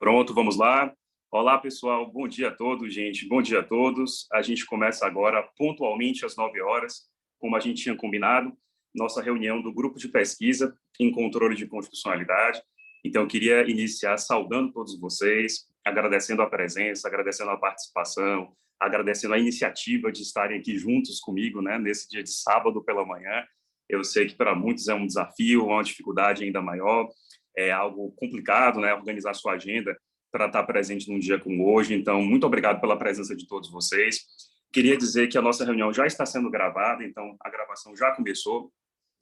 Pronto, vamos lá. Olá, pessoal. Bom dia a todos, gente. Bom dia a todos. A gente começa agora pontualmente às 9 horas, como a gente tinha combinado, nossa reunião do grupo de pesquisa em controle de constitucionalidade. Então, eu queria iniciar saudando todos vocês, agradecendo a presença, agradecendo a participação, agradecendo a iniciativa de estarem aqui juntos comigo, né, nesse dia de sábado pela manhã. Eu sei que para muitos é um desafio, uma dificuldade ainda maior, é algo complicado, né, organizar sua agenda para estar presente num dia como hoje. Então, muito obrigado pela presença de todos vocês. Queria dizer que a nossa reunião já está sendo gravada, então a gravação já começou.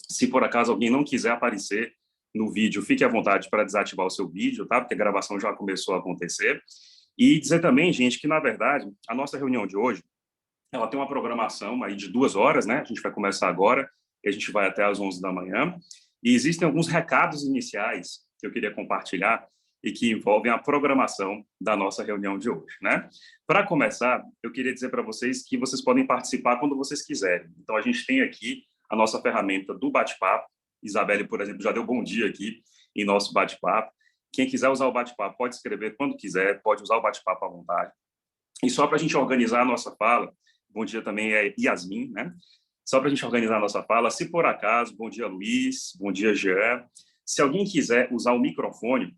Se por acaso alguém não quiser aparecer no vídeo, fique à vontade para desativar o seu vídeo, tá? Porque a gravação já começou a acontecer. E dizer também, gente, que na verdade a nossa reunião de hoje, ela tem uma programação aí de 2 horas, né? A gente vai começar agora e a gente vai até às 11 da manhã. E existem alguns recados iniciais que eu queria compartilhar e que envolvem a programação da nossa reunião de hoje, né? Para começar, eu queria dizer para vocês que vocês podem participar quando vocês quiserem. Então, a gente tem aqui a nossa ferramenta do bate-papo. Isabelle, por exemplo, já deu bom dia aqui em nosso bate-papo. Quem quiser usar o bate-papo pode escrever quando quiser, pode usar o bate-papo à vontade. E só para a gente organizar a nossa fala, bom dia também é Yasmin, né? Só para a gente organizar a nossa fala, se por acaso, bom dia Luiz, bom dia Jean, se alguém quiser usar o microfone,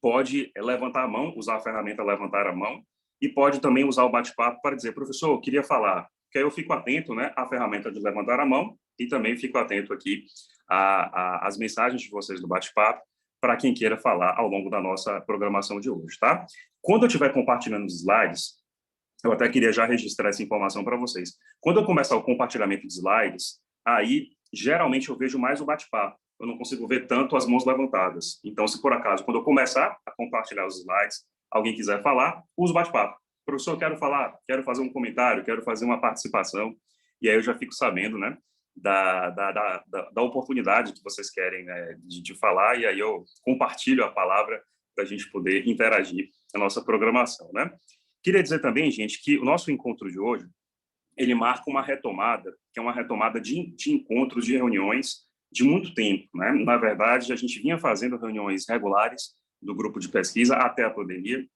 pode levantar a mão, usar a ferramenta levantar a mão, e pode também usar o bate-papo para dizer, professor, eu queria falar, porque aí eu fico atento, né, à ferramenta de levantar a mão, e também fico atento aqui às mensagens de vocês do bate-papo, para quem queira falar ao longo da nossa programação de hoje, tá? Quando eu estiver compartilhando os slides, eu até queria já registrar essa informação para vocês. Quando eu começar o compartilhamento de slides, aí, geralmente, eu vejo mais o bate-papo. Eu não consigo ver tanto as mãos levantadas. Então, se por acaso, quando eu começar a compartilhar os slides, alguém quiser falar, usa o bate-papo. Professor, eu quero falar, quero fazer um comentário, quero fazer uma participação. E aí eu já fico sabendo, né, da oportunidade que vocês querem, né, de falar, e aí eu compartilho a palavra para a gente poder interagir na nossa programação, né? Queria dizer também, gente, que o nosso encontro de hoje, ele marca uma retomada, que é uma retomada de encontros, de reuniões de muito tempo, né? Na verdade, a gente vinha fazendo reuniões regulares do grupo de pesquisa até a pandemia.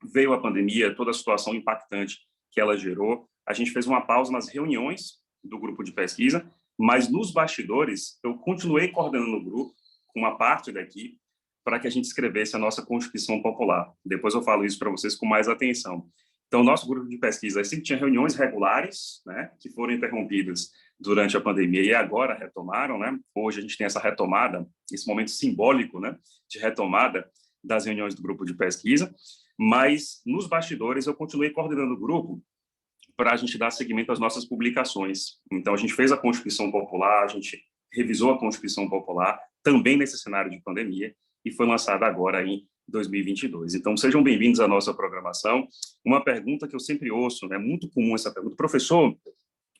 Veio a pandemia, toda a situação impactante que ela gerou. A gente fez uma pausa nas reuniões do grupo de pesquisa, mas nos bastidores eu continuei coordenando o grupo com uma parte da equipe para que a gente escrevesse a nossa Constituição Popular. Depois eu falo isso para vocês com mais atenção. Então, o nosso grupo de pesquisa sempre tinha reuniões regulares, né, que foram interrompidas durante a pandemia e agora retomaram, né? Hoje a gente tem essa retomada, esse momento simbólico, né, de retomada das reuniões do grupo de pesquisa, mas nos bastidores eu continuei coordenando o grupo para a gente dar seguimento às nossas publicações. Então, a gente fez a Constituição Popular, a gente revisou a Constituição Popular, também nesse cenário de pandemia, e foi lançada agora em 2022. Então, sejam bem-vindos à nossa programação. Uma pergunta que eu sempre ouço, é muito comum essa pergunta, professor,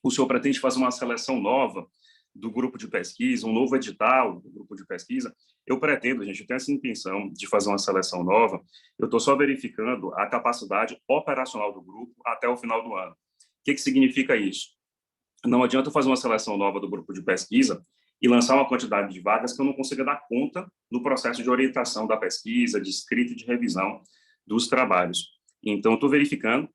o senhor pretende fazer uma seleção nova do grupo de pesquisa, um novo edital do grupo de pesquisa? Eu pretendo, gente, eu tenho essa intenção de fazer uma seleção nova, eu estou só verificando a capacidade operacional do grupo até o final do ano. O que significa isso? Não adianta eu fazer uma seleção nova do grupo de pesquisa e lançar uma quantidade de vagas que eu não consiga dar conta no processo de orientação da pesquisa, de escrita e de revisão dos trabalhos. Então, eu estou verificando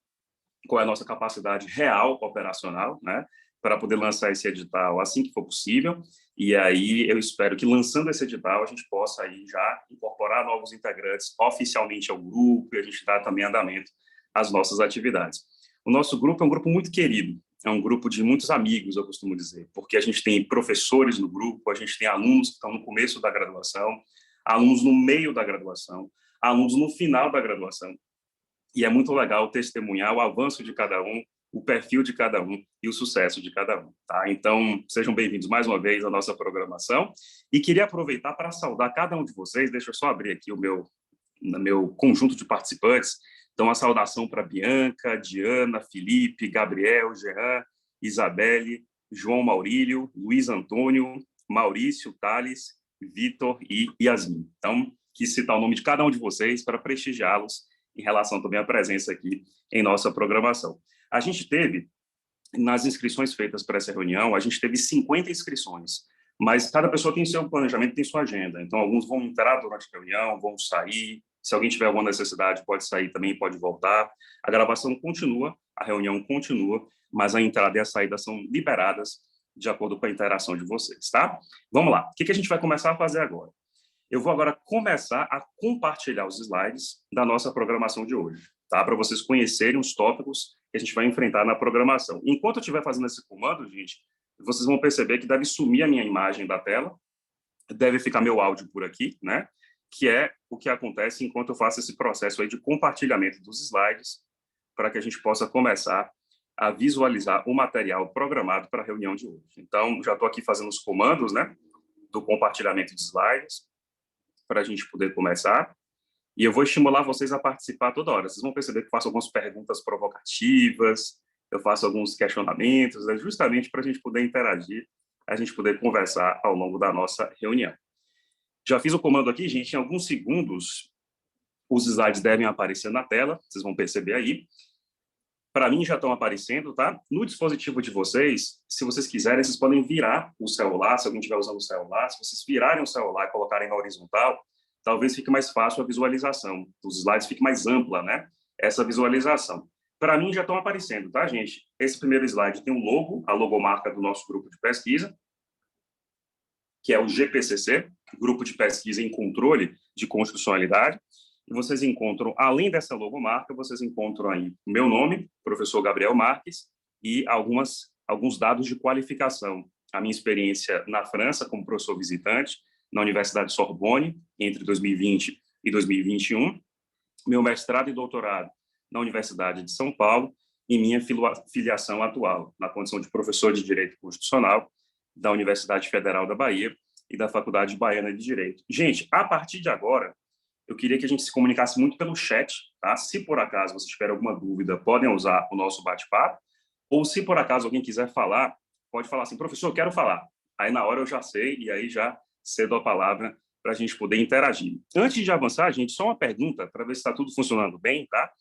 qual é a nossa capacidade real operacional, né, para poder lançar esse edital assim que for possível, e aí eu espero que, lançando esse edital, a gente possa aí já incorporar novos integrantes oficialmente ao grupo e a gente dar também andamento às nossas atividades. O nosso grupo é um grupo muito querido, é um grupo de muitos amigos, eu costumo dizer, porque a gente tem professores no grupo, a gente tem alunos que estão no começo da graduação, alunos no meio da graduação, alunos no final da graduação, e é muito legal testemunhar o avanço de cada um, o perfil de cada um e o sucesso de cada um, tá? Então, sejam bem-vindos mais uma vez à nossa programação, e queria aproveitar para saudar cada um de vocês. Deixa eu só abrir aqui o meu conjunto de participantes. Então, a saudação para Bianca, Diana, Felipe, Gabriel, Jean, Isabelle, João Maurílio, Luiz Antônio, Maurício, Thales, Vitor e Yasmin. Então, quis citar o nome de cada um de vocês para prestigiá-los em relação também à presença aqui em nossa programação. A gente teve, nas inscrições feitas para essa reunião, a gente teve 50 inscrições, mas cada pessoa tem seu planejamento, tem sua agenda. Então, alguns vão entrar durante a reunião, vão sair, Se alguém tiver alguma necessidade, pode sair também, pode voltar. A gravação continua, a reunião continua, mas a entrada e a saída são liberadas de acordo com a interação de vocês, tá? Vamos lá. O que a gente vai começar a fazer agora? Eu vou agora começar a compartilhar os slides da nossa programação de hoje, tá? Para vocês conhecerem os tópicos que a gente vai enfrentar na programação. Enquanto eu estiver fazendo esse comando, gente, vocês vão perceber que deve sumir a minha imagem da tela, deve ficar meu áudio por aqui, né? Que é o que acontece enquanto eu faço esse processo aí de compartilhamento dos slides, para que a gente possa começar a visualizar o material programado para a reunião de hoje. Então, já estou aqui fazendo os comandos, né, do compartilhamento de slides, para a gente poder começar. E eu vou estimular vocês a participar toda hora. Vocês vão perceber que eu faço algumas perguntas provocativas, eu faço alguns questionamentos, né, justamente para a gente poder interagir, a gente poder conversar ao longo da nossa reunião. Já fiz o comando aqui, gente, em alguns segundos os slides devem aparecer na tela, vocês vão perceber aí. Para mim já estão aparecendo, tá? No dispositivo de vocês, se vocês quiserem, vocês podem virar o celular, se alguém estiver usando o celular, se vocês virarem o celular e colocarem na horizontal, talvez fique mais fácil a visualização, os slides fique mais ampla, né? Essa visualização. Para mim já estão aparecendo, tá, gente? Esse primeiro slide tem um logo, a logomarca do nosso grupo de pesquisa, que é o GPCC, Grupo de Pesquisa em Controle de Constitucionalidade. E vocês encontram, além dessa logomarca, vocês encontram aí o meu nome, professor Gabriel Marques, e alguns dados de qualificação. A minha experiência na França como professor visitante, na Universidade Sorbonne, entre 2020 e 2021, meu mestrado e doutorado na Universidade de São Paulo, e minha filiação atual, na condição de professor de Direito Constitucional, da Universidade Federal da Bahia e da Faculdade Baiana de Direito. Gente, a partir de agora, eu queria que a gente se comunicasse muito pelo chat, tá? Se por acaso vocês tiverem alguma dúvida, podem usar o nosso bate-papo, ou se por acaso alguém quiser falar, pode falar assim, professor, eu quero falar. Aí na hora eu já sei, e aí já cedo a palavra para a gente poder interagir. Antes de avançar, gente, só uma pergunta, para ver se está tudo funcionando bem, tá?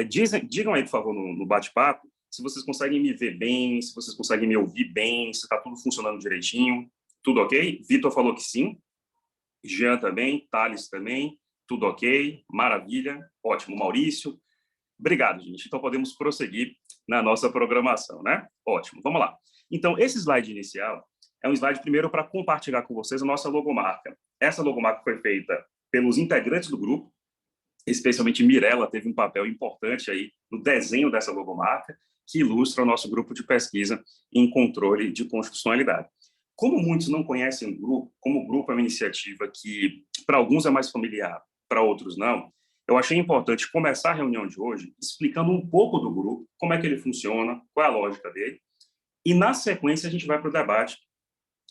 Digam aí, por favor, no bate-papo, se vocês conseguem me ver bem, se vocês conseguem me ouvir bem, se está tudo funcionando direitinho, tudo ok? Vitor falou que sim, Jean também, Thales também, tudo ok, maravilha, ótimo, Maurício, obrigado, gente. Então, podemos prosseguir na nossa programação, né? Ótimo, vamos lá. Então, esse slide inicial é um slide, primeiro, para compartilhar com vocês a nossa logomarca. Essa logomarca foi feita pelos integrantes do grupo, especialmente Mirella teve um papel importante aí no desenho dessa logomarca, que ilustra o nosso grupo de pesquisa em controle de constitucionalidade. Como muitos não conhecem o grupo, como o grupo é uma iniciativa que, para alguns, é mais familiar, para outros não, eu achei importante começar a reunião de hoje explicando um pouco do grupo, como é que ele funciona, qual é a lógica dele, e, na sequência, a gente vai para o debate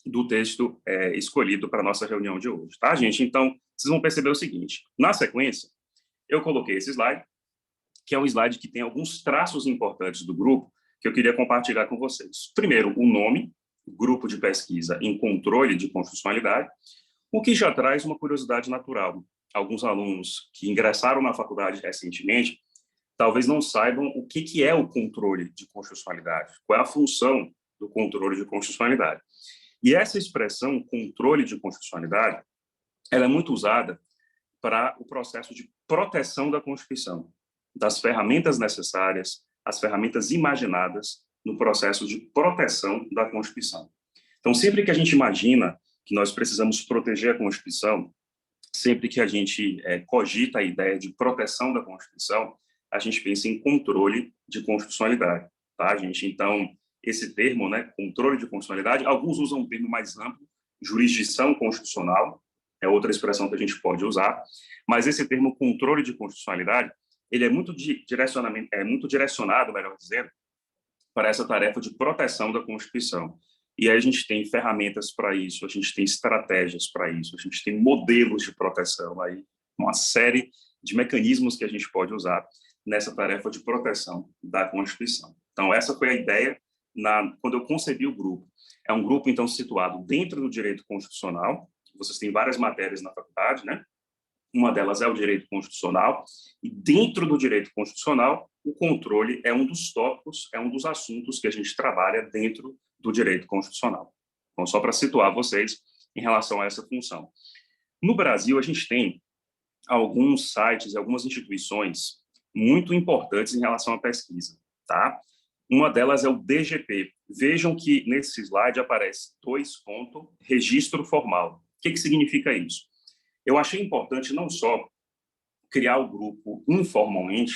do texto escolhido para a nossa reunião de hoje, tá, gente? Então, vocês vão perceber o seguinte, na sequência, eu coloquei esse slide, que é um slide que tem alguns traços importantes do grupo que eu queria compartilhar com vocês. Primeiro, o nome, Grupo de Pesquisa em Controle de Constitucionalidade, o que já traz uma curiosidade natural. Alguns alunos que ingressaram na faculdade recentemente talvez não saibam o que é o controle de constitucionalidade, qual é a função do controle de constitucionalidade. E essa expressão, controle de constitucionalidade, ela é muito usada para o processo de proteção da Constituição, das ferramentas necessárias, as ferramentas imaginadas no processo de proteção da Constituição. Então, sempre que a gente imagina que nós precisamos proteger a Constituição, sempre que a gente cogita a ideia de proteção da Constituição, a gente pensa em controle de constitucionalidade, tá, gente? Então, esse termo, né, controle de constitucionalidade, alguns usam um termo mais amplo, jurisdição constitucional, é outra expressão que a gente pode usar, mas esse termo controle de constitucionalidade, ele é muito direcionado, melhor dizendo, para essa tarefa de proteção da Constituição. E aí a gente tem ferramentas para isso, a gente tem estratégias para isso, a gente tem modelos de proteção, aí uma série de mecanismos que a gente pode usar nessa tarefa de proteção da Constituição. Então, essa foi a ideia quando eu concebi o grupo. É um grupo, então, situado dentro do direito constitucional. Vocês têm várias matérias na faculdade, né? Uma delas é o direito constitucional, e dentro do direito constitucional, o controle é um dos tópicos, é um dos assuntos que a gente trabalha dentro do direito constitucional. Então, só para situar vocês em relação a essa função. No Brasil, a gente tem alguns sites e algumas instituições muito importantes em relação à pesquisa, tá? Uma delas é o DGP. Vejam que nesse slide aparece 2 ponto, registro formal. O que significa isso? Eu achei importante não só criar o grupo informalmente,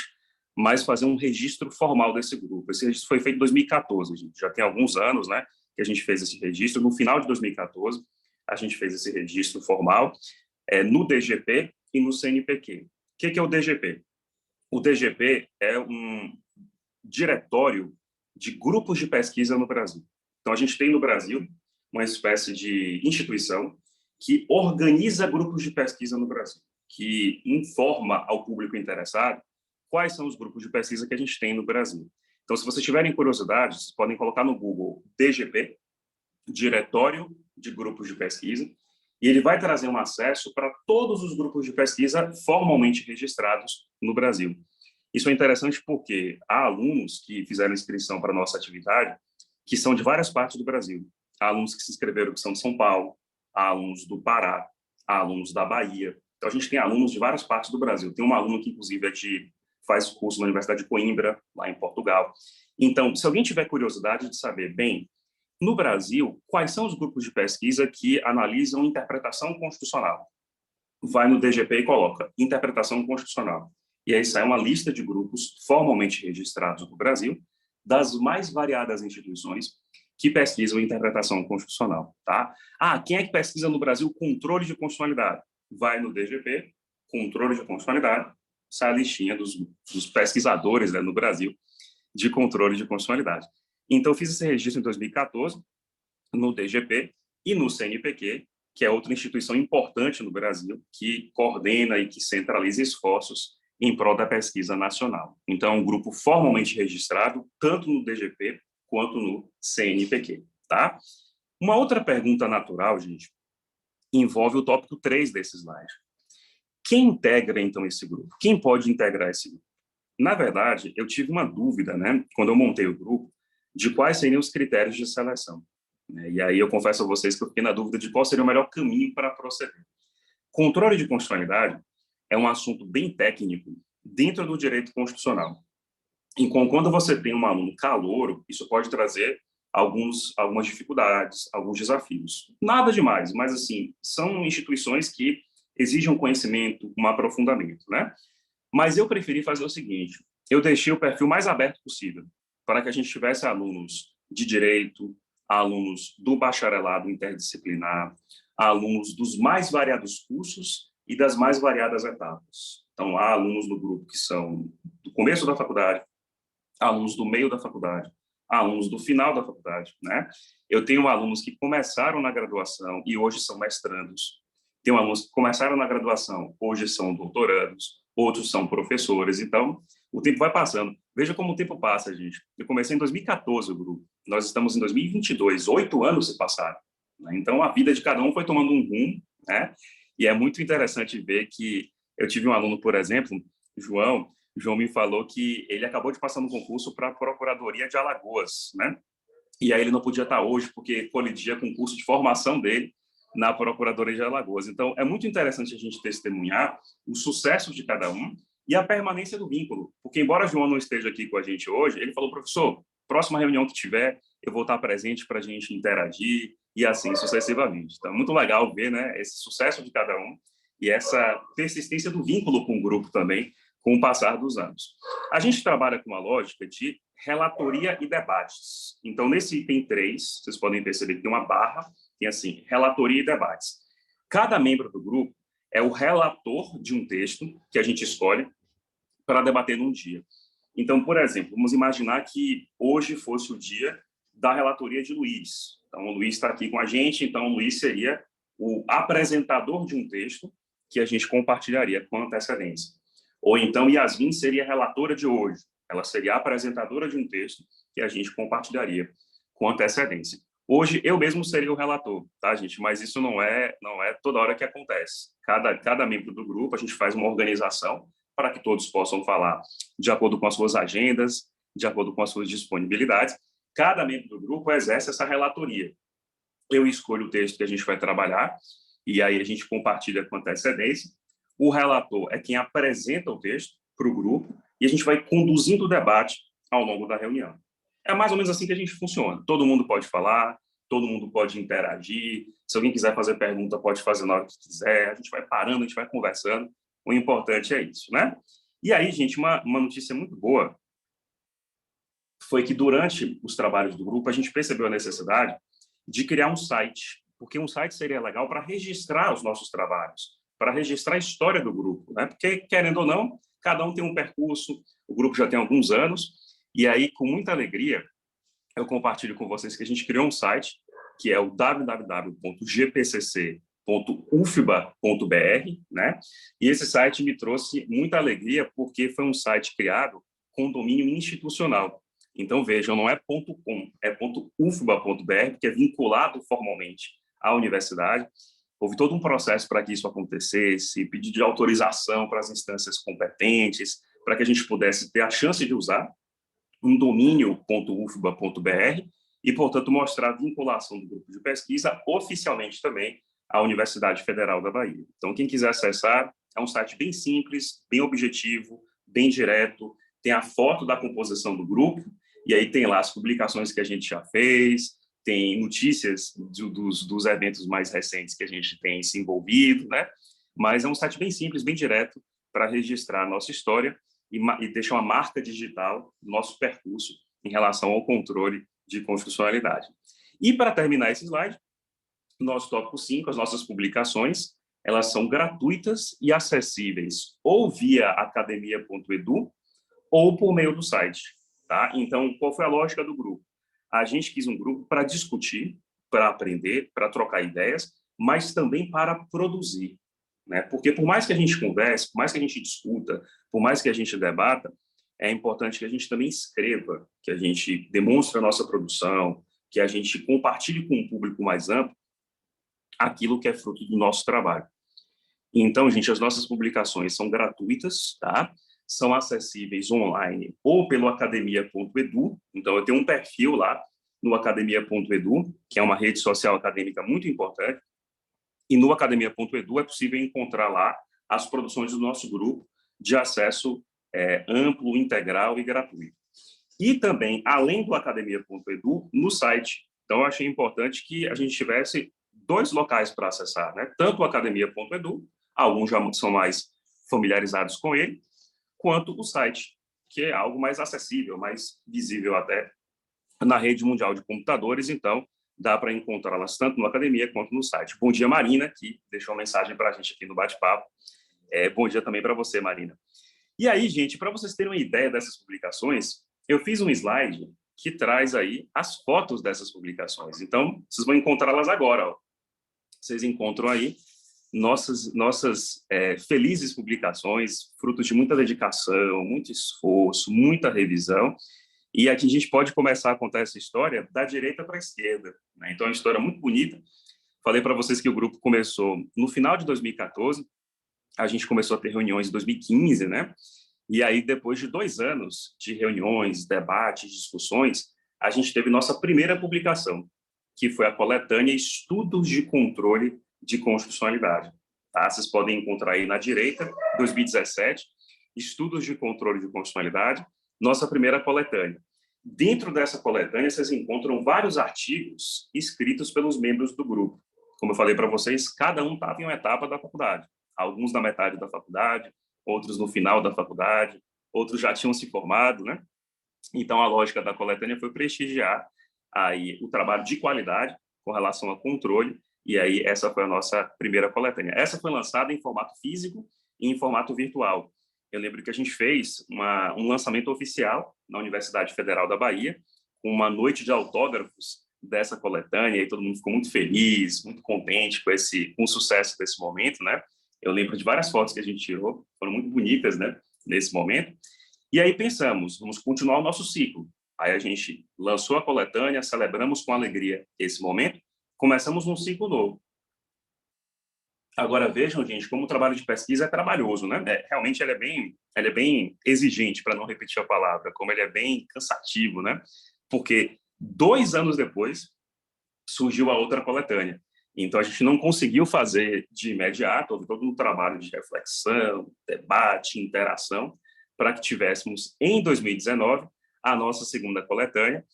mas fazer um registro formal desse grupo. Esse registro foi feito em 2014, gente. Já tem alguns anos, né, que a gente fez esse registro. No final de 2014, a gente fez esse registro formal no DGP e no CNPq. O que é o DGP? O DGP é um diretório de grupos de pesquisa no Brasil. Então, a gente tem no Brasil uma espécie de instituição que organiza grupos de pesquisa no Brasil, que informa ao público interessado quais são os grupos de pesquisa que a gente tem no Brasil. Então, se vocês tiverem curiosidade, vocês podem colocar no Google DGP, Diretório de Grupos de Pesquisa, e ele vai trazer um acesso para todos os grupos de pesquisa formalmente registrados no Brasil. Isso é interessante porque há alunos que fizeram inscrição para a nossa atividade que são de várias partes do Brasil. Há alunos que se inscreveram que são de São Paulo, há alunos do Pará, há alunos da Bahia. Então, a gente tem alunos de várias partes do Brasil. Tem um aluno que, inclusive, faz curso na Universidade de Coimbra, lá em Portugal. Então, se alguém tiver curiosidade de saber, bem, no Brasil, quais são os grupos de pesquisa que analisam interpretação constitucional? Vai no DGP e coloca interpretação constitucional. E aí sai uma lista de grupos formalmente registrados no Brasil, das mais variadas instituições que pesquisam interpretação constitucional. Tá? Quem é que pesquisa no Brasil controle de constitucionalidade? Vai no DGP, controle de constitucionalidade, sai a listinha dos pesquisadores, né, no Brasil de controle de constitucionalidade. Então, fiz esse registro em 2014, no DGP e no CNPq, que é outra instituição importante no Brasil, que coordena e que centraliza esforços em prol da pesquisa nacional. Então, é um grupo formalmente registrado, tanto no DGP quanto no CNPq. Tá? Uma outra pergunta natural, gente, envolve o tópico 3 desse slide. Quem integra, então, esse grupo? Quem pode integrar esse grupo? Na verdade, eu tive uma dúvida, né, quando eu montei o grupo, de quais seriam os critérios de seleção. E aí eu confesso a vocês que eu fiquei na dúvida de qual seria o melhor caminho para proceder. Controle de constitucionalidade é um assunto bem técnico dentro do direito constitucional. Então, quando você tem um aluno calouro, isso pode trazer algumas dificuldades, alguns desafios. Nada demais, mas assim, são instituições que exigem um conhecimento, um aprofundamento, né? Mas eu preferi fazer o seguinte, eu deixei o perfil mais aberto possível, para que a gente tivesse alunos de direito, alunos do bacharelado interdisciplinar, alunos dos mais variados cursos e das mais variadas etapas. Então, há alunos no grupo que são do começo da faculdade, alunos do meio da faculdade, alunos do final da faculdade, né? Eu tenho alunos que começaram na graduação e hoje são mestrandos. Tenho alunos que começaram na graduação, hoje são doutorandos, outros são professores. Então, o tempo vai passando. Veja como o tempo passa, gente. Eu comecei em 2014 o grupo. Nós estamos em 2022, 8 anos se passaram. Né? Então, a vida de cada um foi tomando um rumo, né? E é muito interessante ver que eu tive um aluno, por exemplo, João me falou que ele acabou de passar no concurso para a Procuradoria de Alagoas, né? E aí ele não podia estar hoje porque colidia com o curso de formação dele na Procuradoria de Alagoas. Então, é muito interessante a gente testemunhar o sucesso de cada um e a permanência do vínculo. Porque, embora João não esteja aqui com a gente hoje, ele falou, professor, próxima reunião que tiver, eu vou estar presente para a gente interagir e assim sucessivamente. Então, é muito legal ver, né, esse sucesso de cada um e essa persistência do vínculo com o grupo também, com o passar dos anos. A gente trabalha com uma lógica de relatoria e debates. Então, nesse item 3, vocês podem perceber que tem uma barra, tem assim, relatoria e debates. Cada membro do grupo é o relator de um texto que a gente escolhe para debater num dia. Então, por exemplo, vamos imaginar que hoje fosse o dia da relatoria de Luiz. Então, o Luiz está aqui com a gente, então o Luiz seria o apresentador de um texto que a gente compartilharia com antecedência. Ou então, Yasmin seria a relatora de hoje. Ela seria a apresentadora de um texto que a gente compartilharia com antecedência. Hoje, eu mesmo seria o relator, tá, gente? Mas isso não é toda hora que acontece. Cada membro do grupo, a gente faz uma organização para que todos possam falar de acordo com as suas agendas, de acordo com as suas disponibilidades. Cada membro do grupo exerce essa relatoria. Eu escolho o texto que a gente vai trabalhar, e aí a gente compartilha com antecedência. O relator é quem apresenta o texto para o grupo e a gente vai conduzindo o debate ao longo da reunião. É mais ou menos assim que a gente funciona. Todo mundo pode falar, todo mundo pode interagir. Se alguém quiser fazer pergunta, pode fazer na hora que quiser. A gente vai parando, a gente vai conversando. O importante é isso, né? E aí, gente, uma notícia muito boa foi que durante os trabalhos do grupo a gente percebeu a necessidade de criar um site, porque um site seria legal para registrar os nossos trabalhos, para registrar a história do grupo, né? Porque, querendo ou não, cada um tem um percurso, o grupo já tem alguns anos, e aí, com muita alegria, eu compartilho com vocês que a gente criou um site, que é o www.gpcc.ufba.br, né? E esse site me trouxe muita alegria, porque foi um site criado com domínio institucional. Então, vejam, não é .com, é .ufba.br, que é vinculado formalmente à universidade. Houve todo um processo para que isso acontecesse, pedido de autorização para as instâncias competentes, para que a gente pudesse ter a chance de usar um domínio.ufba.br e, portanto, mostrar a vinculação do grupo de pesquisa oficialmente também à Universidade Federal da Bahia. Então, quem quiser acessar, é um site bem simples, bem objetivo, bem direto, tem a foto da composição do grupo, e aí tem lá as publicações que a gente já fez, tem notícias dos eventos mais recentes que a gente tem se envolvido, né? Mas é um site bem simples, bem direto, para registrar a nossa história e deixar uma marca digital do nosso percurso em relação ao controle de constitucionalidade. E, para terminar esse slide, nosso tópico 5, as nossas publicações, elas são gratuitas e acessíveis ou via academia.edu ou por meio do site. Tá? Então, qual foi a lógica do grupo? A gente quis um grupo para discutir, para aprender, para trocar ideias, mas também para produzir. Né? Porque por mais que a gente converse, por mais que a gente discuta, por mais que a gente debata, é importante que a gente também escreva, que a gente demonstre a nossa produção, que a gente compartilhe com um público mais amplo aquilo que é fruto do nosso trabalho. Então, gente, as nossas publicações são gratuitas, tá? São acessíveis online ou pelo academia.edu. Então, eu tenho um perfil lá no academia.edu, que é uma rede social acadêmica muito importante. E no academia.edu é possível encontrar lá as produções do nosso grupo de acesso amplo, integral e gratuito. E também, além do academia.edu, no site. Então, eu achei importante que a gente tivesse dois locais para acessar, né? Tanto o academia.edu, alguns já são mais familiarizados com ele, quanto o site, que é algo mais acessível, mais visível até na rede mundial de computadores. Então, dá para encontrá-las tanto no Academia quanto no site. Bom dia, Marina, que deixou uma mensagem para a gente aqui no bate-papo. Bom dia também para você, Marina. E aí, gente, para vocês terem uma ideia dessas publicações, eu fiz um slide que traz aí as fotos dessas publicações. Então, vocês vão encontrá-las agora. Ó. Vocês encontram aí nossas felizes publicações, frutos de muita dedicação, muito esforço, muita revisão. E aqui a gente pode começar a contar essa história da direita para a esquerda. Né? Então, é uma história muito bonita. Falei para vocês que o grupo começou no final de 2014, a gente começou a ter reuniões em 2015, né? E aí, depois de 2 anos de reuniões, debates, discussões, a gente teve nossa primeira publicação, que foi a coletânea Estudos de Controle de Constitucionalidade. Tá? Vocês podem encontrar aí na direita, 2017, Estudos de Controle de Constitucionalidade, nossa primeira coletânea. Dentro dessa coletânea, vocês encontram vários artigos escritos pelos membros do grupo. Como eu falei para vocês, cada um estava em uma etapa da faculdade. Alguns na metade da faculdade, outros no final da faculdade, outros já tinham se formado, né? Então, a lógica da coletânea foi prestigiar aí o trabalho de qualidade com relação a controle, e aí essa foi a nossa primeira coletânea. Essa foi lançada em formato físico e em formato virtual. Eu lembro que a gente fez um lançamento oficial na Universidade Federal da Bahia, com uma noite de autógrafos dessa coletânea, e todo mundo ficou muito feliz, muito contente com o sucesso desse momento, né? Eu lembro de várias fotos que a gente tirou, foram muito bonitas, né, nesse momento. E aí pensamos, vamos continuar o nosso ciclo. Aí a gente lançou a coletânea, celebramos com alegria esse momento, começamos um ciclo novo. Agora vejam, gente, como o trabalho de pesquisa é trabalhoso, né? Realmente ele é bem exigente, para não repetir a palavra, como ele é bem cansativo, né? Porque 2 anos depois surgiu a outra coletânea. Então, a gente não conseguiu fazer de imediato, houve todo um trabalho de reflexão, debate, interação, para que tivéssemos, em 2019, a nossa segunda coletânea,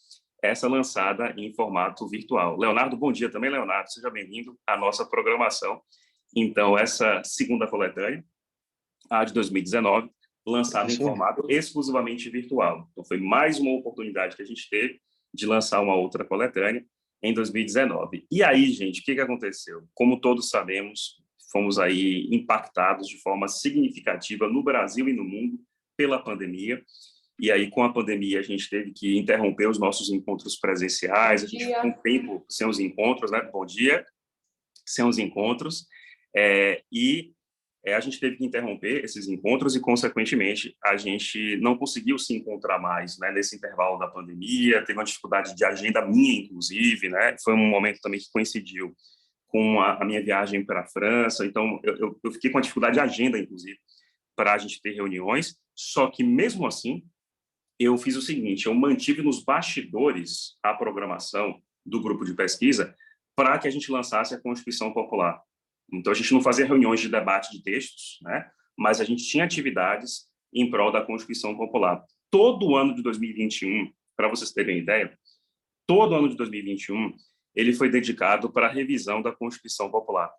essa lançada em formato virtual. Leonardo, bom dia também, Leonardo. Seja bem-vindo à nossa programação. Então, essa segunda coletânea, a de 2019, lançada em formato exclusivamente virtual. Então, foi mais uma oportunidade que a gente teve de lançar uma outra coletânea em 2019. E aí, gente, o que aconteceu? Como todos sabemos, fomos aí impactados de forma significativa no Brasil e no mundo pela pandemia. E aí, com a pandemia, a gente teve que interromper os nossos encontros presenciais, a gente ficou um tempo sem os encontros, né? Bom dia, sem os encontros, a gente teve que interromper esses encontros e, consequentemente, a gente não conseguiu se encontrar mais, né, nesse intervalo da pandemia, teve uma dificuldade de agenda minha, inclusive, né? Foi um momento também que coincidiu com a minha viagem para a França, então eu fiquei com uma dificuldade de agenda, inclusive, para a gente ter reuniões, só que, mesmo assim, eu fiz o seguinte, eu mantive nos bastidores a programação do grupo de pesquisa para que a gente lançasse a Constituição Popular. Então, a gente não fazia reuniões de debate de textos, né? Mas a gente tinha atividades em prol da Constituição Popular. Todo o ano de 2021, para vocês terem ideia, todo ano de 2021, ele foi dedicado para a revisão da Constituição Popular.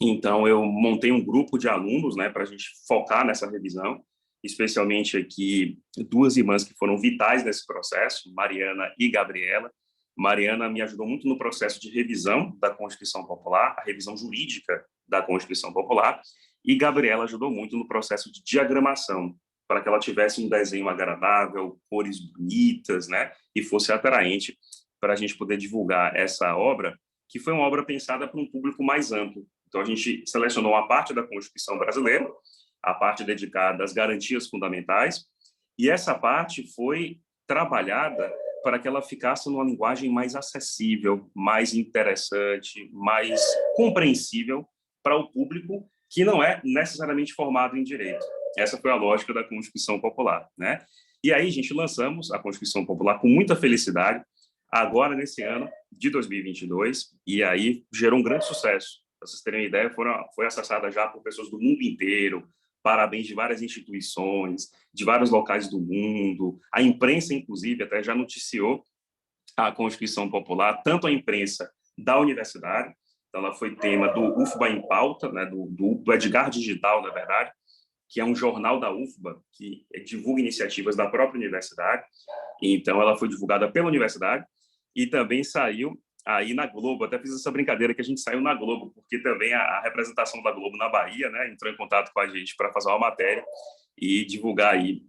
Então, eu montei um grupo de alunos, né, para a gente focar nessa revisão, especialmente aqui duas irmãs que foram vitais nesse processo, Mariana e Gabriela. Mariana me ajudou muito no processo de revisão da Constituição Popular, a revisão jurídica da Constituição Popular, e Gabriela ajudou muito no processo de diagramação, para que ela tivesse um desenho agradável, cores bonitas, né, e fosse atraente para a gente poder divulgar essa obra, que foi uma obra pensada para um público mais amplo. Então, a gente selecionou uma parte da Constituição brasileira, a parte dedicada às garantias fundamentais, e essa parte foi trabalhada para que ela ficasse numa linguagem mais acessível, mais interessante, mais compreensível para o público que não é necessariamente formado em direito. Essa foi a lógica da Constituição Popular, né? E aí, gente, lançamos a Constituição Popular com muita felicidade, agora nesse ano de 2022, e aí gerou um grande sucesso. Para vocês terem uma ideia, foi acessada já por pessoas do mundo inteiro, parabéns de várias instituições, de vários locais do mundo. A imprensa, inclusive, até já noticiou a Constituição Popular, tanto a imprensa da universidade, então ela foi tema do UFBA em Pauta, né, do Edgar Digital, na verdade, que é um jornal da UFBA que divulga iniciativas da própria universidade. Então, ela foi divulgada pela universidade e também saiu aí na Globo. Até fiz essa brincadeira que a gente saiu na Globo, porque também a representação da Globo na Bahia, né, entrou em contato com a gente para fazer uma matéria e divulgar aí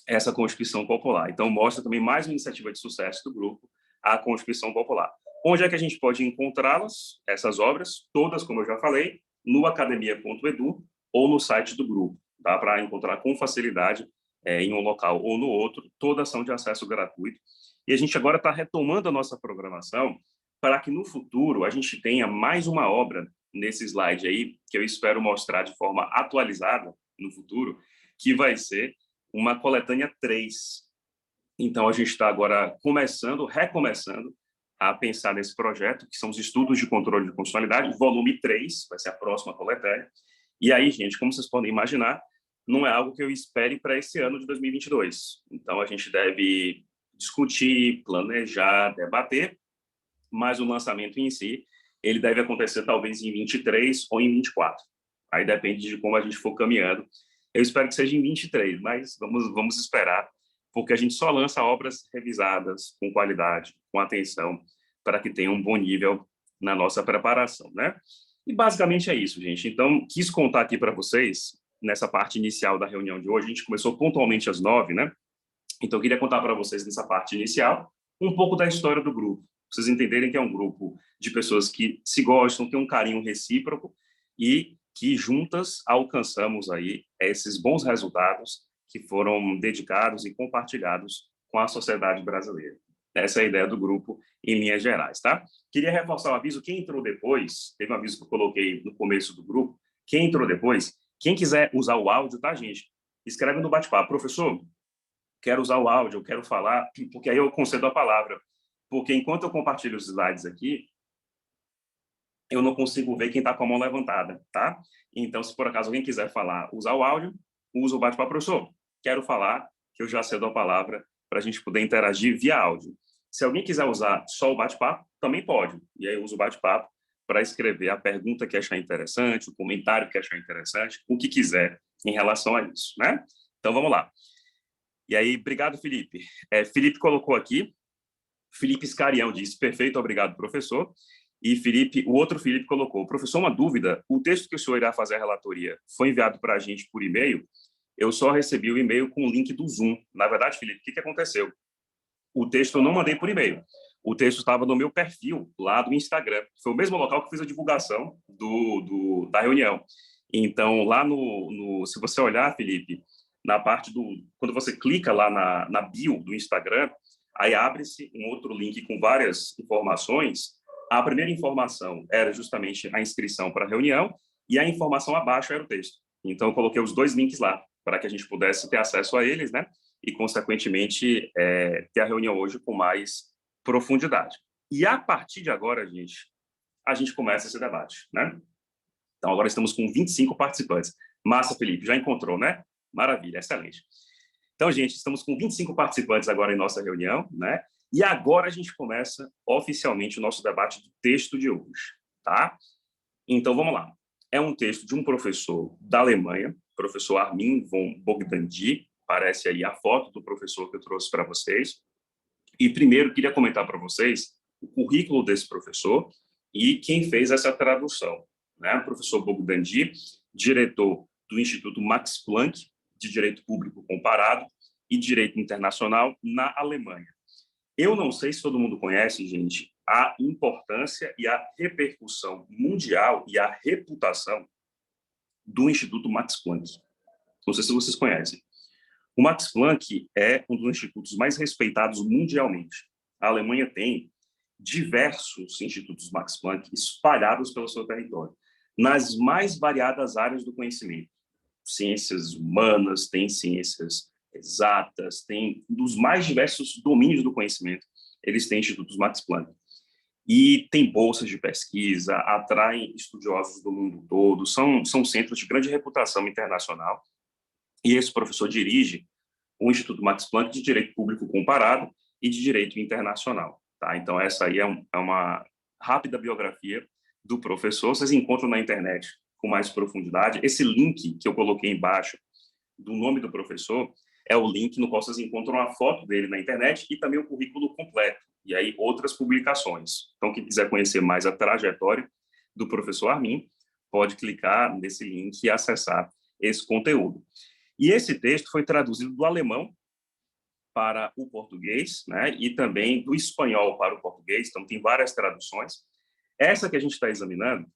essa Constituição Popular. Então, mostra também mais uma iniciativa de sucesso do grupo, a Constituição Popular. Onde é que a gente pode encontrá-las, essas obras? Todas, como eu já falei, no academia.edu ou no site do grupo. Dá para encontrar com facilidade em um local ou no outro, todas são de acesso gratuito. E a gente agora está retomando a nossa programação para que no futuro a gente tenha mais uma obra nesse slide aí, que eu espero mostrar de forma atualizada no futuro, que vai ser uma coletânea 3. Então, a gente está agora recomeçando a pensar nesse projeto, que são os estudos de controle de constitucionalidade, volume 3, vai ser a próxima coletânea. E aí, gente, como vocês podem imaginar, não é algo que eu espere para esse ano de 2022. Então, a gente deve discutir, planejar, debater, mas o lançamento em si, ele deve acontecer talvez em 23 ou em 24. Aí depende de como a gente for caminhando. Eu espero que seja em 23, mas vamos esperar, porque a gente só lança obras revisadas, com qualidade, com atenção, para que tenha um bom nível na nossa preparação, né? E basicamente é isso, gente. Então, quis contar aqui para vocês, nessa parte inicial da reunião de hoje, a gente começou pontualmente às 9, né? Então, eu queria contar para vocês, nessa parte inicial, um pouco da história do grupo, para vocês entenderem que é um grupo de pessoas que se gostam, tem um carinho recíproco e que juntas alcançamos aí esses bons resultados que foram dedicados e compartilhados com a sociedade brasileira. Essa é a ideia do grupo em linhas gerais, tá? Queria reforçar o aviso, quem entrou depois, teve um aviso que eu coloquei no começo do grupo, quem entrou depois, quem quiser usar o áudio, tá, gente? Escreve no bate-papo, professor, quero usar o áudio, eu quero falar, porque aí eu concedo a palavra. Porque enquanto eu compartilho os slides aqui, eu não consigo ver quem está com a mão levantada, tá? Então, se por acaso alguém quiser falar, usar o áudio, usa o bate-papo. Professor, quero falar, que eu já cedo a palavra para a gente poder interagir via áudio. Se alguém quiser usar só o bate-papo, também pode. E aí eu uso o bate-papo para escrever a pergunta que achar interessante, o comentário que achar interessante, o que quiser em relação a isso, né? Então, vamos lá. E aí, obrigado, Felipe. Felipe colocou aqui, Felipe Scarião disse, perfeito, obrigado, professor. E Felipe, o outro Felipe colocou, professor, uma dúvida, o texto que o senhor irá fazer a relatoria foi enviado para a gente por e-mail? Eu só recebi o e-mail com o link do Zoom. Na verdade, Felipe, o que aconteceu? O texto eu não mandei por e-mail. O texto estava no meu perfil, lá do Instagram. Foi o mesmo local que fiz a divulgação da reunião. Então, lá se você olhar, Felipe, na parte quando você clica lá na bio do Instagram, aí abre-se um outro link com várias informações. A primeira informação era justamente a inscrição para a reunião e a informação abaixo era o texto. Então, eu coloquei os dois links lá para que a gente pudesse ter acesso a eles, né? E, consequentemente, ter a reunião hoje com mais profundidade. E, a partir de agora, a gente começa esse debate, né? Então, agora estamos com 25 participantes. Massa, Felipe, já encontrou, né? Maravilha, excelente. Então, gente, estamos com 25 participantes agora em nossa reunião, né? E agora a gente começa oficialmente o nosso debate do texto de hoje, tá? Então, vamos lá. É um texto de um professor da Alemanha, professor Armin von Bogdandy. Aparece aí a foto do professor que eu trouxe para vocês. E primeiro, queria comentar para vocês o currículo desse professor e quem fez essa tradução, né? O professor Bogdandy, diretor do Instituto Max Planck de Direito Público Comparado e Direito Internacional na Alemanha. Eu não sei se todo mundo conhece, gente, a importância e a repercussão mundial e a reputação do Instituto Max Planck. Não sei se vocês conhecem. O Max Planck é um dos institutos mais respeitados mundialmente. A Alemanha tem diversos institutos Max Planck espalhados pelo seu território, nas mais variadas áreas do conhecimento. Ciências humanas, tem ciências exatas, tem dos mais diversos domínios do conhecimento, eles têm institutos Max Planck. E tem bolsas de pesquisa, atraem estudiosos do mundo todo, são centros de grande reputação internacional. E esse professor dirige o Instituto Max Planck de Direito Público Comparado e de Direito Internacional. Tá? Então, essa aí é uma rápida biografia do professor. Vocês encontram na internet com mais profundidade. Esse link que eu coloquei embaixo do nome do professor é o link no qual vocês encontram a foto dele na internet e também o currículo completo. E aí, outras publicações. Então, quem quiser conhecer mais a trajetória do professor Armin, pode clicar nesse link e acessar esse conteúdo. E esse texto foi traduzido do alemão para o português, né, e também do espanhol para o português, então tem várias traduções. Essa que a gente está examinando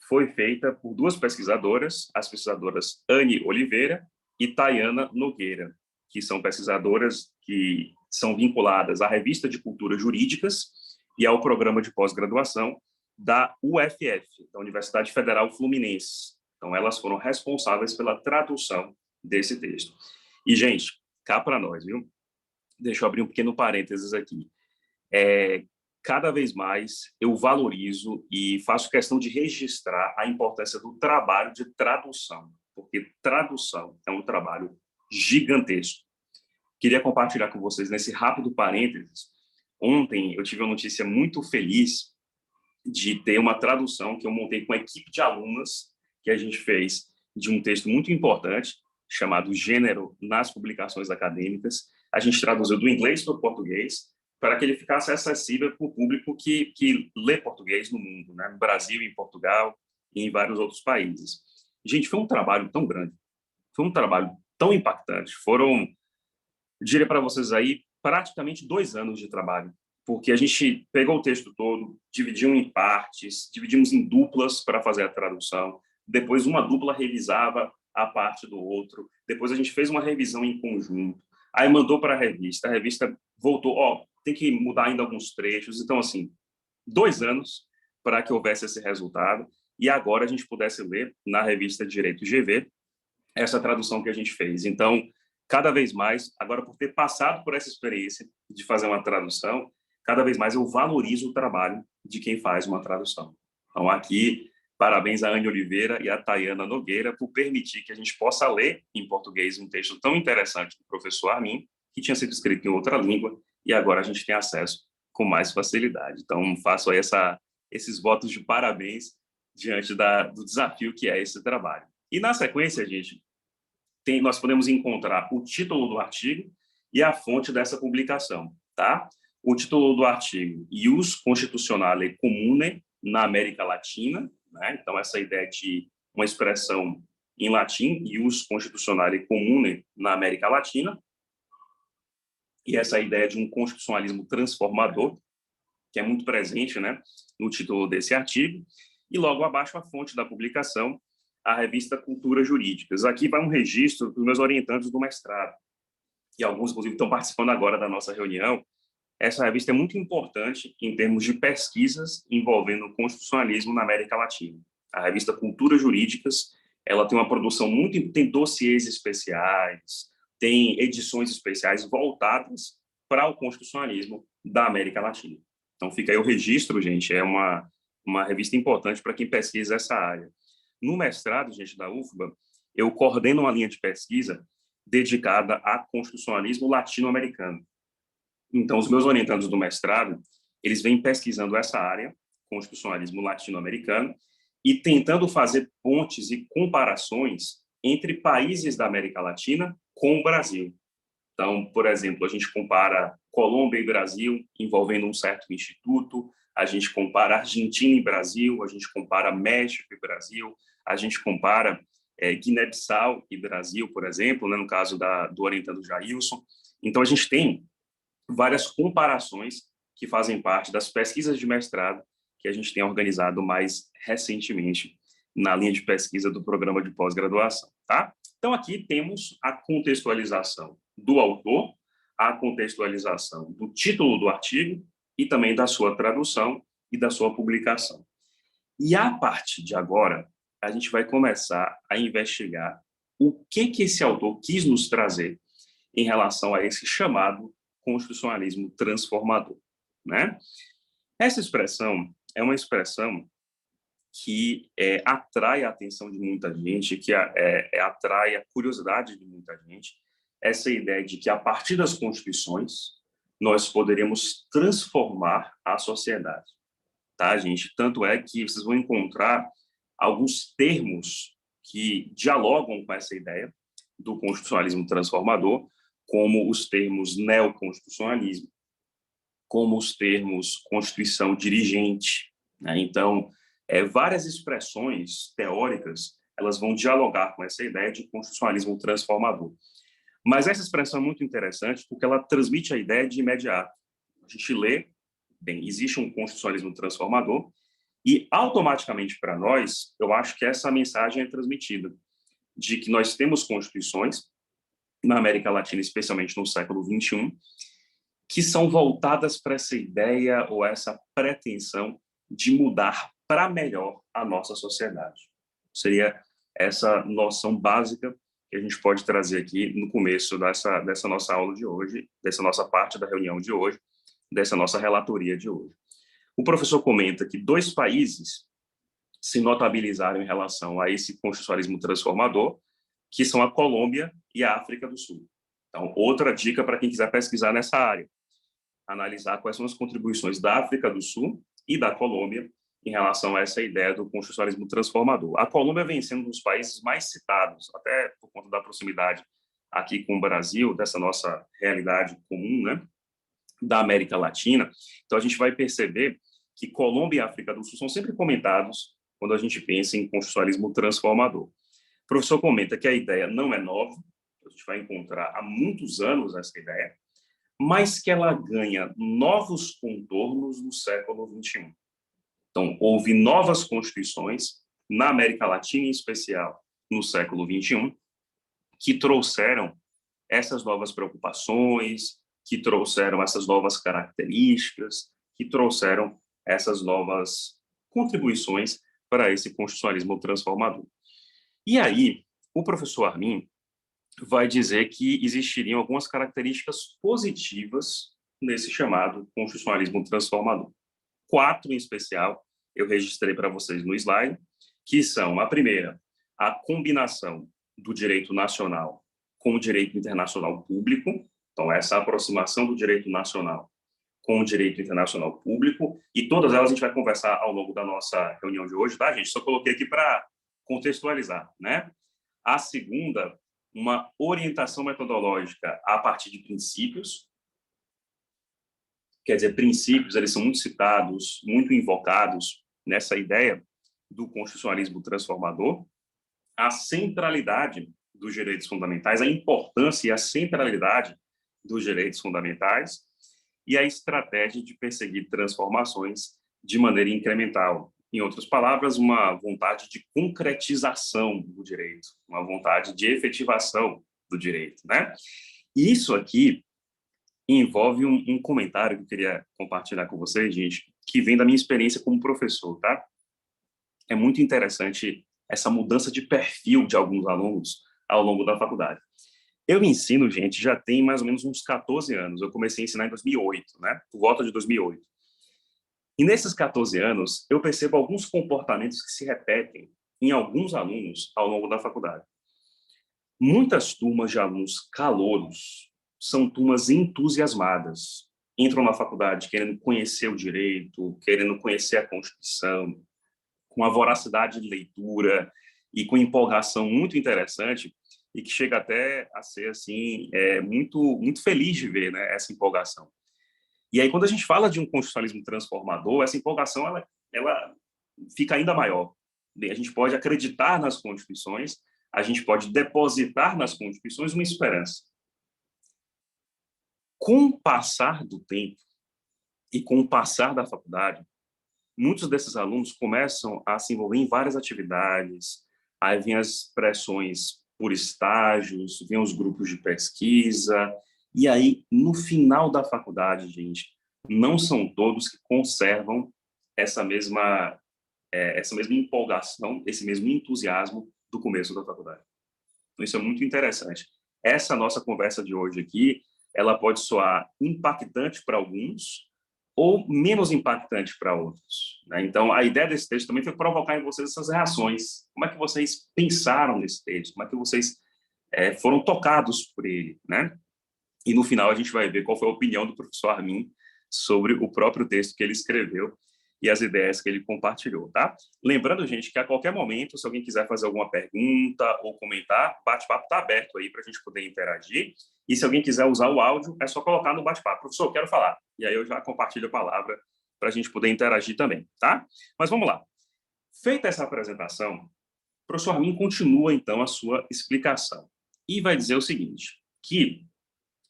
foi feita por duas pesquisadoras, as pesquisadoras Anne Oliveira e Tayana Nogueira, que são pesquisadoras que são vinculadas à Revista de Culturas Jurídicas e ao programa de pós-graduação da UFF, da Universidade Federal Fluminense. Então, elas foram responsáveis pela tradução desse texto. E, gente, cá para nós, viu? Deixa eu abrir um pequeno parênteses aqui. Cada vez mais eu valorizo e faço questão de registrar a importância do trabalho de tradução, porque tradução é um trabalho gigantesco. Queria compartilhar com vocês nesse rápido parênteses. Ontem eu tive uma notícia muito feliz de ter uma tradução que eu montei com a equipe de alunas que a gente fez de um texto muito importante chamado Gênero nas Publicações Acadêmicas. A gente traduziu do inglês para o português para que ele ficasse acessível para o público que lê português no mundo, né? No Brasil, em Portugal e em vários outros países. Gente, foi um trabalho tão grande, foi um trabalho tão impactante. Foram, diria para vocês aí, praticamente 2 anos de trabalho, porque a gente pegou o texto todo, dividiu em partes, dividimos em duplas para fazer a tradução, depois uma dupla revisava a parte do outro, depois a gente fez uma revisão em conjunto, aí mandou para a revista voltou, tem que mudar ainda alguns trechos, então, assim, 2 anos para que houvesse esse resultado, e agora a gente pudesse ler na revista Direito GV essa tradução que a gente fez. Então, cada vez mais, agora por ter passado por essa experiência de fazer uma tradução, cada vez mais eu valorizo o trabalho de quem faz uma tradução, Então, aqui, parabéns a Anne Oliveira e a Tayana Nogueira por permitir que a gente possa ler em português um texto tão interessante do professor Armin, que tinha sido escrito em outra língua, e agora a gente tem acesso com mais facilidade. Então, faço aí esses votos de parabéns diante do desafio que é esse trabalho. E, na sequência, gente, nós podemos encontrar o título do artigo e a fonte dessa publicação, tá? O título do artigo, Ius Constitutionale Comune na América Latina, né? Então, essa ideia de uma expressão em latim, Ius Constitutionale Comune na América Latina, e essa ideia de um constitucionalismo transformador, que é muito presente, né, no título desse artigo, e logo abaixo a fonte da publicação, a revista Culturas Jurídicas. Aqui vai um registro dos meus orientandos do mestrado, e alguns, inclusive, estão participando agora da nossa reunião. Essa revista é muito importante em termos de pesquisas envolvendo o constitucionalismo na América Latina. A revista Culturas Jurídicas, ela tem uma produção tem dossiês especiais, tem edições especiais voltadas para o constitucionalismo da América Latina. Então, fica aí o registro, gente, é uma revista importante para quem pesquisa essa área. No mestrado, gente, da UFBA, eu coordeno uma linha de pesquisa dedicada a constitucionalismo latino-americano. Então, os meus orientandos do mestrado, eles vêm pesquisando essa área, constitucionalismo latino-americano, e tentando fazer pontes e comparações entre países da América Latina com o Brasil. Então, por exemplo, a gente compara Colômbia e Brasil envolvendo um certo instituto, a gente compara Argentina e Brasil, a gente compara México e Brasil, a gente compara Guiné-Bissau e Brasil, por exemplo, né, no caso do orientando Jailson. Então, a gente tem várias comparações que fazem parte das pesquisas de mestrado que a gente tem organizado mais recentemente na linha de pesquisa do programa de pós-graduação, tá? Então, aqui temos a contextualização do autor, a contextualização do título do artigo e também da sua tradução e da sua publicação. E, a partir de agora, a gente vai começar a investigar o que esse autor quis nos trazer em relação a esse chamado constitucionalismo transformador, né? Essa expressão é uma expressão que atrai a atenção de muita gente, que atrai a curiosidade de muita gente, essa ideia de que, a partir das constituições, nós poderíamos transformar a sociedade, tá, gente? Tanto é que vocês vão encontrar alguns termos que dialogam com essa ideia do constitucionalismo transformador, como os termos neoconstitucionalismo, como os termos constituição dirigente, né? Então, várias expressões teóricas, elas vão dialogar com essa ideia de constitucionalismo transformador. Mas essa expressão é muito interessante porque ela transmite a ideia de imediato. A gente lê, bem, existe um constitucionalismo transformador e, automaticamente para nós, eu acho que essa mensagem é transmitida, de que nós temos constituições na América Latina, especialmente no século XXI, que são voltadas para essa ideia ou essa pretensão de mudar para melhor a nossa sociedade. Seria essa noção básica que a gente pode trazer aqui no começo dessa nossa aula de hoje, dessa nossa parte da reunião de hoje, dessa nossa relatoria de hoje. O professor comenta que 2 países se notabilizaram em relação a esse constitucionalismo transformador, que são a Colômbia e a África do Sul. Então, outra dica para quem quiser pesquisar nessa área, analisar quais são as contribuições da África do Sul e da Colômbia em relação a essa ideia do constitucionalismo transformador. A Colômbia vem sendo um dos países mais citados, até por conta da proximidade aqui com o Brasil, dessa nossa realidade comum, né, da América Latina. Então, a gente vai perceber que Colômbia e África do Sul são sempre comentados quando a gente pensa em constitucionalismo transformador. O professor comenta que a ideia não é nova, a gente vai encontrar há muitos anos essa ideia, mas que ela ganha novos contornos no século XXI. Então, houve novas constituições, na América Latina em especial, no século XXI, que trouxeram essas novas preocupações, que trouxeram essas novas características, que trouxeram essas novas contribuições para esse constitucionalismo transformador. E aí, o professor Armin vai dizer que existiriam algumas características positivas nesse chamado constitucionalismo transformador. 4, em especial, eu registrei para vocês no slide, que são, a primeira, a combinação do direito nacional com o direito internacional público. Então, essa aproximação do direito nacional com o direito internacional público, e todas elas a gente vai conversar ao longo da nossa reunião de hoje, tá, gente? Só coloquei aqui para contextualizar, né? A segunda, uma orientação metodológica a partir de princípios. Quer dizer, princípios, eles são muito citados, muito invocados nessa ideia do constitucionalismo transformador. A centralidade dos direitos fundamentais, a importância e a centralidade dos direitos fundamentais e a estratégia de perseguir transformações de maneira incremental. Em outras palavras, uma vontade de concretização do direito, uma vontade de efetivação do direito, né? E isso aqui envolve um comentário que eu queria compartilhar com vocês, gente, que vem da minha experiência como professor, tá? É muito interessante essa mudança de perfil de alguns alunos ao longo da faculdade. Eu ensino, gente, já tem mais ou menos uns 14 anos. Eu comecei a ensinar em 2008, né? Por volta de 2008. E nesses 14 anos, eu percebo alguns comportamentos que se repetem em alguns alunos ao longo da faculdade. Muitas turmas de alunos calouros são turmas entusiasmadas. Entram na faculdade querendo conhecer o direito, querendo conhecer a Constituição, com uma voracidade de leitura e com empolgação muito interessante, e que chega até a ser assim muito feliz de ver, né, essa empolgação. E aí, quando a gente fala de um constitucionalismo transformador, essa empolgação ela fica ainda maior. A gente pode acreditar nas constituições, a gente pode depositar nas constituições uma esperança. Com o passar do tempo e com o passar da faculdade, muitos desses alunos começam a se envolver em várias atividades, aí vem as pressões por estágios, vem os grupos de pesquisa, e aí, no final da faculdade, gente, não são todos que conservam essa mesma empolgação, esse mesmo entusiasmo do começo da faculdade. Então, isso é muito interessante. Essa nossa conversa de hoje aqui, ela pode soar impactante para alguns ou menos impactante para outros, né? Então, a ideia desse texto também foi provocar em vocês essas reações. Como é que vocês pensaram nesse texto? Como é que vocês foram tocados por ele, né? E, no final, a gente vai ver qual foi a opinião do professor Armin sobre o próprio texto que ele escreveu e as ideias que ele compartilhou, tá? Lembrando, gente, que a qualquer momento, se alguém quiser fazer alguma pergunta ou comentar, o bate-papo está aberto aí para a gente poder interagir. E se alguém quiser usar o áudio, é só colocar no bate-papo. Professor, eu quero falar. E aí eu já compartilho a palavra para a gente poder interagir também, tá? Mas vamos lá. Feita essa apresentação, o professor Armin continua, então, a sua explicação. E vai dizer o seguinte, que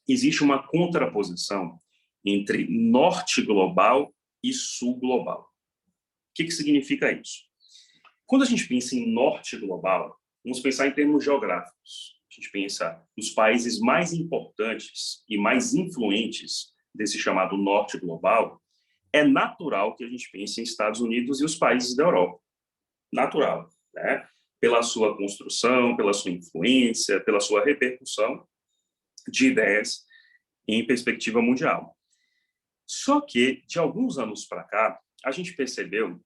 existe uma contraposição entre norte global e sul global. O que significa isso? Quando a gente pensa em norte global, vamos pensar em termos geográficos. A gente pensa nos países mais importantes e mais influentes desse chamado norte global, é natural que a gente pense em Estados Unidos e os países da Europa. Natural, né? Pela sua construção, pela sua influência, pela sua repercussão de ideias em perspectiva mundial. Só que, de alguns anos para cá, a gente percebeu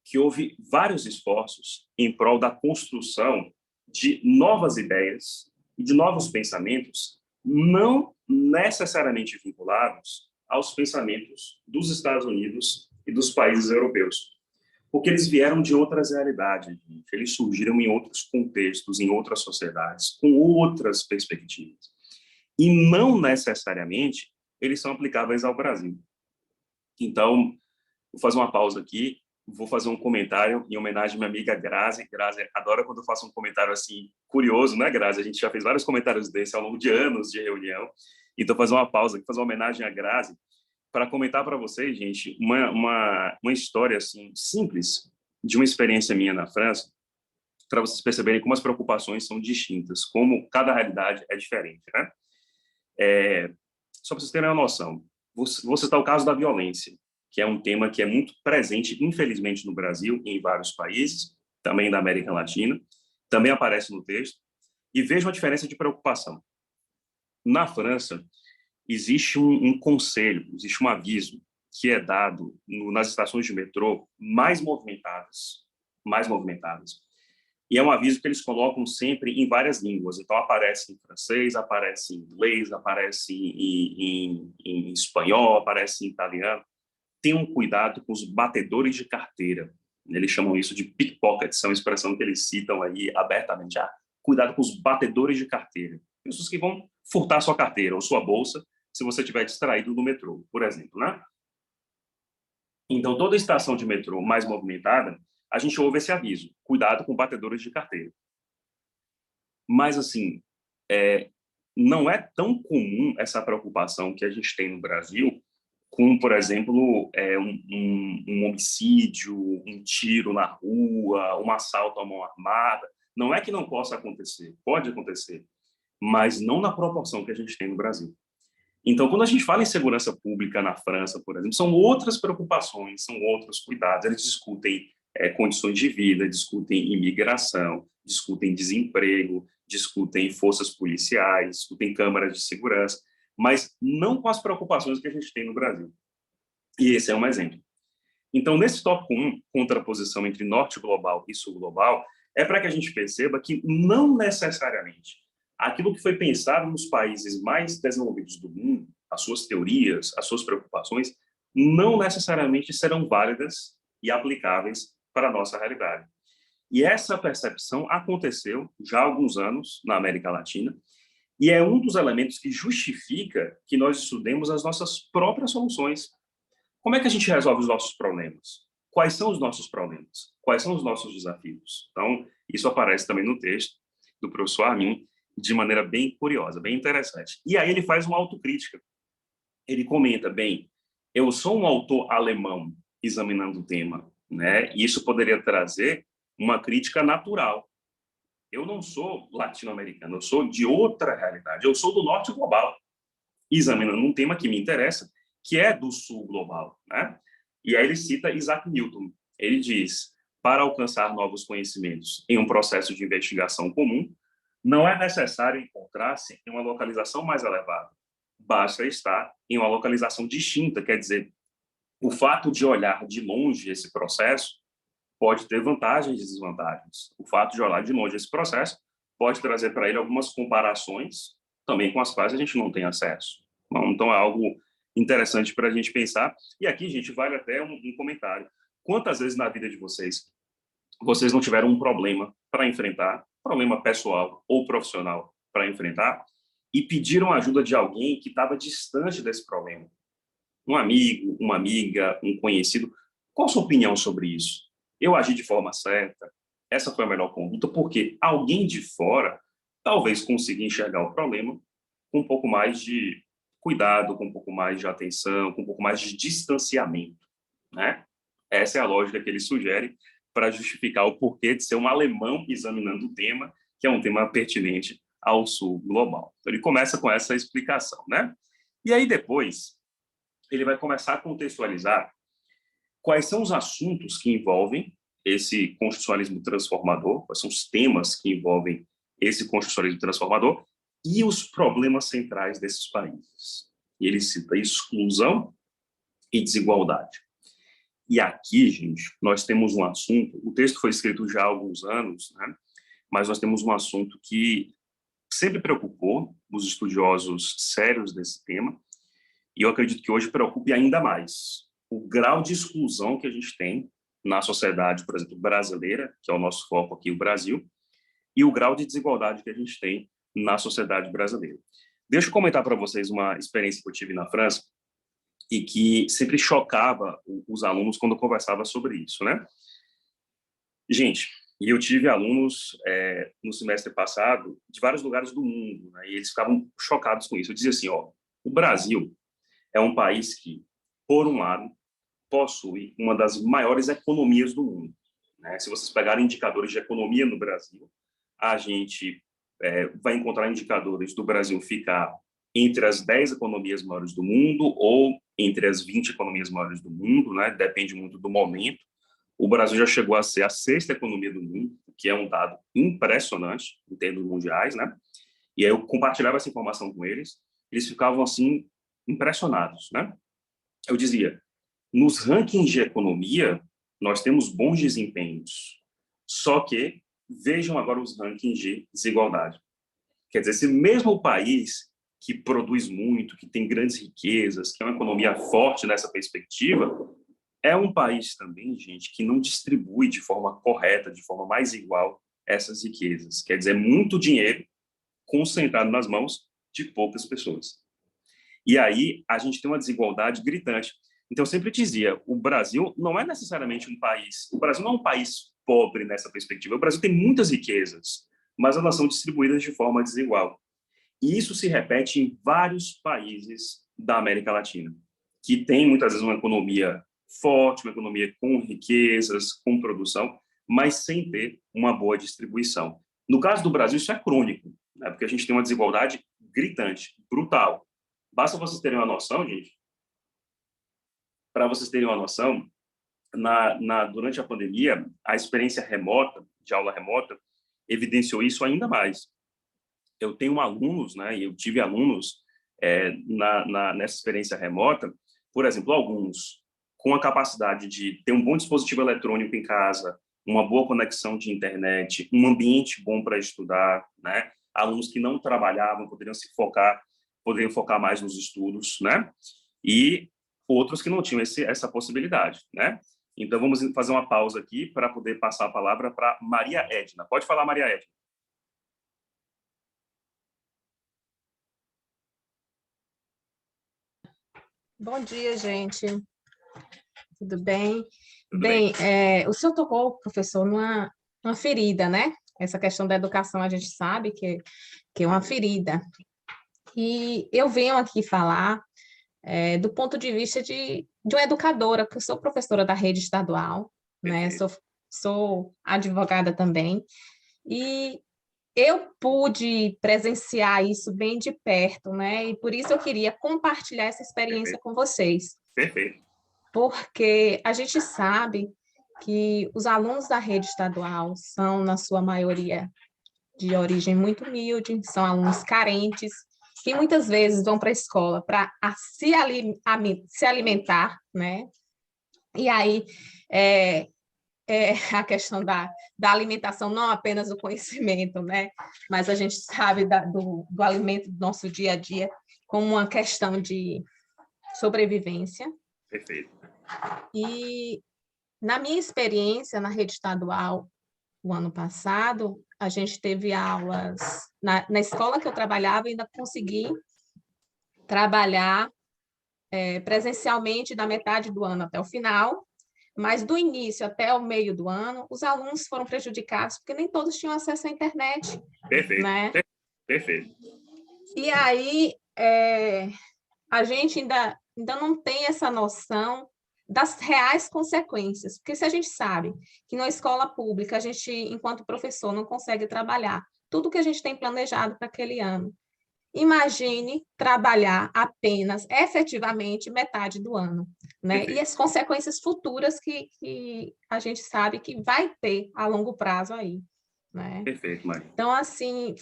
que houve vários esforços em prol da construção de novas ideias e de novos pensamentos, não necessariamente vinculados aos pensamentos dos Estados Unidos e dos países europeus, porque eles vieram de outras realidades, eles surgiram em outros contextos, em outras sociedades, com outras perspectivas. E não necessariamente eles são aplicáveis ao Brasil. Então, vou fazer uma pausa aqui, vou fazer um comentário em homenagem à minha amiga Grazi. Grazi adora quando eu faço um comentário assim, curioso, né, Grazi? A gente já fez vários comentários desses ao longo de anos de reunião. Então, fazer uma pausa aqui, fazer uma homenagem à Grazi, para comentar para vocês, gente, uma história assim, simples de uma experiência minha na França, para vocês perceberem como as preocupações são distintas, como cada realidade é diferente, né? Só para vocês terem uma noção, vou citar o caso da violência, que é um tema que é muito presente, infelizmente, no Brasil e em vários países, também da América Latina, também aparece no texto, e veja uma diferença de preocupação. Na França, existe um conselho, existe um aviso, que é dado nas estações de metrô mais movimentadas, mais movimentadas. E é um aviso que eles colocam sempre em várias línguas. Então, aparece em francês, aparece em inglês, aparece em espanhol, aparece em italiano. Tenham cuidado com os batedores de carteira. Eles chamam isso de pickpockets, é uma expressão que eles citam aí abertamente. Cuidado com os batedores de carteira. Pessoas que vão furtar sua carteira ou sua bolsa se você estiver distraído no metrô, por exemplo, né? Então, toda estação de metrô mais movimentada, a gente ouve esse aviso: cuidado com batedores de carteira. Mas, assim, não é tão comum essa preocupação que a gente tem no Brasil com, por exemplo, um homicídio, um tiro na rua, um assalto à mão armada. Não é que não possa acontecer, pode acontecer, mas não na proporção que a gente tem no Brasil. Então, quando a gente fala em segurança pública na França, por exemplo, são outras preocupações, são outros cuidados. Eles discutem condições de vida, discutem imigração, discutem desemprego, discutem forças policiais, discutem câmaras de segurança, mas não com as preocupações que a gente tem no Brasil. E esse é um exemplo. Então, nesse tópico 1, contraposição entre norte global e sul global, é para que a gente perceba que não necessariamente aquilo que foi pensado nos países mais desenvolvidos do mundo, as suas teorias, as suas preocupações, não necessariamente serão válidas e aplicáveis para a nossa realidade. E essa percepção aconteceu já há alguns anos na América Latina, e é um dos elementos que justifica que nós estudemos as nossas próprias soluções. Como é que a gente resolve os nossos problemas? Quais são os nossos problemas? Quais são os nossos desafios? Então, isso aparece também no texto do professor Armin, de maneira bem curiosa, bem interessante. E aí ele faz uma autocrítica. Ele comenta, bem, eu sou um autor alemão examinando o tema, né? E isso poderia trazer uma crítica natural. Eu não sou latino-americano, eu sou de outra realidade, eu sou do norte global, examinando um tema que me interessa, que é do sul global, né? E aí ele cita Isaac Newton. Ele diz: para alcançar novos conhecimentos em um processo de investigação comum, não é necessário encontrar-se em uma localização mais elevada. Basta estar em uma localização distinta, quer dizer, o fato de olhar de longe esse processo pode ter vantagens e desvantagens. O fato de olhar de longe esse processo pode trazer para ele algumas comparações também com as quais a gente não tem acesso. Então, é algo interessante para a gente pensar. E aqui, gente, vale até um comentário. Quantas vezes na vida de vocês não tiveram um problema para enfrentar, problema pessoal ou profissional para enfrentar, e pediram ajuda de alguém que estava distante desse problema? Um amigo, uma amiga, um conhecido. Qual a sua opinião sobre isso? Eu agi de forma certa? Essa foi a melhor conduta? Porque alguém de fora talvez consiga enxergar o problema com um pouco mais de cuidado, com um pouco mais de atenção, com um pouco mais de distanciamento, né? Essa é a lógica que ele sugere para justificar o porquê de ser um alemão examinando o tema, que é um tema pertinente ao sul global. Então, ele começa com essa explicação, né? E aí, depois, ele vai começar a contextualizar quais são os assuntos que envolvem esse constitucionalismo transformador, quais são os temas que envolvem esse constitucionalismo transformador e os problemas centrais desses países. E ele cita exclusão e desigualdade. E aqui, gente, nós temos um assunto, o texto foi escrito já há alguns anos, né? Mas nós temos um assunto que sempre preocupou os estudiosos sérios desse tema, e eu acredito que hoje preocupe ainda mais o grau de exclusão que a gente tem na sociedade, por exemplo, brasileira, que é o nosso foco aqui, o Brasil, e o grau de desigualdade que a gente tem na sociedade brasileira. Deixa eu comentar para vocês uma experiência que eu tive na França e que sempre chocava os alunos quando eu conversava sobre isso, né? Gente, e eu tive alunos no semestre passado de vários lugares do mundo, né? E eles ficavam chocados com isso. Eu dizia assim, ó, o Brasil é um país que, por um lado, possui uma das maiores economias do mundo, né? Se vocês pegarem indicadores de economia no Brasil, a gente vai encontrar indicadores do Brasil ficar entre as 10 economias maiores do mundo ou entre as 20 economias maiores do mundo, né? Depende muito do momento. O Brasil já chegou a ser a 6ª economia do mundo, o que é um dado impressionante em termos mundiais, né? E aí eu compartilhava essa informação com eles, eles ficavam assim impressionados, né? Eu dizia, Nos rankings de economia, nós temos bons desempenhos. Só que vejam agora os rankings de desigualdade. Quer dizer, esse mesmo país que produz muito, que tem grandes riquezas, que é uma economia forte nessa perspectiva, é um país também, gente, que não distribui de forma correta, de forma mais igual essas riquezas. Quer dizer, muito dinheiro concentrado nas mãos de poucas pessoas. E aí a gente tem uma desigualdade gritante. Então, eu sempre dizia, o Brasil não é necessariamente um país, o Brasil não é um país pobre nessa perspectiva. O Brasil tem muitas riquezas, mas elas são distribuídas de forma desigual. E isso se repete em vários países da América Latina, que tem muitas vezes uma economia forte, uma economia com riquezas, com produção, mas sem ter uma boa distribuição. No caso do Brasil, isso é crônico, né? Porque a gente tem uma desigualdade gritante, brutal. Basta vocês terem uma noção, gente, para vocês terem uma noção, durante a pandemia, a experiência remota, de aula remota, evidenciou isso ainda mais. Eu tenho alunos, né, e eu tive alunos nessa experiência remota, por exemplo, alguns com a capacidade de ter um bom dispositivo eletrônico em casa, uma boa conexão de internet, um ambiente bom para estudar, né? Alunos que não trabalhavam poderiam focar mais nos estudos, né? E outros que não tinham essa possibilidade, né? Então, vamos fazer uma pausa aqui para poder passar a palavra para Maria Edna. Pode falar, Maria Edna. Bom dia, gente. Tudo bem? Tudo bem. O senhor tocou, professor, numa ferida, né? Essa questão da educação a gente sabe que é uma ferida. E eu venho aqui falar do ponto de vista de uma educadora, porque eu sou professora da rede estadual, né? Sou advogada também. E eu pude presenciar isso bem de perto, né? E por isso eu queria compartilhar essa experiência com vocês. Perfeito. Porque a gente sabe que os alunos da rede estadual são, na sua maioria, de origem muito humilde, são alunos carentes, que muitas vezes vão para a escola para se alimentar, né? E aí, a questão da alimentação, não apenas do conhecimento, né? Mas a gente sabe do alimento do nosso dia a dia como uma questão de sobrevivência. Perfeito. E na minha experiência na rede estadual, o ano passado, a gente teve aulas na escola que eu trabalhava, ainda consegui trabalhar presencialmente da metade do ano até o final, mas do início até o meio do ano, os alunos foram prejudicados, porque nem todos tinham acesso à internet. Perfeito. Né? Perfeito. E aí, a gente ainda não tem essa noção das reais consequências, porque se a gente sabe que na escola pública a gente, enquanto professor, não consegue trabalhar tudo que a gente tem planejado para aquele ano, imagine trabalhar apenas, efetivamente, metade do ano, né? E as consequências futuras que a gente sabe que vai ter a longo prazo aí, né? Perfeito, Maria. Então, assim,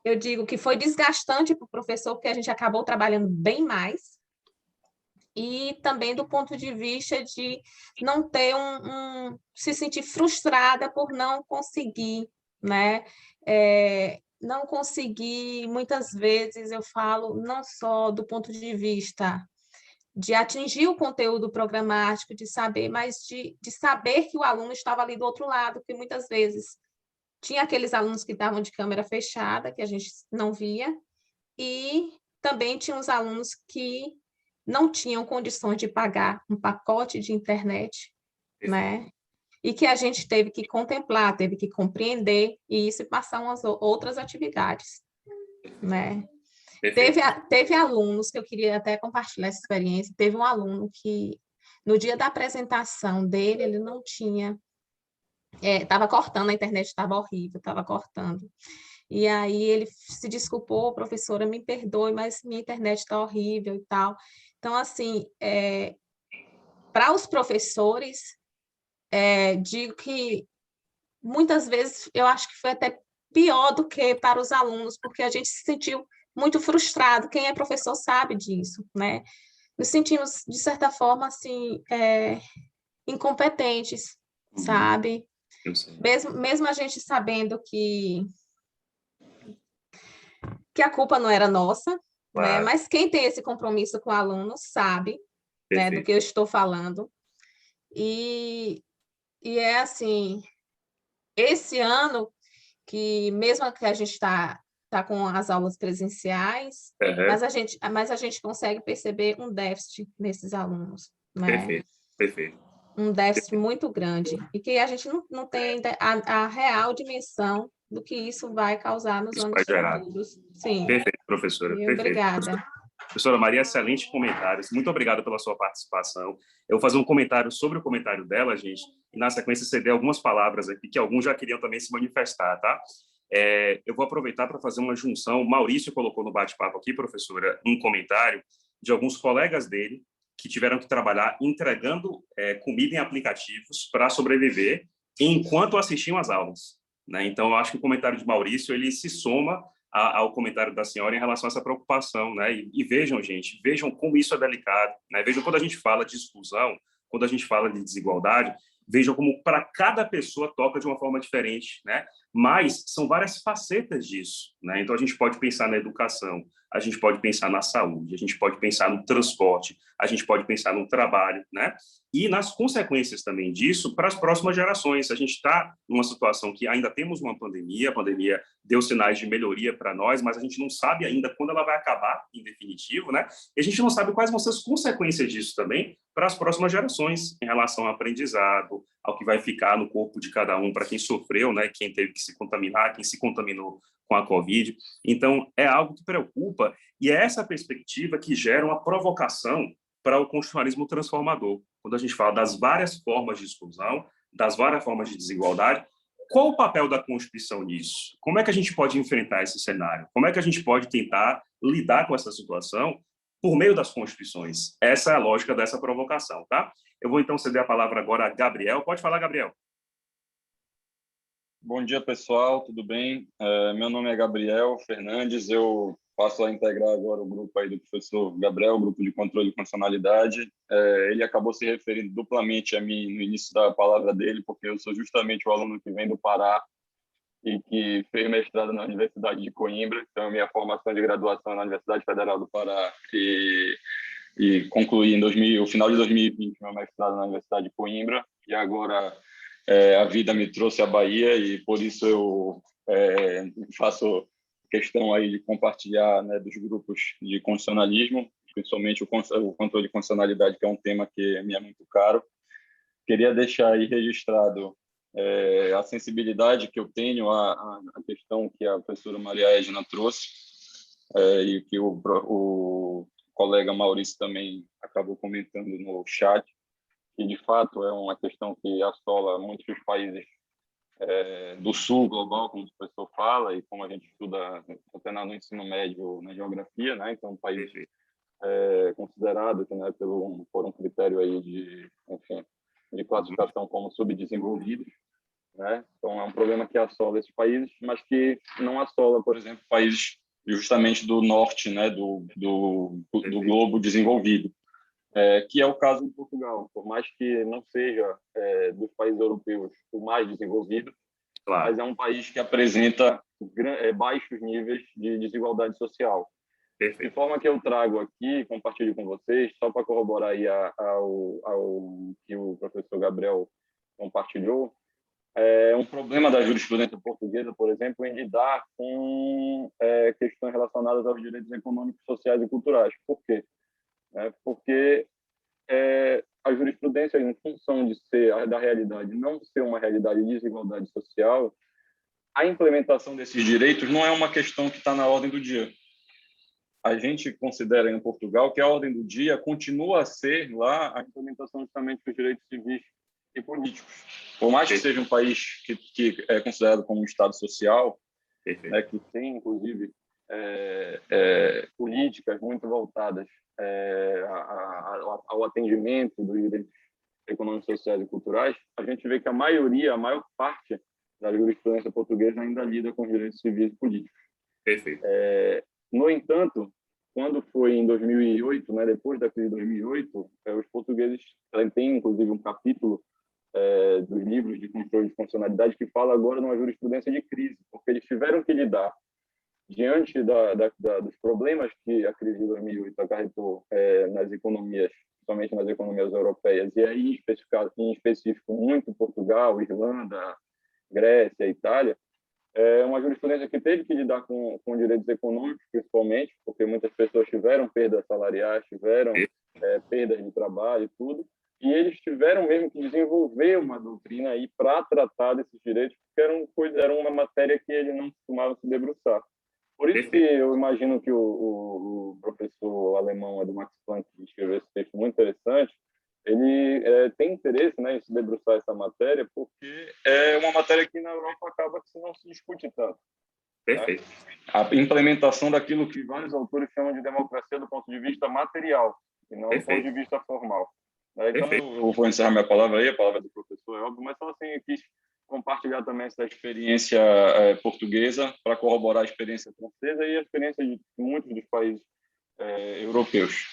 eu digo que foi desgastante para o professor, porque a gente acabou trabalhando bem mais, e também do ponto de vista de não ter se sentir frustrada por não conseguir, né? Não conseguir, muitas vezes eu falo, não só do ponto de vista de atingir o conteúdo programático, de saber, mas de saber que o aluno estava ali do outro lado, porque muitas vezes tinha aqueles alunos que estavam de câmera fechada, que a gente não via, e também tinha os alunos que não tinham condições de pagar um pacote de internet, né? E que a gente teve que contemplar, teve que compreender e isso passar umas outras atividades, né? Teve alunos que eu queria até compartilhar essa experiência. Teve um aluno que, no dia da apresentação dele, ele não tinha... Estava cortando, a internet estava horrível, estava cortando. E aí ele se desculpou, professora, me perdoe, mas minha internet está horrível e tal. Então, assim, para os professores, digo que muitas vezes eu acho que foi até pior do que para os alunos, porque a gente se sentiu muito frustrado. Quem é professor sabe disso, né? nos sentimos, de certa forma, assim, incompetentes, sabe? Eu sei. Mesmo a gente sabendo que a culpa não era nossa, né? Claro, Mas quem tem esse compromisso com o aluno sabe, né, do perfeito. que eu estou falando. E, e é assim, esse ano que mesmo que a gente tá com as aulas presenciais, Uhum. mas a gente consegue perceber um déficit nesses alunos, né? Perfeito, perfeito. Um déficit muito grande, e que a gente não tem ainda a real dimensão do que isso vai causar nos Isso vai anos gerar. futuros. Sim, Perfeito, professora, e perfeito. obrigada. Professora Maria, excelente comentários. Muito obrigado pela sua participação. Eu vou fazer um comentário sobre o comentário dela, gente, e na sequência ceder algumas palavras aqui que alguns já queriam também se manifestar, tá? Eu vou aproveitar para fazer uma junção. O Maurício colocou no bate-papo aqui, professora, um comentário de alguns colegas dele que tiveram que trabalhar entregando comida em aplicativos para sobreviver enquanto assistiam às aulas, né? Então, eu acho que o comentário de Maurício ele se soma ao comentário da senhora em relação a essa preocupação, né? E vejam, gente, vejam como isso é delicado, né? Vejam quando a gente fala de exclusão, quando a gente fala de desigualdade, vejam como para cada pessoa toca de uma forma diferente, né? Mas são várias facetas disso, né? Então a gente pode pensar na educação, a gente pode pensar na saúde, a gente pode pensar no transporte, a gente pode pensar no trabalho, né? E nas consequências também disso para as próximas gerações. A gente está numa situação que ainda temos uma pandemia, a pandemia deu sinais de melhoria para nós, mas a gente não sabe ainda quando ela vai acabar, em definitivo, né? E a gente não sabe quais vão ser as consequências disso também para as próximas gerações, em relação ao aprendizado, ao que vai ficar no corpo de cada um, para quem sofreu, né? Quem teve que se contaminar, quem se contaminou com a Covid. Então, é algo que preocupa, e é essa perspectiva que gera uma provocação para o constitucionalismo transformador. Quando a gente fala das várias formas de exclusão, das várias formas de desigualdade, qual o papel da Constituição nisso? Como é que a gente pode enfrentar esse cenário? Como é que a gente pode tentar lidar com essa situação por meio das constituições? Essa é a lógica dessa provocação, tá? Eu vou então ceder a palavra agora a Gabriel. Pode falar, Gabriel. Bom dia, pessoal, tudo bem? Meu nome é Gabriel Fernandes, eu passo a integrar agora o grupo aí do professor Gabriel, o grupo de controle de funcionalidade. Ele acabou se referindo duplamente a mim no início da palavra dele, porque eu sou justamente o aluno que vem do Pará e que fez mestrado na Universidade de Coimbra, então minha formação de graduação é na Universidade Federal do Pará e concluí em o final de 2020 meu mestrado na Universidade de Coimbra, e agora a vida me trouxe à Bahia e por isso eu faço questão aí de compartilhar, né, dos grupos de constitucionalismo, principalmente o controle de constitucionalidade, que é um tema que me é muito caro. Queria deixar aí registrado a sensibilidade que eu tenho à questão que a professora Maria Edna trouxe, e que o colega Maurício também acabou comentando no chat, que de fato é uma questão que assola muitos países do sul global, como o professor fala, e como a gente estuda até no ensino médio, na geografia, né? Então, um país considerado, né, por um critério aí enfim, de classificação como subdesenvolvidos, né? Então, é um problema que assola esses países, mas que não assola, por exemplo, países justamente do norte, né, do globo desenvolvido, que é o caso de Portugal. Por mais que não seja dos países europeus o mais desenvolvido, Claro. mas é um país que apresenta baixos níveis de desigualdade social. Perfeito. De forma que eu trago aqui, compartilho com vocês, só para corroborar aí ao que o professor Gabriel compartilhou, um problema da jurisprudência portuguesa, por exemplo, em lidar com questões relacionadas aos direitos econômicos, sociais e culturais. Por quê? Porque a jurisprudência, em função de ser da realidade, não ser uma realidade de desigualdade social, a implementação desses direitos não é uma questão que está na ordem do dia. A gente considera em Portugal que a ordem do dia continua a ser lá a implementação justamente dos direitos civis e políticos. Por mais que seja um país que é considerado como um Estado social, né, que tem, inclusive, políticas muito voltadas ao atendimento dos direitos econômicos, sociais e culturais, a gente vê que a maior parte da jurisprudência portuguesa ainda lida com direitos civis e políticos. Perfeito. No entanto, quando foi em 2008, né, depois da crise de 2008, os portugueses têm, inclusive, um capítulo dos livros de controle de funcionalidade que fala agora numa jurisprudência de crise, porque eles tiveram que lidar diante dos problemas que a crise de 2008 acarretou nas economias, principalmente nas economias europeias, e aí em específico muito Portugal, Irlanda, Grécia, Itália, uma jurisprudência que teve que lidar com direitos econômicos, principalmente, porque muitas pessoas tiveram perdas salariais, tiveram perdas de trabalho e tudo, e eles tiveram mesmo que desenvolver uma doutrina aí para tratar desses direitos, porque era uma matéria que eles não costumavam se debruçar. Por isso que eu imagino que o professor alemão do Max Planck, que escreveu esse texto muito interessante, ele tem interesse, né, em se debruçar essa matéria, porque é uma matéria que na Europa acaba que não se discute tanto. Perfeito. Né? A implementação daquilo que vários autores chamam de democracia do ponto de vista material, e não do ponto de vista formal. Então, eu vou encerrar minha palavra aí, a palavra do professor é óbvio, mas só assim, eu quis compartilhar também essa experiência portuguesa para corroborar a experiência francesa e a experiência de muitos dos países europeus.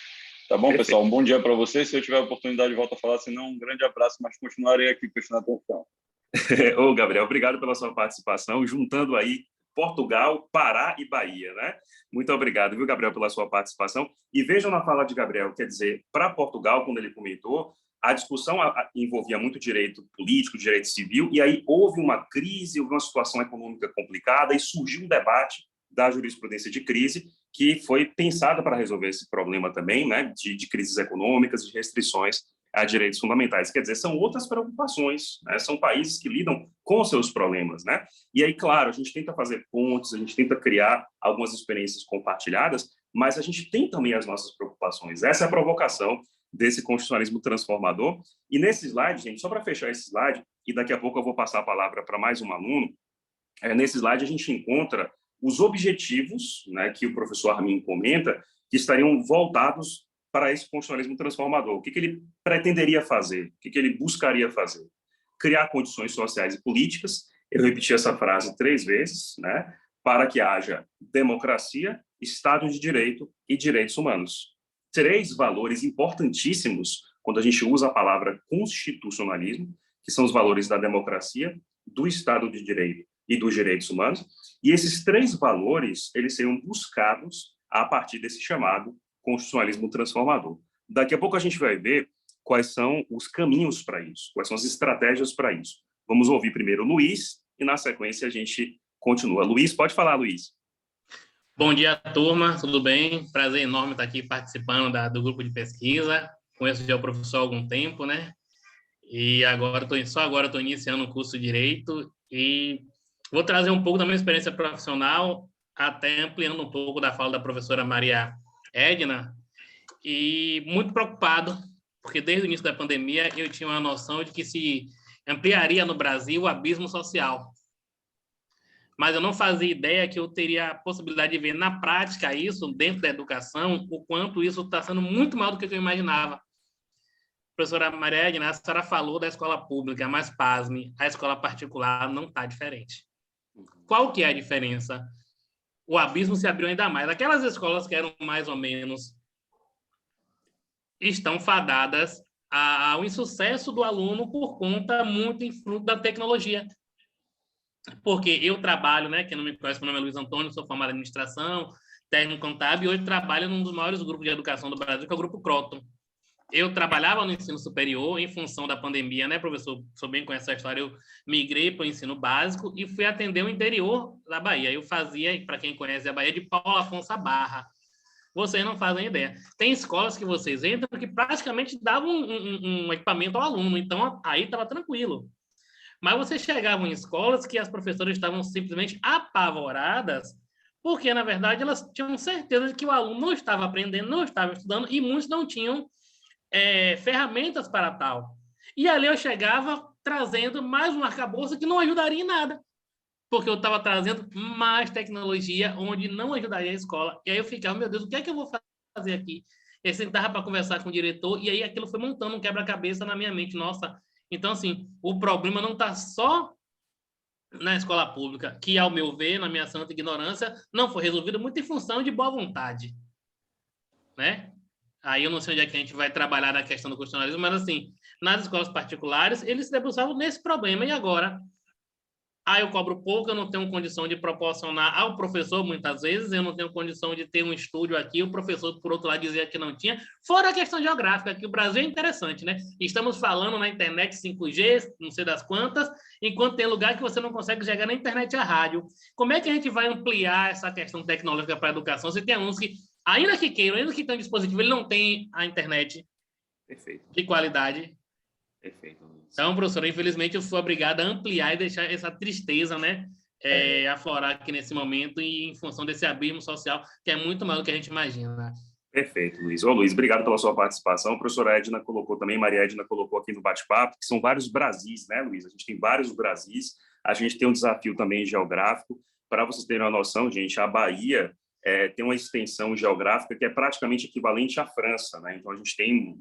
Tá bom, pessoal? Um bom dia para vocês. Se eu tiver a oportunidade, volto a falar. Se não, um grande abraço, mas continuarei aqui prestando atenção. Ô, Gabriel, obrigado pela sua participação, juntando aí Portugal, Pará e Bahia, né? Muito obrigado, viu, Gabriel, pela sua participação. E vejam na fala de Gabriel, quer dizer, para Portugal, quando ele comentou, a discussão envolvia muito direito político, direito civil, e aí houve uma crise, houve uma situação econômica complicada e surgiu um debate da jurisprudência de crise que foi pensada para resolver esse problema também, né, de crises econômicas, de restrições a direitos fundamentais. Quer dizer, são outras preocupações, né? São países que lidam com os seus problemas, né? E aí, claro, a gente tenta fazer pontes, a gente tenta criar algumas experiências compartilhadas, mas a gente tem também as nossas preocupações. Essa é a provocação desse constitucionalismo transformador. E nesse slide, gente, só para fechar esse slide, e daqui a pouco eu vou passar a palavra para mais um aluno, nesse slide a gente encontra os objetivos, né, que o professor Armin comenta, que estariam voltados para esse constitucionalismo transformador. O que ele pretenderia fazer? O que ele buscaria fazer? Criar condições sociais e políticas, eu repeti essa frase 3 vezes, né, para que haja democracia, Estado de Direito e direitos humanos. 3 valores importantíssimos quando a gente usa a palavra constitucionalismo, que são os valores da democracia, do Estado de Direito e dos direitos humanos, e esses 3 valores, eles seriam buscados a partir desse chamado constitucionalismo transformador. Daqui a pouco a gente vai ver quais são os caminhos para isso, quais são as estratégias para isso. Vamos ouvir primeiro o Luiz e, na sequência, a gente continua. Luiz, pode falar, Luiz. Bom dia, turma, tudo bem? Prazer enorme estar aqui participando do grupo de pesquisa. Conheço já o professor há algum tempo, né? E agora só agora estou iniciando o curso de Direito e vou trazer um pouco da minha experiência profissional, até ampliando um pouco da fala da professora Maria Edna, e muito preocupado, porque desde o início da pandemia eu tinha uma noção de que se ampliaria no Brasil o abismo social. Mas eu não fazia ideia que eu teria a possibilidade de ver na prática isso, dentro da educação, o quanto isso está sendo muito mal do que eu imaginava. Professora Maria Edna, a senhora falou da escola pública, mas pasme, a escola particular não está diferente. Qual que é a diferença? O abismo se abriu ainda mais. Aquelas escolas que eram mais ou menos estão fadadas ao insucesso do aluno por conta muito em fruto da tecnologia. Porque eu trabalho, né, quem não me conhece, meu nome é Luiz Antônio, sou formado em administração, técnico contábil, e hoje trabalho num dos maiores grupos de educação do Brasil, que é o Grupo Croton. Eu trabalhava no ensino superior em função da pandemia, né, professor? Sou bem conhece essa história. Eu migrei para o ensino básico e fui atender o interior da Bahia. Eu fazia, para quem conhece a Bahia, de Paulo Afonso à Barra. Vocês não fazem ideia. Tem escolas que vocês entram que praticamente davam um equipamento ao aluno, então aí estava tranquilo. Mas vocês chegavam em escolas que as professoras estavam simplesmente apavoradas, porque, na verdade, elas tinham certeza de que o aluno não estava aprendendo, não estava estudando, e muitos não tinham ferramentas para tal. E ali eu chegava trazendo mais um arcabouço que não ajudaria em nada, porque eu estava trazendo mais tecnologia onde não ajudaria a escola. E aí eu ficava, meu Deus, o que é que eu vou fazer aqui? Eu sentava para conversar com o diretor, e aí aquilo foi montando um quebra-cabeça na minha mente. Nossa, então, assim, o problema não está só na escola pública, que, ao meu ver, na minha santa ignorância, não foi resolvido muito em função de boa vontade. né? Aí eu não sei onde é que a gente vai trabalhar na questão do constitucionalismo, mas, assim, nas escolas particulares, eles se debruçavam nesse problema. E agora? Eu cobro pouco, eu não tenho condição de proporcionar ao professor, muitas vezes, eu não tenho condição de ter um estúdio aqui, o professor, por outro lado, dizia que não tinha. Fora a questão geográfica, que o Brasil é interessante, né? Estamos falando na internet 5G, não sei das quantas, enquanto tem lugar que você não consegue chegar na internet e a rádio. Como é que a gente vai ampliar essa questão tecnológica para a educação? Se tem alunos que, ainda que queiram, ainda que tenham dispositivo, ele não tem a internet de qualidade. Perfeito. Então, professor, infelizmente eu fui obrigado a ampliar e deixar essa tristeza, né, aflorar aqui nesse momento e em função desse abismo social que é muito maior do que a gente imagina. Perfeito, Luiz. Ô, Luiz, obrigado pela sua participação. A professora Edna colocou também, Maria Edna colocou aqui no bate-papo, que são vários Brasis, né, Luiz? A gente tem vários Brasis, a gente tem um desafio também geográfico. Para vocês terem uma noção, gente, a Bahia tem uma extensão geográfica que é praticamente equivalente à França, né? Então, a gente tem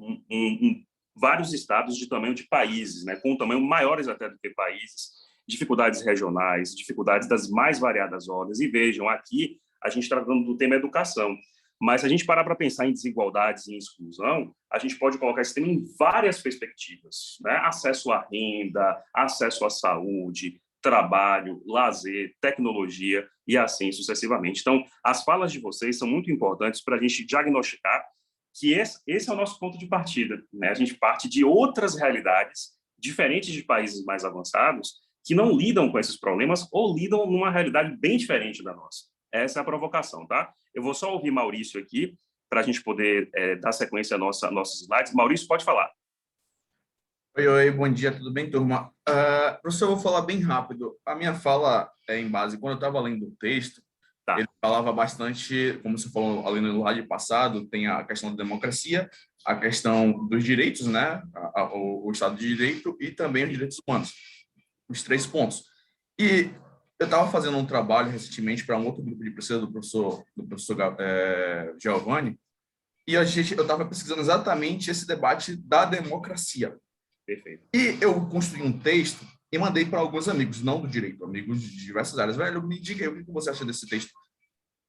vários estados de tamanho de países, né, com tamanho maiores até do que países, dificuldades regionais, dificuldades das mais variadas ordens. E vejam, aqui a gente está tratando do tema educação, mas se a gente parar para pensar em desigualdades e em exclusão, a gente pode colocar esse tema em várias perspectivas, né? Acesso à renda, acesso à saúde, trabalho, lazer, tecnologia e assim sucessivamente. Então, as falas de vocês são muito importantes para a gente diagnosticar que esse é o nosso ponto de partida, né? A gente parte de outras realidades, diferentes de países mais avançados, que não lidam com esses problemas ou lidam numa realidade bem diferente da nossa. Essa é a provocação, tá? Eu vou só ouvir Maurício aqui, para a gente poder dar sequência a nossos slides. Maurício, pode falar. Oi, bom dia, tudo bem, turma? Professor, eu vou falar bem rápido. A minha fala é em base, quando eu estava lendo o texto, ele falava bastante, como você falou ali no slide passado, tem a questão da democracia, a questão dos direitos, né? O Estado de Direito e também os direitos humanos. Os 3 pontos. E eu estava fazendo um trabalho recentemente para um outro grupo de pesquisa do professor Giovanni, e eu estava pesquisando exatamente esse debate da democracia. Perfeito. E eu construí um texto e mandei para alguns amigos, não do direito, amigos de diversas áreas. Velho, me diga aí o que você acha desse texto.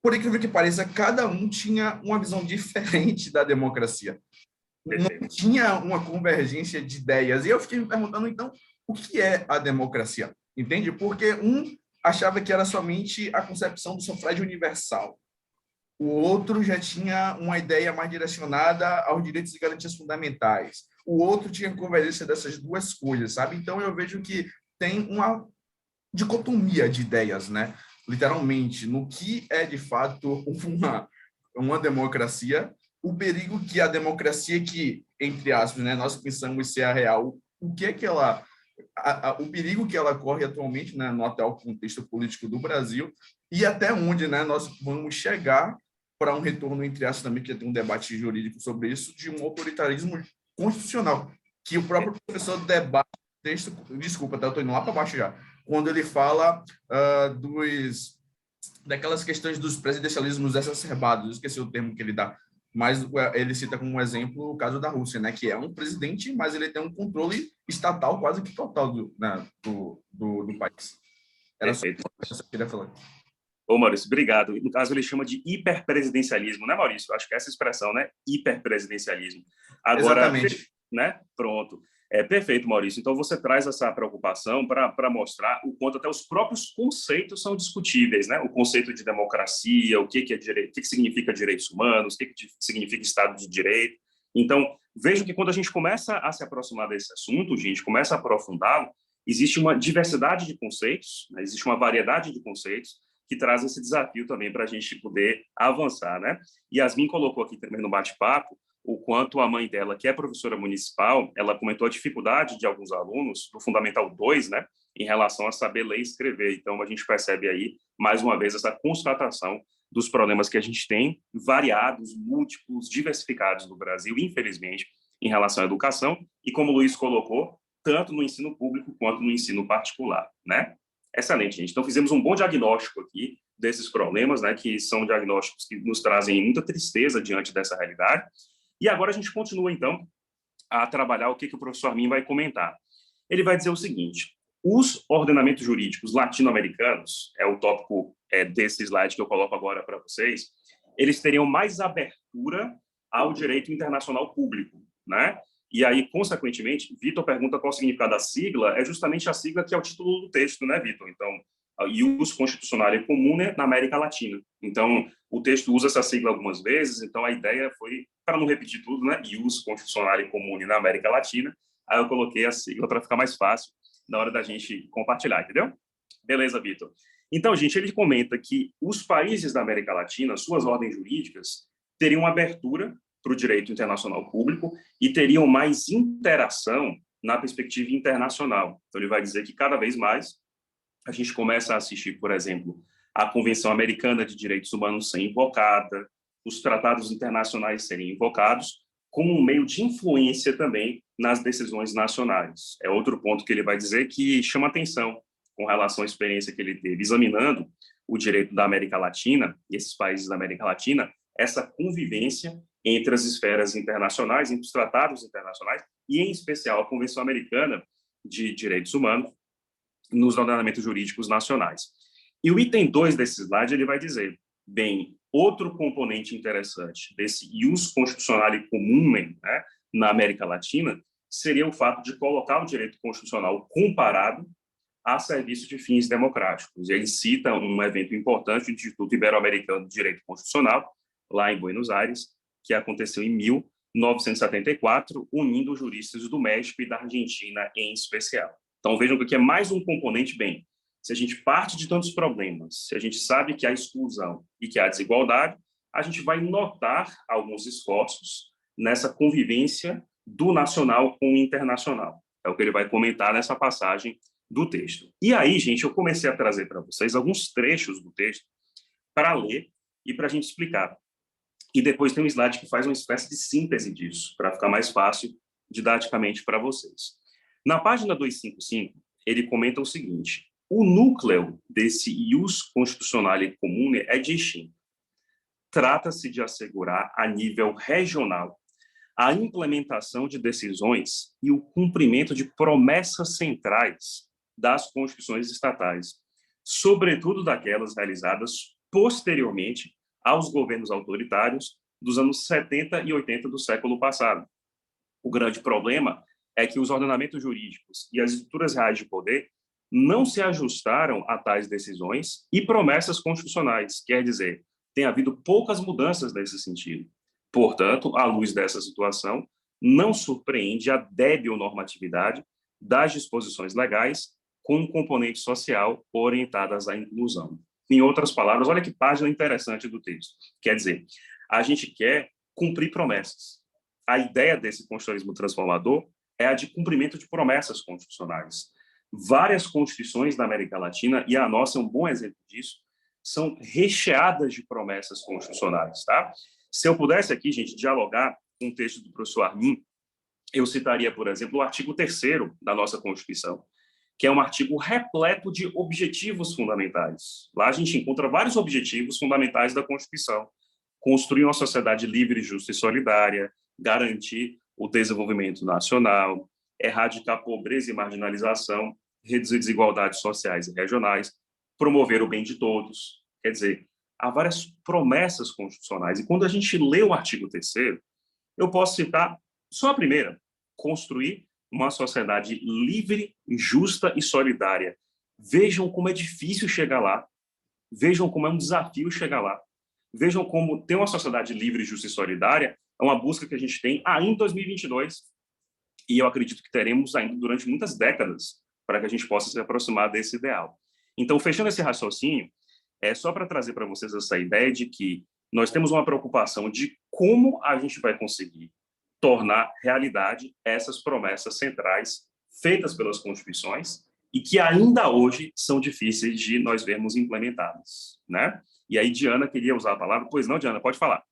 Por incrível que pareça, cada um tinha uma visão diferente da democracia. Não tinha uma convergência de ideias. E eu fiquei me perguntando, então, o que é a democracia? Entende? Porque um achava que era somente a concepção do sufrágio universal. O outro já tinha uma ideia mais direcionada aos direitos e garantias fundamentais. O outro tinha convergência dessas duas coisas, sabe? Então, eu vejo que tem uma dicotomia de ideias, né? Literalmente, no que é, de fato, uma democracia, o perigo que a democracia que, entre aspas, né, nós pensamos ser a real, o que é que ela... o perigo que ela corre atualmente, né, no atual contexto político do Brasil, e até onde, né, nós vamos chegar para um retorno, entre aspas, também, que tem um debate jurídico sobre isso, de um autoritarismo constitucional, que o próprio professor debate texto, desculpa, tá, eu estou indo lá para baixo já, quando ele fala daquelas questões dos presidencialismos exacerbados, eu esqueci o termo que ele dá, mas ele cita como exemplo o caso da Rússia, né, que é um presidente, mas ele tem um controle estatal quase que total do país. Era só isso que eu queria falar. Ô, Maurício, obrigado. No caso, ele chama de hiperpresidencialismo, né, Maurício? Acho que é essa expressão, né? Hiperpresidencialismo. Agora, exatamente. Né? Pronto. Perfeito, Maurício. Então, você traz essa preocupação para mostrar o quanto até os próprios conceitos são discutíveis, né? O conceito de democracia, o que é direito, o que significa direitos humanos, o que significa Estado de Direito. Então, vejo que quando a gente começa a se aproximar desse assunto, gente, começa a aprofundá-lo, existe uma diversidade de conceitos, né? Existe uma variedade de conceitos que traz esse desafio também para a gente poder avançar, né? Yasmin colocou aqui também no bate-papo o quanto a mãe dela, que é professora municipal, ela comentou a dificuldade de alguns alunos do Fundamental 2, né, em relação a saber ler e escrever. Então, a gente percebe aí, mais uma vez, essa constatação dos problemas que a gente tem, variados, múltiplos, diversificados no Brasil, infelizmente, em relação à educação, e como o Luiz colocou, tanto no ensino público quanto no ensino particular, né? Excelente, gente. Então, fizemos um bom diagnóstico aqui desses problemas, né, que são diagnósticos que nos trazem muita tristeza diante dessa realidade. E agora a gente continua, então, a trabalhar o que o professor Armin vai comentar. Ele vai dizer o seguinte: os ordenamentos jurídicos latino-americanos, é o tópico desse slide que eu coloco agora para vocês, eles teriam mais abertura ao direito internacional público, né? E aí, consequentemente, Vitor pergunta qual o significado da sigla, é justamente a sigla que é o título do texto, né, Vitor? Então, Ius Constitucionale Comune na América Latina. Então, o texto usa essa sigla algumas vezes, então a ideia foi, para não repetir tudo, né, Ius Constitucionale Comune na América Latina, aí eu coloquei a sigla para ficar mais fácil na hora da gente compartilhar, entendeu? Beleza, Vitor. Então, gente, ele comenta que os países da América Latina, suas ordens jurídicas, teriam abertura para o direito internacional público e teriam mais interação na perspectiva internacional. Então, ele vai dizer que cada vez mais a gente começa a assistir, por exemplo, a Convenção Americana de Direitos Humanos ser invocada, os tratados internacionais serem invocados, como um meio de influência também nas decisões nacionais. É outro ponto que ele vai dizer que chama atenção com relação à experiência que ele teve examinando o direito da América Latina, e esses países da América Latina, essa convivência entre as esferas internacionais, entre os tratados internacionais, e, em especial, a Convenção Americana de Direitos Humanos, nos ordenamentos jurídicos nacionais. E o item 2 desse slide, ele vai dizer, bem, outro componente interessante desse ius constitucionale comune, né, na América Latina, seria o fato de colocar o direito constitucional comparado a serviço de fins democráticos. Ele cita um evento importante, o Instituto Ibero-Americano de Direito Constitucional, lá em Buenos Aires, que aconteceu em 1974, unindo juristas do México e da Argentina em especial. Então, vejam que aqui é mais um componente, bem, se a gente parte de tantos problemas, se a gente sabe que há exclusão e que há desigualdade, a gente vai notar alguns esforços nessa convivência do nacional com o internacional. É o que ele vai comentar nessa passagem do texto. E aí, gente, eu comecei a trazer para vocês alguns trechos do texto para ler e para a gente explicar. E depois tem um slide que faz uma espécie de síntese disso, para ficar mais fácil didaticamente para vocês. Na página 255, ele comenta o seguinte: o núcleo desse ius constitucionale comune é distinto. Trata-se de assegurar, a nível regional, a implementação de decisões e o cumprimento de promessas centrais das constituições estatais, sobretudo daquelas realizadas posteriormente aos governos autoritários dos anos 70 e 80 do século passado. O grande problema é que os ordenamentos jurídicos e as estruturas reais de poder não se ajustaram a tais decisões e promessas constitucionais, quer dizer, tem havido poucas mudanças nesse sentido. Portanto, à luz dessa situação, não surpreende a débil normatividade das disposições legais com um componente social orientadas à inclusão. Em outras palavras, olha que página interessante do texto. Quer dizer, a gente quer cumprir promessas. A ideia desse constitucionalismo transformador é a de cumprimento de promessas constitucionais. Várias constituições da América Latina, e a nossa é um bom exemplo disso, são recheadas de promessas constitucionais, tá? Se eu pudesse aqui, gente, dialogar com o texto do professor Armin, eu citaria, por exemplo, o artigo 3º da nossa Constituição, que é um artigo repleto de objetivos fundamentais. Lá a gente encontra vários objetivos fundamentais da Constituição. Construir uma sociedade livre, justa e solidária, garantir o desenvolvimento nacional, erradicar a pobreza e marginalização, reduzir desigualdades sociais e regionais, promover o bem de todos. Quer dizer, há várias promessas constitucionais. E quando a gente lê o artigo 3º, eu posso citar só a primeira: construir uma sociedade livre, justa e solidária. Vejam como é difícil chegar lá. Vejam como é um desafio chegar lá. Vejam como ter uma sociedade livre, justa e solidária é uma busca que a gente tem ainda em 2022, e eu acredito que teremos ainda durante muitas décadas para que a gente possa se aproximar desse ideal. Então, fechando esse raciocínio, é só para trazer para vocês essa ideia de que nós temos uma preocupação de como a gente vai conseguir tornar realidade essas promessas centrais feitas pelas constituições e que ainda hoje são difíceis de nós vermos implementadas, né? E aí, Diana queria usar a palavra. Pois não, Diana, pode falar.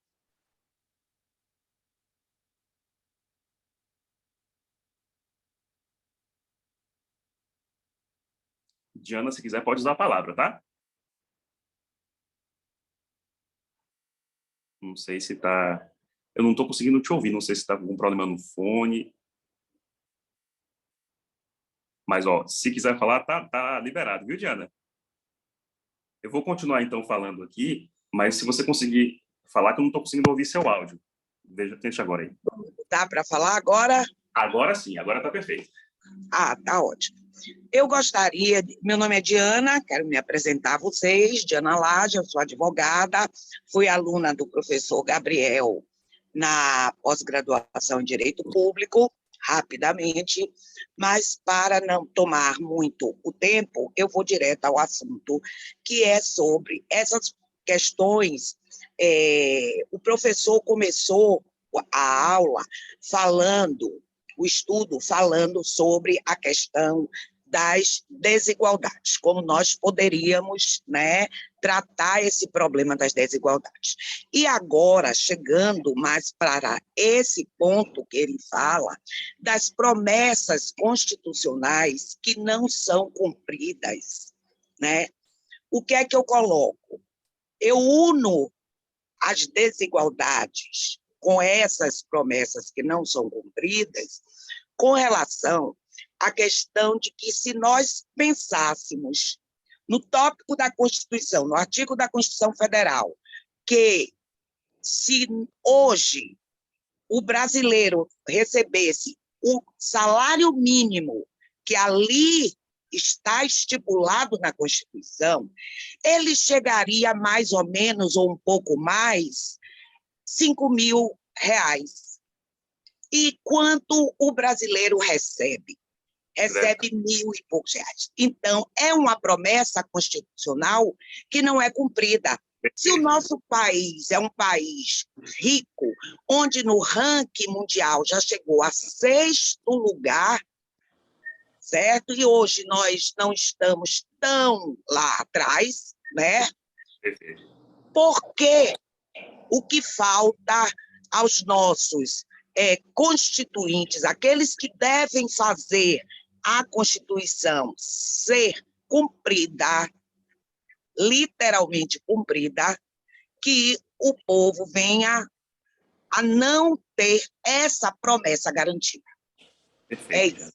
Diana, se quiser, pode usar a palavra, tá? Não sei se está... Eu não estou conseguindo te ouvir, não sei se está com algum problema no fone. Mas, ó, se quiser falar, tá liberado, viu, Diana? Eu vou continuar, então, falando aqui, mas se você conseguir falar, que eu não estou conseguindo ouvir seu áudio. Veja, tente agora aí. Dá para falar agora? Agora sim, agora está perfeito. Ah, tá ótimo. Eu gostaria, meu nome é Diana, quero me apresentar a vocês, Diana Lage, eu sou advogada, fui aluna do professor Gabriel na pós-graduação em Direito Público, rapidamente, mas para não tomar muito o tempo, eu vou direto ao assunto, que é sobre essas questões. O professor começou a aula falando, o estudo falando sobre a questão das desigualdades, como nós poderíamos, né, tratar esse problema das desigualdades. E agora, chegando mais para esse ponto que ele fala, das promessas constitucionais que não são cumpridas, né? O que é que eu coloco? Eu uno as desigualdades com essas promessas que não são cumpridas com relação à questão de que, se nós pensássemos no tópico da Constituição, no artigo da Constituição Federal, que se hoje o brasileiro recebesse o salário mínimo que ali está estipulado na Constituição, ele chegaria mais ou menos, ou um pouco mais, R$5.000. E quanto o brasileiro recebe? Recebe R$1.000 e poucos. Então, é uma promessa constitucional que não é cumprida. Se o nosso país é um país rico, onde no ranking mundial já chegou a 6º lugar, certo? E hoje nós não estamos tão lá atrás, né? Porque o que falta aos nossos constituintes, aqueles que devem fazer a Constituição ser cumprida, literalmente cumprida, que o povo venha a não ter essa promessa garantida. Perfeito. É isso.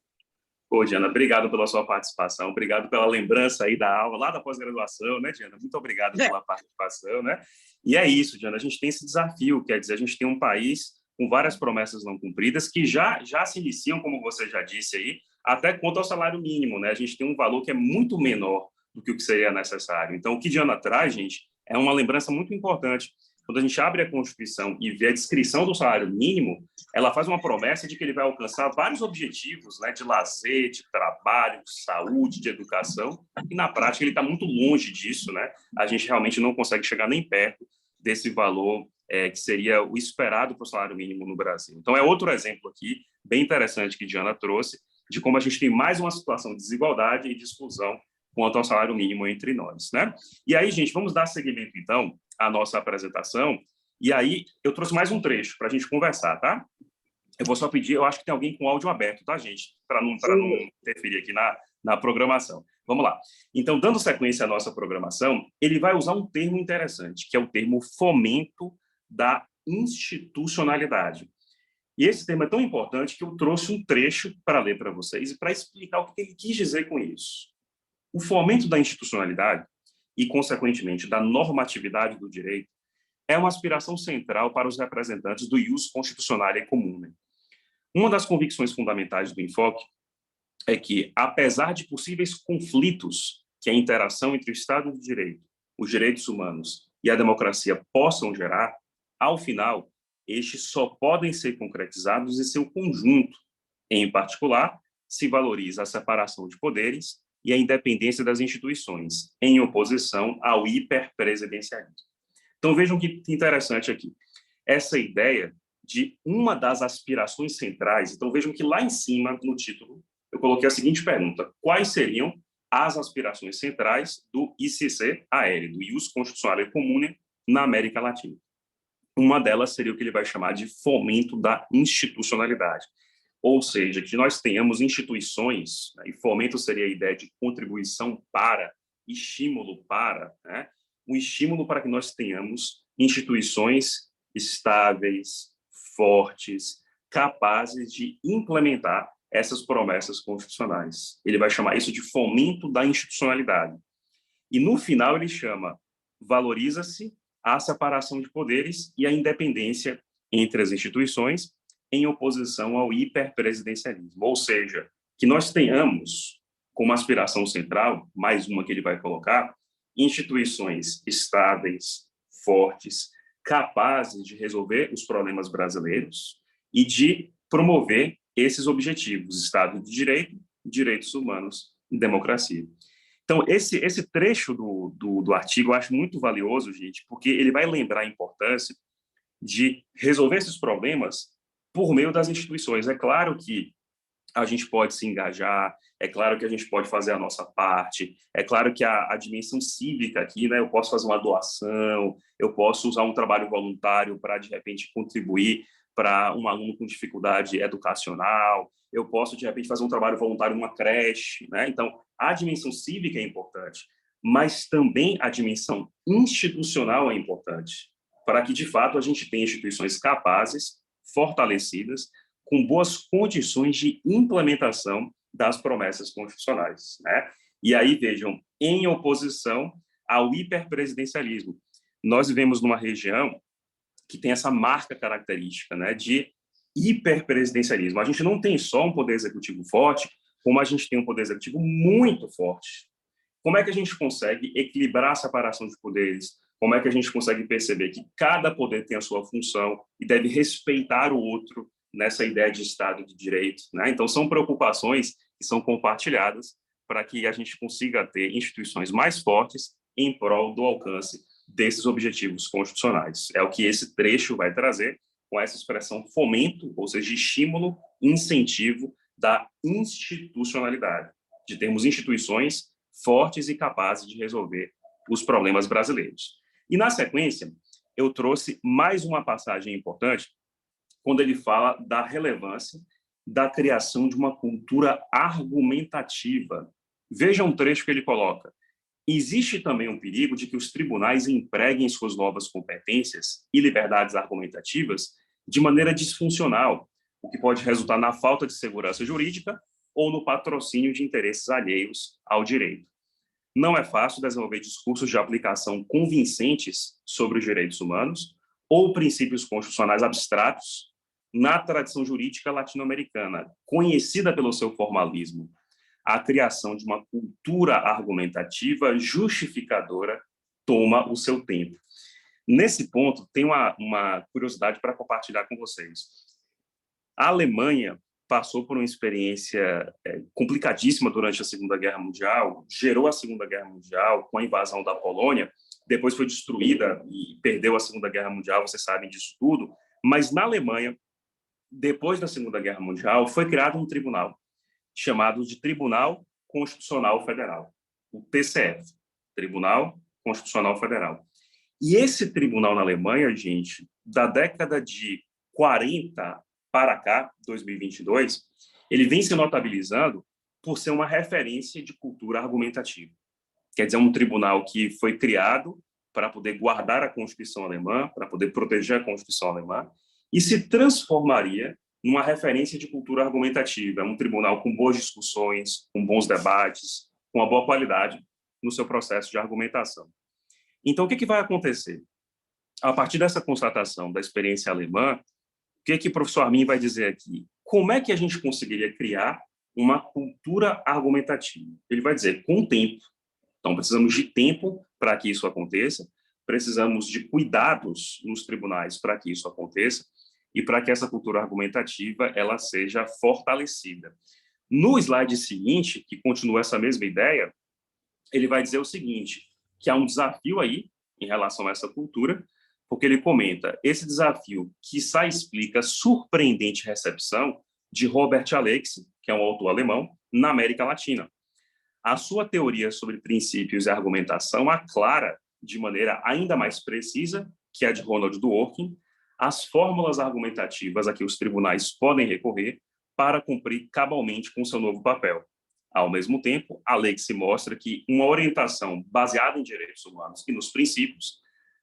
Pô, Diana, obrigado pela sua participação, obrigado pela lembrança aí da aula, lá da pós-graduação, né, Diana? Muito obrigado pela participação, né? E é isso, Diana, a gente tem esse desafio, quer dizer, a gente tem um país com várias promessas não cumpridas que já se iniciam, como você já disse aí, até quanto ao salário mínimo, né? A gente tem um valor que é muito menor do que o que seria necessário. Então, o que Diana traz, gente, é uma lembrança muito importante. Quando a gente abre a Constituição e vê a descrição do salário mínimo, ela faz uma promessa de que ele vai alcançar vários objetivos, né, de lazer, de trabalho, de saúde, de educação, e na prática ele está muito longe disso, né? A gente realmente não consegue chegar nem perto desse valor que seria o esperado para o salário mínimo no Brasil. Então, é outro exemplo aqui, bem interessante, que Diana trouxe, de como a gente tem mais uma situação de desigualdade e de exclusão quanto ao salário mínimo entre nós, né? E aí, gente, vamos dar seguimento, então, à nossa apresentação. E aí, eu trouxe mais um trecho para a gente conversar, tá? Eu vou só pedir, eu acho que tem alguém com áudio aberto, tá, gente? Para não interferir aqui na programação. Vamos lá. Então, dando sequência à nossa programação, ele vai usar um termo interessante, que é o termo fomento da institucionalidade. E esse termo é tão importante que eu trouxe um trecho para ler para vocês e para explicar o que ele quis dizer com isso. O fomento da institucionalidade e, consequentemente, da normatividade do direito é uma aspiração central para os representantes do ius constitucionale comune. Uma das convicções fundamentais do enfoque é que, apesar de possíveis conflitos que a interação entre o Estado de Direito, os direitos humanos e a democracia possam gerar, ao final, estes só podem ser concretizados em seu conjunto. Em particular, se valoriza a separação de poderes e a independência das instituições, em oposição ao hiperpresidencialismo. Então, vejam que interessante aqui. Essa ideia de uma das aspirações centrais, então vejam que lá em cima, no título, eu coloquei a seguinte pergunta: quais seriam as aspirações centrais do ICC-AL, do Ius Constitucionale Comune, na América Latina? Uma delas seria o que ele vai chamar de fomento da institucionalidade. Ou seja, que nós tenhamos instituições, né, e fomento seria a ideia de contribuição para, estímulo para, né, um estímulo para que nós tenhamos instituições estáveis, fortes, capazes de implementar essas promessas constitucionais. Ele vai chamar isso de fomento da institucionalidade. E, no final, ele chama, valoriza-se a separação de poderes e a independência entre as instituições em oposição ao hiperpresidencialismo. Ou seja, que nós tenhamos como aspiração central, mais uma que ele vai colocar, instituições estáveis, fortes, capazes de resolver os problemas brasileiros e de promover esses objetivos: Estado de Direito, direitos humanos e democracia. Então, esse trecho do artigo eu acho muito valioso, gente, porque ele vai lembrar a importância de resolver esses problemas por meio das instituições. É claro que a gente pode se engajar, é claro que a gente pode fazer a nossa parte, é claro que a dimensão cívica aqui, né, eu posso fazer uma doação, eu posso usar um trabalho voluntário para, de repente, contribuir para um aluno com dificuldade educacional, eu posso, de repente, fazer um trabalho voluntário numa creche, né? Então, a dimensão cívica é importante, mas também a dimensão institucional é importante, para que, de fato, a gente tenha instituições capazes, fortalecidas, com boas condições de implementação das promessas constitucionais, né? E aí, vejam, em oposição ao hiperpresidencialismo. Nós vivemos numa região que tem essa marca característica, né, de hiperpresidencialismo. A gente não tem só um poder executivo forte, como a gente tem um poder executivo muito forte. Como é que a gente consegue equilibrar a separação de poderes? Como é que a gente consegue perceber que cada poder tem a sua função e deve respeitar o outro nessa ideia de Estado de Direito, né? Então, são preocupações que são compartilhadas para que a gente consiga ter instituições mais fortes em prol do alcance desses objetivos constitucionais. É o que esse trecho vai trazer com essa expressão fomento, ou seja, estímulo, incentivo da institucionalidade, de termos instituições fortes e capazes de resolver os problemas brasileiros. E, na sequência, eu trouxe mais uma passagem importante, quando ele fala da relevância da criação de uma cultura argumentativa. Veja um trecho que ele coloca. Existe também um perigo de que os tribunais empreguem suas novas competências e liberdades argumentativas de maneira disfuncional, o que pode resultar na falta de segurança jurídica ou no patrocínio de interesses alheios ao direito. Não é fácil desenvolver discursos de aplicação convincentes sobre os direitos humanos ou princípios constitucionais abstratos na tradição jurídica latino-americana, conhecida pelo seu formalismo. A criação de uma cultura argumentativa justificadora toma o seu tempo. Nesse ponto, tem uma curiosidade para compartilhar com vocês. A Alemanha passou por uma experiência complicadíssima durante a Segunda Guerra Mundial, gerou a Segunda Guerra Mundial com a invasão da Polônia, depois foi destruída e perdeu a Segunda Guerra Mundial, vocês sabem disso tudo, mas na Alemanha, depois da Segunda Guerra Mundial, foi criado um tribunal chamado de Tribunal Constitucional Federal, o TCF, Tribunal Constitucional Federal. E esse tribunal na Alemanha, gente, da década de 40 para cá, 2022, ele vem se notabilizando por ser uma referência de cultura argumentativa. Quer dizer, um tribunal que foi criado para poder guardar a Constituição alemã, para poder proteger a Constituição alemã, e se transformaria numa referência de cultura argumentativa, um tribunal com boas discussões, com bons debates, com uma boa qualidade no seu processo de argumentação. Então, o que vai acontecer? A partir dessa constatação da experiência alemã, o que o professor Armin vai dizer aqui? Como é que a gente conseguiria criar uma cultura argumentativa? Ele vai dizer, com o tempo. Então, precisamos de tempo para que isso aconteça, precisamos de cuidados nos tribunais para que isso aconteça, e para que essa cultura argumentativa ela seja fortalecida. No slide seguinte, que continua essa mesma ideia, ele vai dizer o seguinte, que há um desafio aí em relação a essa cultura, porque ele comenta, esse desafio, quiçá explica a surpreendente recepção de Robert Alex, que é um autor alemão, na América Latina. A sua teoria sobre princípios e argumentação aclara, de maneira ainda mais precisa que a de Ronald Dworkin, as fórmulas argumentativas a que os tribunais podem recorrer para cumprir cabalmente com seu novo papel. Ao mesmo tempo, Alex mostra que uma orientação baseada em direitos humanos e nos princípios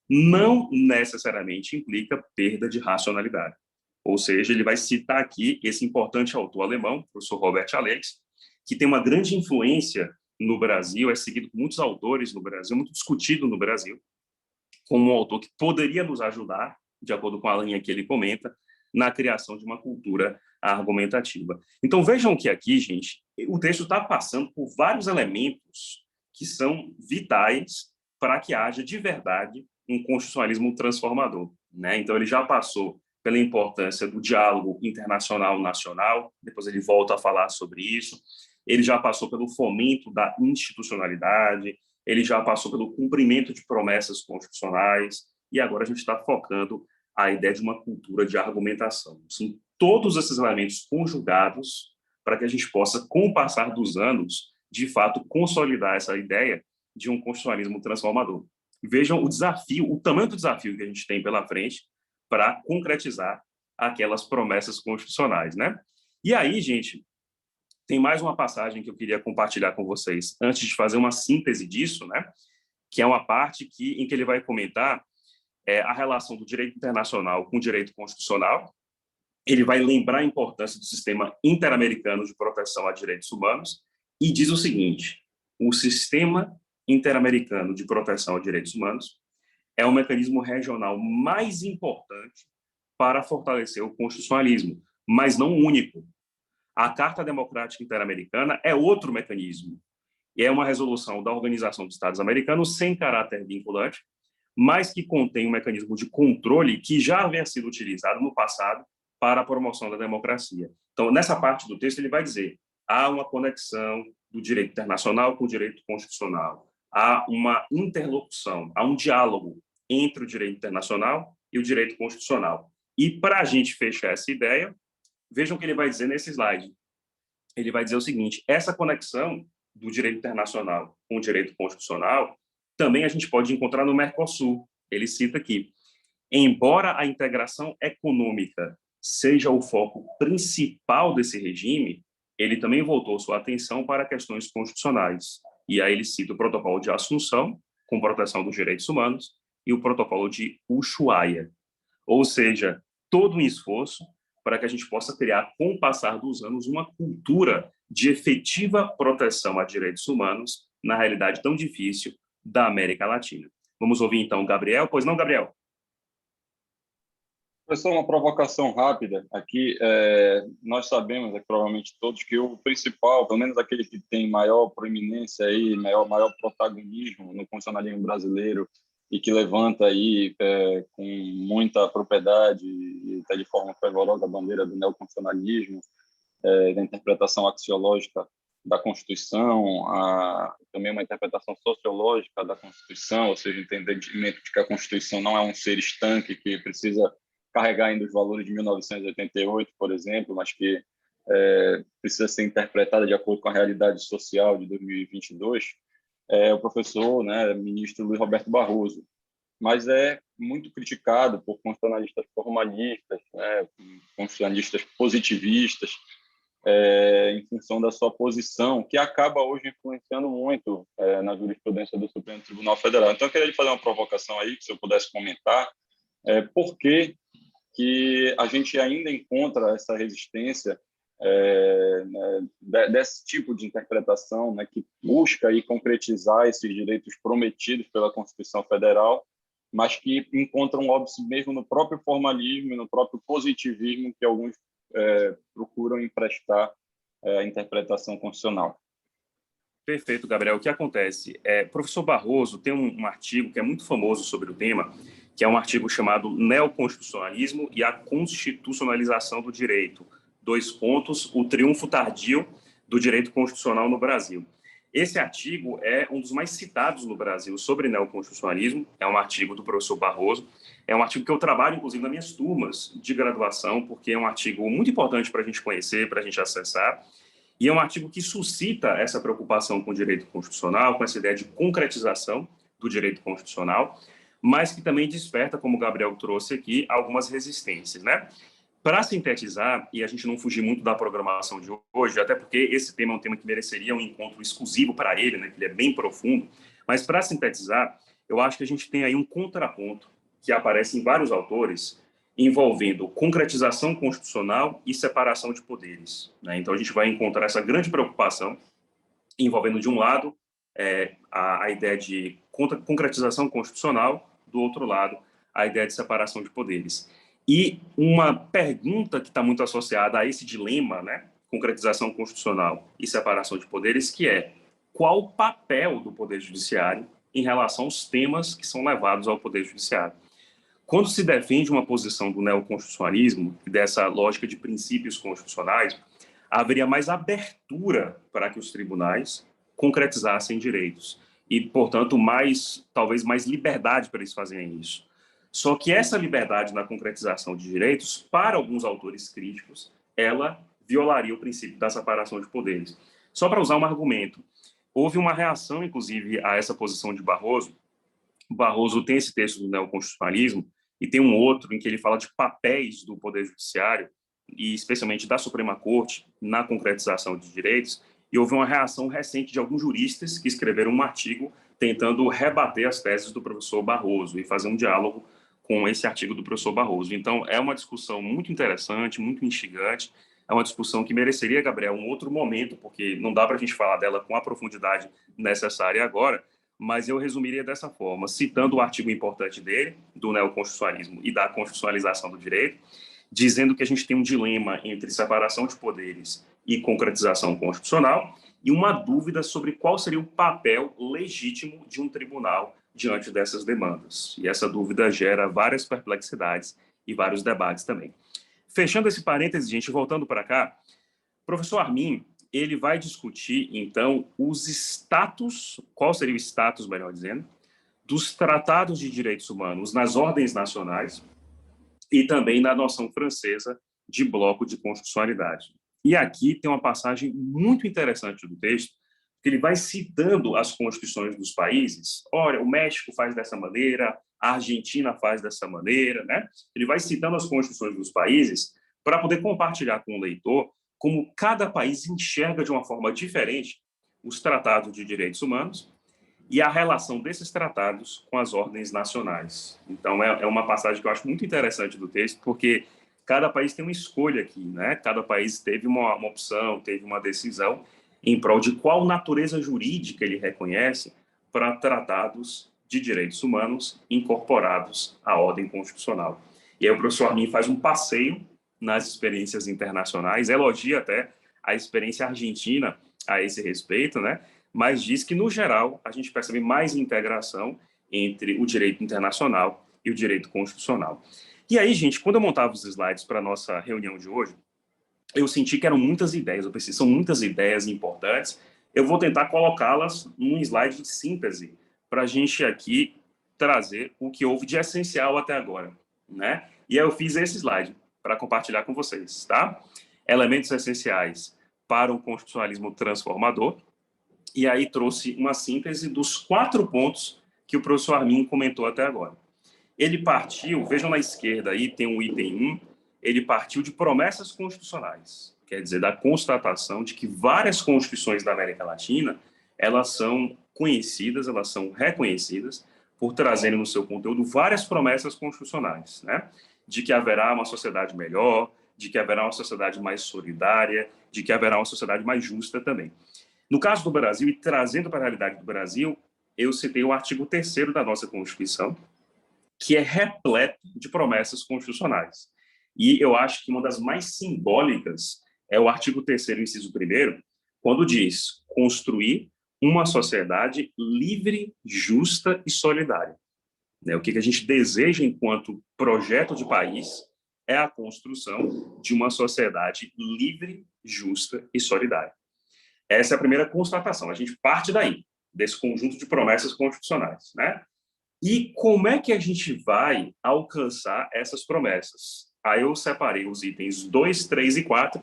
não necessariamente implica perda de racionalidade. Ou seja, ele vai citar aqui esse importante autor alemão, o professor Robert Alex, que tem uma grande influência no Brasil, é seguido por muitos autores no Brasil, muito discutido no Brasil, como um autor que poderia nos ajudar de acordo com a linha que ele comenta, na criação de uma cultura argumentativa. Então, vejam que aqui, gente, o texto está passando por vários elementos que são vitais para que haja, de verdade, um constitucionalismo transformador, né? Então, ele já passou pela importância do diálogo internacional-nacional, depois ele volta a falar sobre isso, ele já passou pelo fomento da institucionalidade, ele já passou pelo cumprimento de promessas constitucionais, e agora a gente está focando a ideia de uma cultura de argumentação. São todos esses elementos conjugados para que a gente possa, com o passar dos anos, de fato, consolidar essa ideia de um constitucionalismo transformador. Vejam o desafio, o tamanho do desafio que a gente tem pela frente para concretizar aquelas promessas constitucionais, né? E aí, gente, tem mais uma passagem que eu queria compartilhar com vocês antes de fazer uma síntese disso, né? Que é uma parte em que ele vai comentar a relação do direito internacional com o direito constitucional. Ele vai lembrar a importância do sistema interamericano de proteção a direitos humanos e diz o seguinte: o sistema interamericano de proteção a direitos humanos é o mecanismo regional mais importante para fortalecer o constitucionalismo, mas não único. A Carta Democrática Interamericana é outro mecanismo, e é uma resolução da Organização dos Estados Americanos sem caráter vinculante, mas que contém um mecanismo de controle que já havia sido utilizado no passado para a promoção da democracia. Então, nessa parte do texto, ele vai dizer: há uma conexão do direito internacional com o direito constitucional, há uma interlocução, há um diálogo entre o direito internacional e o direito constitucional. E, para a gente fechar essa ideia, vejam o que ele vai dizer nesse slide. Ele vai dizer o seguinte: essa conexão do direito internacional com o direito constitucional também a gente pode encontrar no Mercosul. Ele cita aqui: embora a integração econômica seja o foco principal desse regime, ele também voltou sua atenção para questões constitucionais. E aí ele cita o Protocolo de Assunção, com proteção dos direitos humanos, e o Protocolo de Ushuaia. Ou seja, todo um esforço para que a gente possa criar, com o passar dos anos, uma cultura de efetiva proteção a direitos humanos na realidade tão difícil da América Latina. Vamos ouvir, então, Gabriel. Pois não, Gabriel? Professor, uma provocação rápida aqui. Nós sabemos, provavelmente todos, que o principal, pelo menos aquele que tem maior proeminência, aí, maior protagonismo no constitucionalismo brasileiro e que levanta aí com muita propriedade e até de forma fervorosa a bandeira do neoconstitucionalismo, da interpretação axiológica da Constituição, também uma interpretação sociológica da Constituição, ou seja, o entendimento de que a Constituição não é um ser estanque que precisa carregar ainda os valores de 1988, por exemplo, mas que precisa ser interpretada de acordo com a realidade social de 2022, o professor, né, ministro Luiz Roberto Barroso. Mas é muito criticado por constitucionalistas formalistas, né, constitucionalistas positivistas, em função da sua posição, que acaba hoje influenciando muito na jurisprudência do Supremo Tribunal Federal. Então, eu queria lhe fazer uma provocação aí, que se eu pudesse comentar, por que a gente ainda encontra essa resistência desse tipo de interpretação, né, que busca aí concretizar esses direitos prometidos pela Constituição Federal, mas que encontram óbice mesmo no próprio formalismo e no próprio positivismo que alguns procuram emprestar à interpretação constitucional. Perfeito, Gabriel. O que acontece? O professor Barroso tem um artigo que é muito famoso sobre o tema, que é um artigo chamado Neoconstitucionalismo e a Constitucionalização do Direito. : o triunfo tardio do direito constitucional no Brasil. Esse artigo é um dos mais citados no Brasil sobre neoconstitucionalismo, é um artigo do professor Barroso, é um artigo que eu trabalho, inclusive, nas minhas turmas de graduação, porque é um artigo muito importante para a gente conhecer, para a gente acessar, e é um artigo que suscita essa preocupação com o direito constitucional, com essa ideia de concretização do direito constitucional, mas que também desperta, como o Gabriel trouxe aqui, algumas resistências, né? Para sintetizar, e a gente não fugir muito da programação de hoje, até porque esse tema é um tema que mereceria um encontro exclusivo para ele, né, que ele é bem profundo, mas para sintetizar, eu acho que a gente tem aí um contraponto que aparece em vários autores, envolvendo concretização constitucional e separação de poderes, né? Então, a gente vai encontrar essa grande preocupação envolvendo, de um lado, a ideia de concretização constitucional, do outro lado, a ideia de separação de poderes. E uma pergunta que está muito associada a esse dilema, né, concretização constitucional e separação de poderes, que é: qual o papel do Poder Judiciário em relação aos temas que são levados ao Poder Judiciário? Quando se defende uma posição do neoconstitucionalismo e dessa lógica de princípios constitucionais, haveria mais abertura para que os tribunais concretizassem direitos e, portanto, talvez mais liberdade para eles fazerem isso. Só que essa liberdade na concretização de direitos, para alguns autores críticos, ela violaria o princípio da separação de poderes. Só para usar um argumento, houve uma reação, inclusive, a essa posição de Barroso. Barroso tem esse texto do neoconstitucionalismo e tem um outro em que ele fala de papéis do Poder Judiciário e especialmente da Suprema Corte na concretização de direitos, e houve uma reação recente de alguns juristas que escreveram um artigo tentando rebater as teses do professor Barroso e fazer um diálogo com esse artigo do professor Barroso. Então, é uma discussão muito interessante, muito instigante, é uma discussão que mereceria, Gabriel, um outro momento, porque não dá para a gente falar dela com a profundidade necessária agora, mas eu resumiria dessa forma, citando o artigo importante dele, do neoconstitucionalismo e da constitucionalização do direito, dizendo que a gente tem um dilema entre separação de poderes e concretização constitucional, e uma dúvida sobre qual seria o papel legítimo de um tribunal diante dessas demandas. E essa dúvida gera várias perplexidades e vários debates também. Fechando esse parênteses, gente, voltando para cá, o professor Armin, ele vai discutir, então, os status, qual seria o status, melhor dizendo, dos tratados de direitos humanos nas ordens nacionais e também na noção francesa de bloco de constitucionalidade. E aqui tem uma passagem muito interessante do texto, que ele vai citando as constituições dos países. Olha, o México faz dessa maneira, a Argentina faz dessa maneira, né? Ele vai citando as constituições dos países para poder compartilhar com o leitor como cada país enxerga de uma forma diferente os tratados de direitos humanos e a relação desses tratados com as ordens nacionais. Então, é uma passagem que eu acho muito interessante do texto, porque cada país tem uma escolha aqui, né? Cada país teve uma opção, teve uma decisão em prol de qual natureza jurídica ele reconhece para tratados de direitos humanos incorporados à ordem constitucional. E aí o professor Armin faz um passeio nas experiências internacionais, elogia até a experiência argentina a esse respeito, né? Mas diz que, no geral, a gente percebe mais integração entre o direito internacional e o direito constitucional. E aí, gente, quando eu montava os slides para a nossa reunião de hoje, eu senti que eram muitas ideias, eu pensei, são muitas ideias importantes, eu vou tentar colocá-las num slide de síntese para a gente aqui trazer o que houve de essencial até agora, né? E aí eu fiz esse slide para compartilhar com vocês, tá? Elementos essenciais para o constitucionalismo transformador, e aí trouxe uma síntese dos 4 pontos que o professor Armin comentou até agora. Ele partiu, vejam na esquerda aí, tem um item 1, ele partiu de promessas constitucionais, quer dizer, da constatação de que várias constituições da América Latina, elas são conhecidas, elas são reconhecidas por trazerem no seu conteúdo várias promessas constitucionais, né? De que haverá uma sociedade melhor, de que haverá uma sociedade mais solidária, de que haverá uma sociedade mais justa também. No caso do Brasil, e trazendo para a realidade do Brasil, eu citei o artigo 3º da nossa Constituição, que é repleto de promessas constitucionais. E eu acho que uma das mais simbólicas é o artigo 3º, inciso 1º, quando diz construir uma sociedade livre, justa e solidária. O que a gente deseja enquanto projeto de país é a construção de uma sociedade livre, justa e solidária. Essa é a primeira constatação. A gente parte daí, desse conjunto de promessas constitucionais, né? E como é que a gente vai alcançar essas promessas? Aí eu separei os itens 2, 3 e 4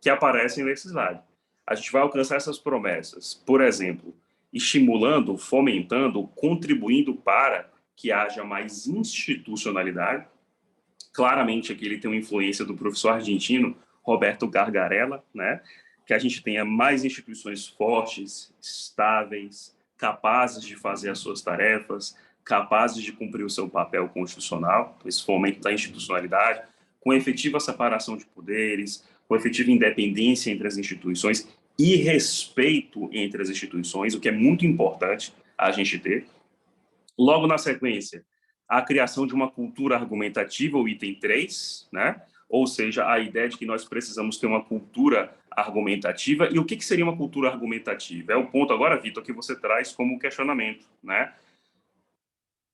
que aparecem nesse slide. A gente vai alcançar essas promessas, por exemplo, estimulando, fomentando, contribuindo para que haja mais institucionalidade. Claramente aqui ele tem uma influência do professor argentino Roberto Gargarella, né? Que a gente tenha mais instituições fortes, estáveis, capazes de fazer as suas tarefas, capazes de cumprir o seu papel constitucional, esse fomento da institucionalidade, com efetiva separação de poderes, com efetiva independência entre as instituições e respeito entre as instituições, o que é muito importante a gente ter. Logo na sequência, a criação de uma cultura argumentativa, o item 3, né? Ou seja, a ideia de que nós precisamos ter uma cultura argumentativa. E o que seria uma cultura argumentativa? É o ponto agora, Vitor, que você traz como questionamento, né?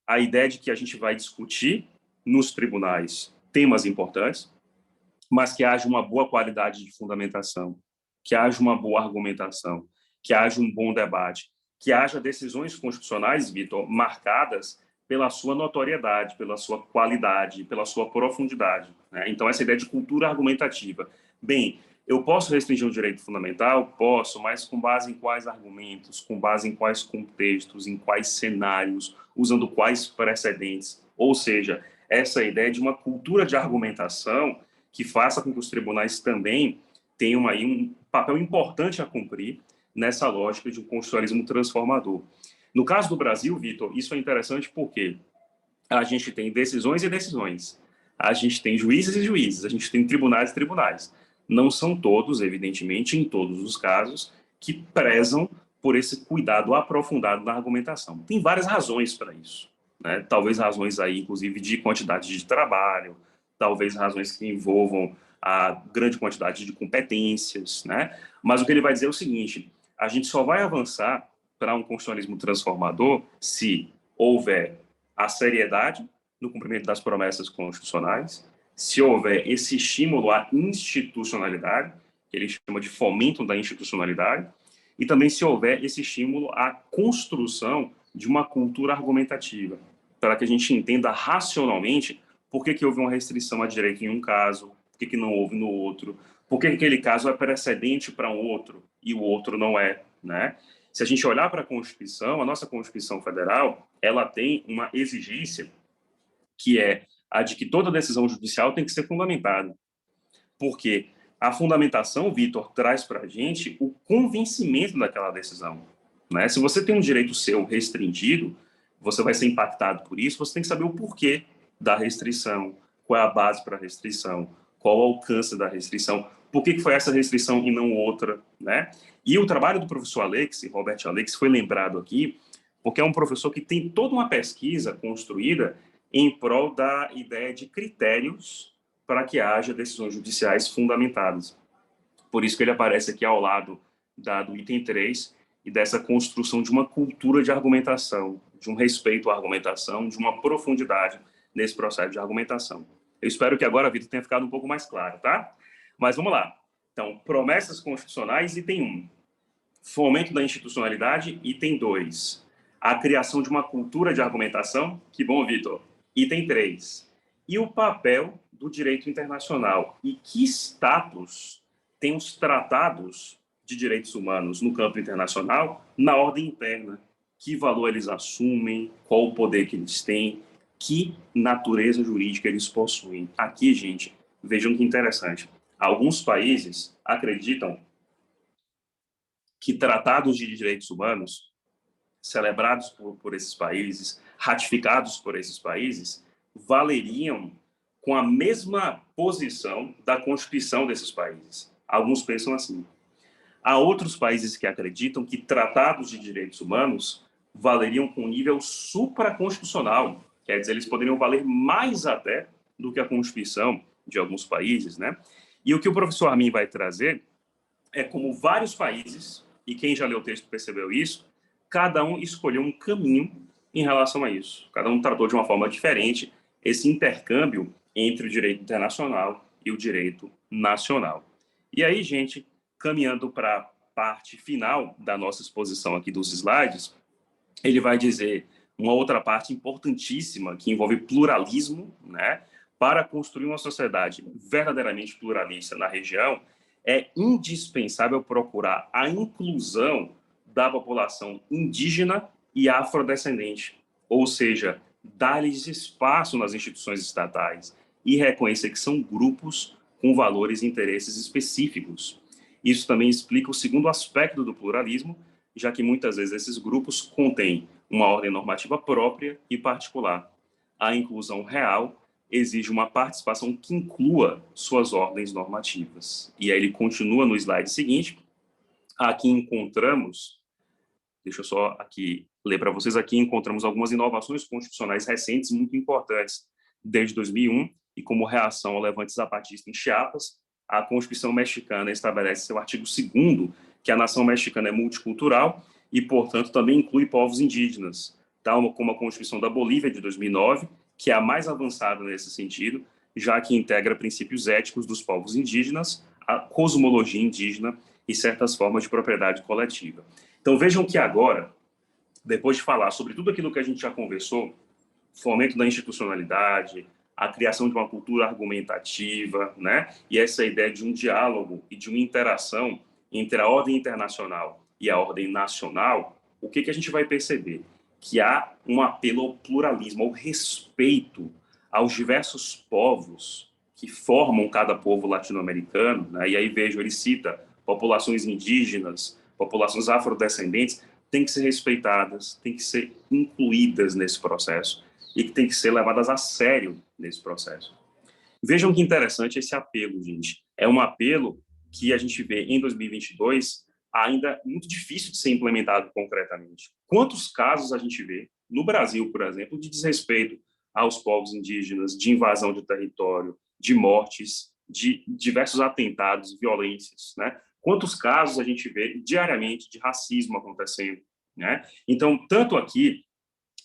A ideia de que a gente vai discutir nos tribunais temas importantes, mas que haja uma boa qualidade de fundamentação, que haja uma boa argumentação, que haja um bom debate, que haja decisões constitucionais, Vitor, marcadas pela sua notoriedade, pela sua qualidade, pela sua profundidade, né? Então, essa ideia de cultura argumentativa. Bem, eu posso restringir um direito fundamental? Posso, mas com base em quais argumentos, com base em quais contextos, em quais cenários, usando quais precedentes? Ou seja, essa ideia de uma cultura de argumentação que faça com que os tribunais também tenham aí um papel importante a cumprir nessa lógica de um constitucionalismo transformador. No caso do Brasil, Vitor, isso é interessante porque a gente tem decisões e decisões, a gente tem juízes e juízes, a gente tem tribunais e tribunais. Não são todos, evidentemente, em todos os casos, que prezam por esse cuidado aprofundado na argumentação. Tem várias razões para isso, né? Talvez razões aí, inclusive, de quantidade de trabalho, talvez razões que envolvam a grande quantidade de competências, né? Mas o que ele vai dizer é o seguinte: a gente só vai avançar para um constitucionalismo transformador se houver a seriedade no cumprimento das promessas constitucionais, se houver esse estímulo à institucionalidade, que ele chama de fomento da institucionalidade, e também se houver esse estímulo à construção de uma cultura argumentativa, para que a gente entenda racionalmente por que houve uma restrição a direito em um caso, por que não houve no outro, por que aquele caso é precedente para um outro e o outro não é, né? Se a gente olhar para a Constituição, a nossa Constituição Federal, ela tem uma exigência que é a de que toda decisão judicial tem que ser fundamentada. Porque a fundamentação, Vitor, traz para a gente o convencimento daquela decisão, né? Se você tem um direito seu restringido, você vai ser impactado por isso, você tem que saber o porquê da restrição, qual é a base para a restrição, qual o alcance da restrição, por que foi essa restrição e não outra, né? E o trabalho do professor Alex, Robert Alex, foi lembrado aqui, porque é um professor que tem toda uma pesquisa construída em prol da ideia de critérios para que haja decisões judiciais fundamentadas. Por isso que ele aparece aqui ao lado do item 3 e dessa construção de uma cultura de argumentação, de um respeito à argumentação, de uma profundidade nesse processo de argumentação. Eu espero que agora, Vitor, tenha ficado um pouco mais claro, tá? Mas vamos lá. Então, promessas constitucionais, item 1. Fomento da institucionalidade, item 2. A criação de uma cultura de argumentação, que bom, Vitor. Item 3. E o papel do direito internacional. E que status tem os tratados de direitos humanos no campo internacional na ordem interna? Que valor eles assumem? Qual o poder que eles têm? Que natureza jurídica eles possuem? Aqui, gente, vejam que interessante. Alguns países acreditam que tratados de direitos humanos celebrados por esses países, ratificados por esses países, valeriam com a mesma posição da Constituição desses países. Alguns pensam assim. Há outros países que acreditam que tratados de direitos humanos valeriam com nível supraconstitucional, quer dizer, eles poderiam valer mais até do que a Constituição de alguns países, né? E o que o professor Armin vai trazer é como vários países, e quem já leu o texto percebeu isso, cada um escolheu um caminho em relação a isso. Cada um tratou de uma forma diferente esse intercâmbio entre o direito internacional e o direito nacional. E aí, gente, caminhando para a parte final da nossa exposição aqui dos slides, ele vai dizer uma outra parte importantíssima que envolve pluralismo, né? Para construir uma sociedade verdadeiramente pluralista na região, é indispensável procurar a inclusão da população indígena e afrodescendente, ou seja, dar-lhes espaço nas instituições estatais e reconhecer que são grupos com valores e interesses específicos. Isso também explica o segundo aspecto do pluralismo, já que muitas vezes esses grupos contêm uma ordem normativa própria e particular. A inclusão real exige uma participação que inclua suas ordens normativas. E aí ele continua no slide seguinte. Aqui encontramos, deixa eu só aqui ler para vocês aqui, encontramos algumas inovações constitucionais recentes muito importantes desde 2001, e como reação ao levante zapatista em Chiapas, a Constituição mexicana estabelece seu artigo 2º, que a nação mexicana é multicultural e, portanto, também inclui povos indígenas, tal como a Constituição da Bolívia de 2009, que é a mais avançada nesse sentido, já que integra princípios éticos dos povos indígenas, a cosmologia indígena e certas formas de propriedade coletiva. Então, vejam que agora, depois de falar sobre tudo aquilo que a gente já conversou, fomento da institucionalidade, a criação de uma cultura argumentativa, né? E essa ideia de um diálogo e de uma interação entre a ordem internacional e a ordem nacional, o que a gente vai perceber? Que há um apelo ao pluralismo, ao respeito aos diversos povos que formam cada povo latino-americano, né? E aí vejo, ele cita populações indígenas, populações afrodescendentes, têm que ser respeitadas, têm que ser incluídas nesse processo e que têm que ser levadas a sério nesse processo. Vejam que interessante esse apelo, gente. É um apelo que a gente vê em 2022 ainda muito difícil de ser implementado concretamente. Quantos casos a gente vê no Brasil, por exemplo, de desrespeito aos povos indígenas, de invasão de território, de mortes, de diversos atentados, violências, né? Quantos casos a gente vê diariamente de racismo acontecendo, né? Então, tanto aqui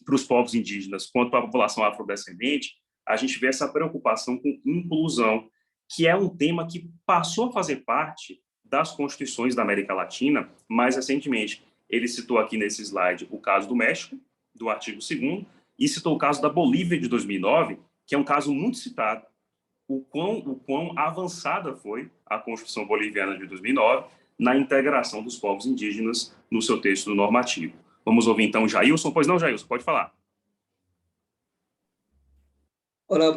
para os povos indígenas quanto para a população afrodescendente, a gente vê essa preocupação com inclusão, que é um tema que passou a fazer parte das constituições da América Latina mais recentemente. Ele citou aqui nesse slide o caso do México, do artigo 2º, e citou o caso da Bolívia de 2009, que é um caso muito citado, o quão avançada foi a Constituição Boliviana de 2009 na integração dos povos indígenas no seu texto normativo. Vamos ouvir então o Jailson. Pois não, Jailson, pode falar. Olá,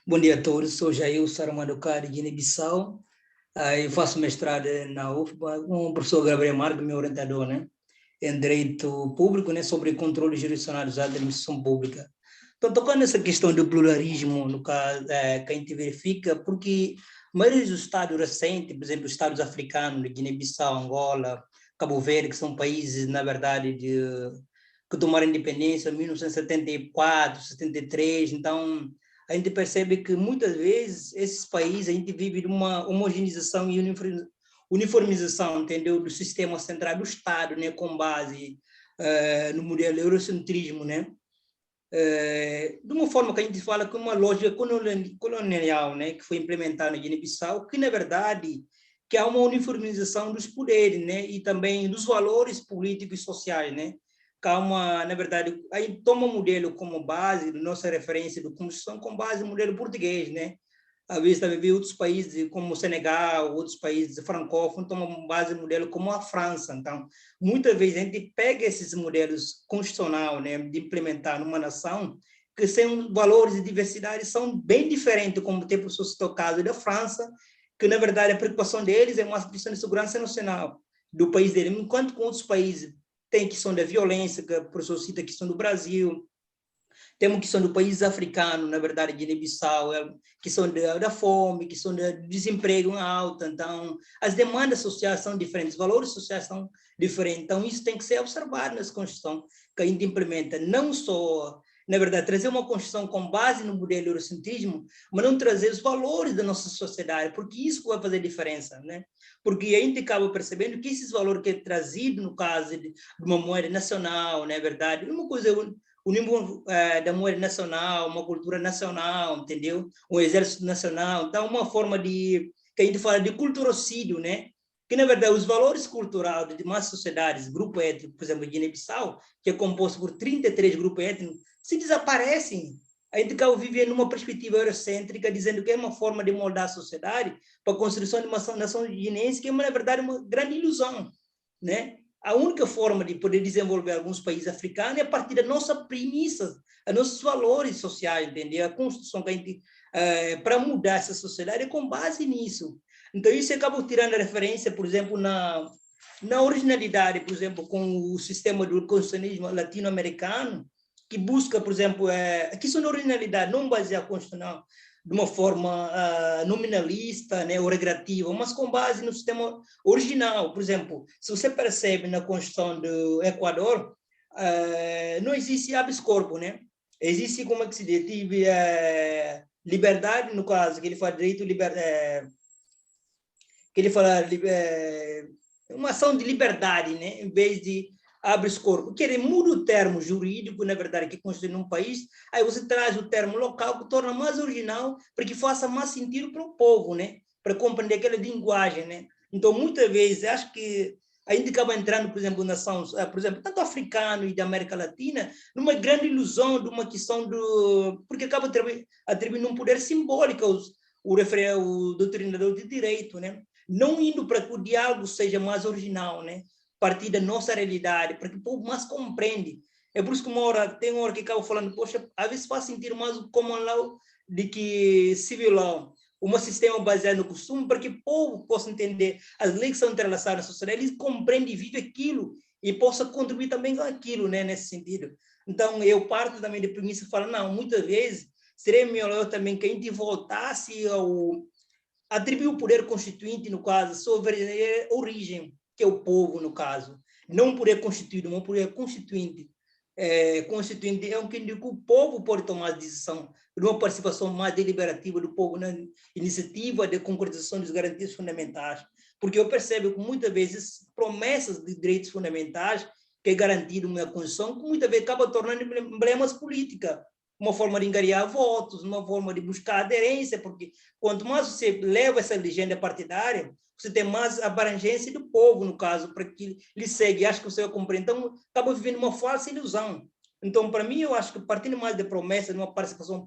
bom dia a todos. Sou Jailson Armando Cari, de Guiné-Bissau. Eu faço mestrado na UFBA com o professor Gabriel Marques, meu orientador, né, em Direito Público, né, sobre controle jurisdicional da administração pública. Então, tocando nessa questão do pluralismo, no caso, que a gente verifica, porque a maioria dos estados recentes, por exemplo, os estados africanos, de Guiné-Bissau, Angola, Cabo Verde, que são países, na verdade, que tomaram independência em 1974, 73, então a gente percebe que muitas vezes esses países a gente vive uma homogeneização e uniformização, entendeu, do sistema central do Estado, né, com base no modelo eurocentrismo, né, de uma forma que a gente fala que uma lógica colonial, né, que foi implementada na Guiné-Bissau, que na verdade que há uma uniformização dos poderes, né, e também dos valores políticos e sociais, né. Calma, na verdade, aí toma o modelo como base, nossa referência da Constituição, com base no modelo português, né? Às vezes também vi outros países, como o Senegal, outros países francófonos, tomam base no modelo como a França. Então, muitas vezes a gente pega esses modelos constitucionais, né, de implementar numa nação, que são valores de diversidade são bem diferentes, como tem por o caso da França, que, na verdade, a preocupação deles é uma questão de segurança nacional do país dele, enquanto com outros países tem a questão da violência, que o professor cita a questão do Brasil, temos a questão do país africano, na verdade, Guiné-Bissau, a questão da fome, a questão do desemprego alto, então, as demandas sociais são diferentes, os valores sociais são diferentes, então, isso tem que ser observado nessa Constituição, que a gente implementa, não só, na verdade, trazer uma Constituição com base no modelo eurocentrismo, mas não trazer os valores da nossa sociedade, porque isso vai fazer diferença, né? Porque a gente acaba percebendo que esses valores que é trazido, no caso de uma moeda nacional, não é verdade? Uma coisa, o nível da moeda nacional, uma cultura nacional, entendeu? Um exército nacional, então uma forma de, que a gente fala de culturocídio, né? Que, na verdade, os valores culturais de demais sociedades, grupo étnico, por exemplo, Guiné-Bissau, que é composto por 33 grupos étnicos, se desaparecem. A gente acaba vivendo numa perspectiva eurocêntrica, dizendo que é uma forma de moldar a sociedade para a construção de uma nação guineense, que é, na verdade, uma grande ilusão, né? A única forma de poder desenvolver alguns países africanos é a partir da nossa premissa, dos nossos valores sociais, entendeu? A construção que a gente, para mudar essa sociedade é com base nisso. Então, isso acaba tirando a referência, por exemplo, na originalidade, por exemplo, com o sistema do constitucionalismo latino-americano, que busca, por exemplo, a questão da originalidade, não basear a Constituição de uma forma nominalista, né, ou regressiva, mas com base no sistema original. Por exemplo, se você percebe na Constituição do Equador, não existe habeas corpus, né? Existe, como é que se diz, liberdade, no caso, que ele fala direito, que ele fala uma ação de liberdade, né? Em vez de habeas corpus, que ele muda o termo jurídico, na verdade, que constitui num país, aí você traz o termo local, que torna mais original, para que faça mais sentido para o povo, né? Para compreender aquela linguagem, né? Então, muitas vezes, acho que a gente acaba entrando, por exemplo, nações, por exemplo, tanto africano e da América Latina, numa grande ilusão de uma questão do... porque acaba atribuindo um poder simbólico o doutrinador de direito, né? Não indo para que o diálogo seja mais original, né? A partir da nossa realidade, para que o povo mais compreende. É por isso que tem uma hora que acaba falando, poxa, às vezes faz sentido mais o common law do que civil law, um sistema baseado no costume, para que o povo possa entender as leis que são entrelaçadas na sociedade, eles compreendem e vivem aquilo e possa contribuir também com aquilo, né, nesse sentido. Então, eu parto também da premissa e falo, não, muitas vezes seria melhor também que a gente voltasse ao atribuir o poder constituinte, no caso, sobre a origem, que é o povo, no caso. Não poder constituído, mas poder constituinte. Constituinte é um que o povo pode tomar a decisão, de uma participação mais deliberativa do povo na iniciativa de concretização das garantias fundamentais. Porque eu percebo que muitas vezes promessas de direitos fundamentais, que é garantido uma Constituição, que muitas vezes acaba tornando emblemas políticos, uma forma de angariar votos, uma forma de buscar aderência, porque quanto mais você leva essa legenda partidária, você tem mais abrangência do povo, no caso, para que lhe segue, acho que você vai compreender. Então, acaba vivendo uma falsa ilusão. Então, para mim, eu acho que partindo mais de promessa de uma participação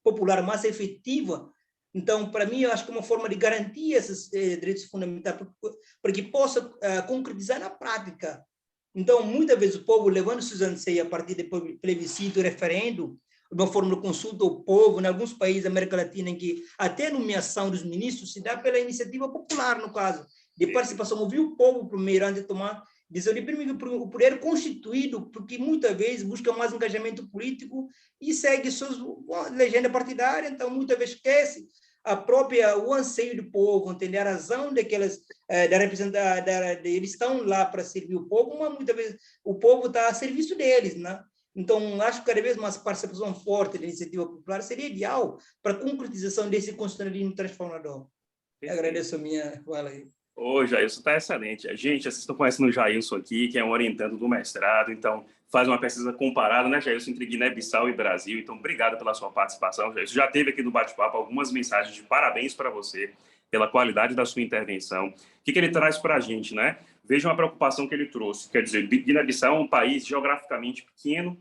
popular mais efetiva, então, para mim, eu acho que é uma forma de garantir esses direitos fundamentais, para que possa concretizar na prática. Então, muitas vezes, o povo levando seus anseios a partir de plebiscito, referendo, uma forma de consulta ao povo, em alguns países da América Latina, em que até a nomeação dos ministros se dá pela iniciativa popular, no caso, de participação, ouvir o povo primeiro, antes de tomar decisão, de primeiro o poder constituído, porque muitas vezes busca mais engajamento político e segue suas legenda partidária, então muitas vezes esquece o anseio do povo, entender a razão daquelas, da representação, eles estão lá para servir o povo, mas muitas vezes o povo está a serviço deles, né? Então, acho que cada vez mais participação forte da iniciativa popular seria ideal para a concretização desse constitucionalismo transformador. Agradeço a minha fala aí. Ô, Jailson, está excelente. Gente, vocês estão conhecendo o Jailson aqui, que é um orientando do mestrado, então faz uma pesquisa comparada, né, Jailson, entre Guiné-Bissau e Brasil. Então, obrigado pela sua participação, Jailson. Já teve aqui no bate-papo algumas mensagens de parabéns para você pela qualidade da sua intervenção. O que ele traz para a gente, né? Veja uma preocupação que ele trouxe. Quer dizer, Guiné-Bissau é um país geograficamente pequeno,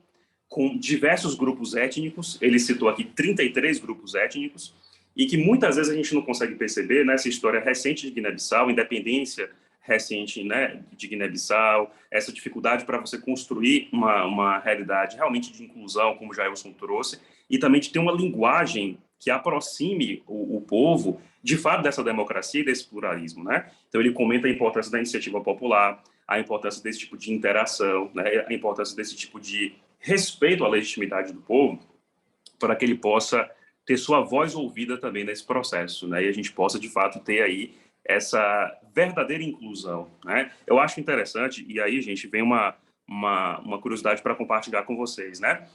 com diversos grupos étnicos. Ele citou aqui 33 grupos étnicos, e que muitas vezes a gente não consegue perceber nessa história recente de Guiné-Bissau, independência recente, né, de Guiné-Bissau, essa dificuldade para você construir uma realidade realmente de inclusão, como o Jailson trouxe, e também de ter uma linguagem que aproxime o povo, de fato, dessa democracia e desse pluralismo, né? Então, ele comenta a importância da iniciativa popular, a importância desse tipo de interação, né, a importância desse tipo de respeito à legitimidade do povo, para que ele possa ter sua voz ouvida também nesse processo, né? E a gente possa, de fato, ter aí essa verdadeira inclusão, né? Eu acho interessante, e aí, gente, vem uma curiosidade para compartilhar com vocês, né?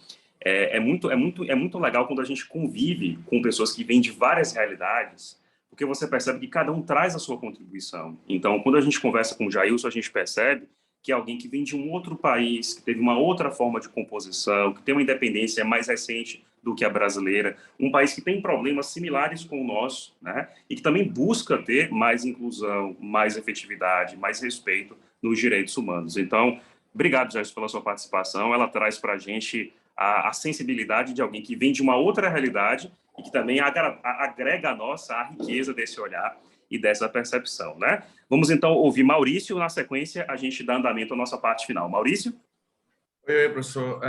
É muito legal quando a gente convive com pessoas que vêm de várias realidades, porque você percebe que cada um traz a sua contribuição. Então, quando a gente conversa com o Jailson, a gente percebe que é alguém que vem de um outro país, que teve uma outra forma de composição, que tem uma independência mais recente do que a brasileira, um país que tem problemas similares com o nosso, né? E que também busca ter mais inclusão, mais efetividade, mais respeito nos direitos humanos. Então, obrigado, Jailson, pela sua participação. Ela traz para a gente a sensibilidade de alguém que vem de uma outra realidade e que também agrega a nossa a riqueza desse olhar e dessa percepção, né? Vamos, então, ouvir Maurício. Na sequência, a gente dá andamento à nossa parte final. Maurício? Oi, professor.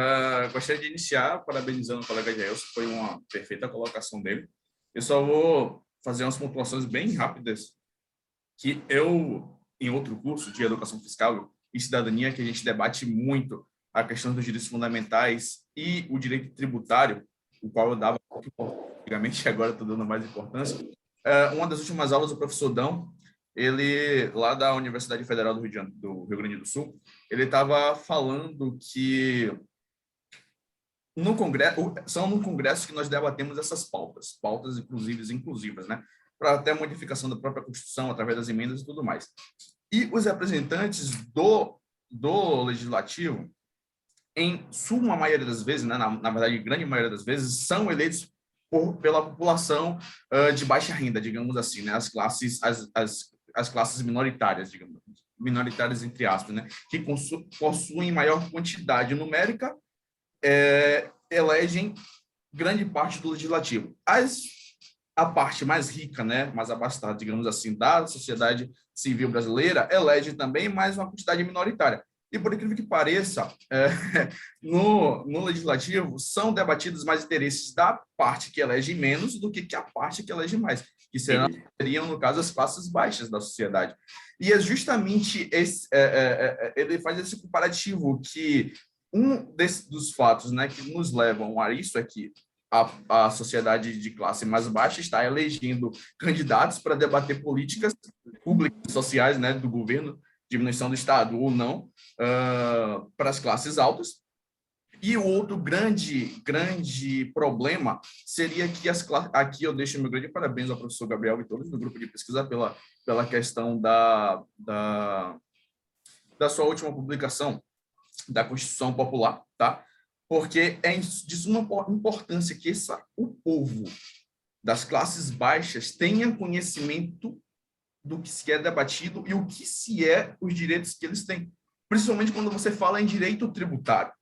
Gostaria de iniciar parabenizando o colega Jailson, foi uma perfeita colocação dele. Eu só vou fazer umas pontuações bem rápidas, que eu, em outro curso de Educação Fiscal e Cidadania, que a gente debate muito a questão dos direitos fundamentais e o direito tributário, o qual eu dava antigamente, agora estou dando mais importância. Uma das últimas aulas do professor Dão, ele, lá da Universidade Federal do Rio Grande do Sul, ele estava falando que no Congresso que nós debatemos essas pautas inclusivas, né, para até modificação da própria Constituição, através das emendas e tudo mais. E os representantes do Legislativo, em suma maioria das vezes, né, na verdade, grande maioria das vezes, são eleitos pela população de baixa renda, digamos assim, né, as classes minoritárias, digamos, minoritárias entre aspas, né, que possuem maior quantidade numérica, elegem grande parte do legislativo. A parte mais rica, né, mais abastada, digamos assim, da sociedade civil brasileira, elege também mais uma quantidade minoritária. E, por incrível que pareça, no legislativo são debatidos mais interesses da parte que elege menos do que a parte que elege mais, que seriam, no caso, as classes baixas da sociedade. E é justamente ele faz esse comparativo que dos fatos, né, que nos levam a isso é que a sociedade de classe mais baixa está elegendo candidatos para debater políticas públicas e sociais, né, do governo, diminuição do Estado ou não, para as classes altas. E o outro grande problema seria que aqui eu deixo meu grande parabéns ao professor Gabriel e todos do grupo de pesquisa pela questão da sua última publicação da Constituição Popular, tá? Porque é de suma importância que o povo das classes baixas tenha conhecimento do que se é debatido e o que se é os direitos que eles têm. Principalmente quando você fala em direito tributário.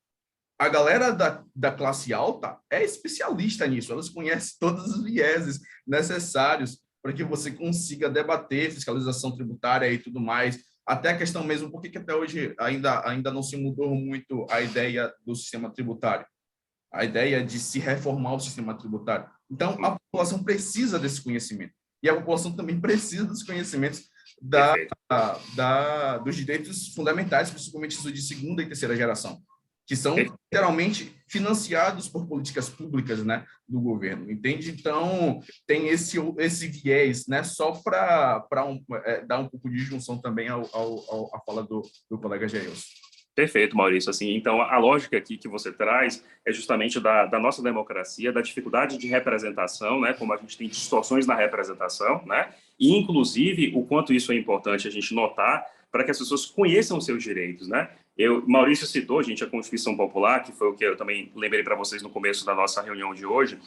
A galera da classe alta é especialista nisso, elas conhecem todos os vieses necessários para que você consiga debater fiscalização tributária e tudo mais, até a questão mesmo, por que até hoje ainda não se mudou muito a ideia do sistema tributário, a ideia de se reformar o sistema tributário. Então, a população precisa desse conhecimento. E a população também precisa dos conhecimentos dos direitos fundamentais, principalmente os de segunda e terceira geração, que são literalmente financiados por políticas públicas, né, do governo, entende? Então, tem esse viés, né, só para dar um pouco de junção também à fala do colega Jailson. Perfeito, Maurício. Assim, então, a lógica aqui que você traz é justamente da nossa democracia, da dificuldade de representação, né, como a gente tem distorções na representação, né, e, inclusive, o quanto isso é importante a gente notar para que as pessoas conheçam os seus direitos, né? Maurício citou, gente, a Constituição Popular, que foi o que eu também lembrei para vocês no começo da nossa reunião de hoje.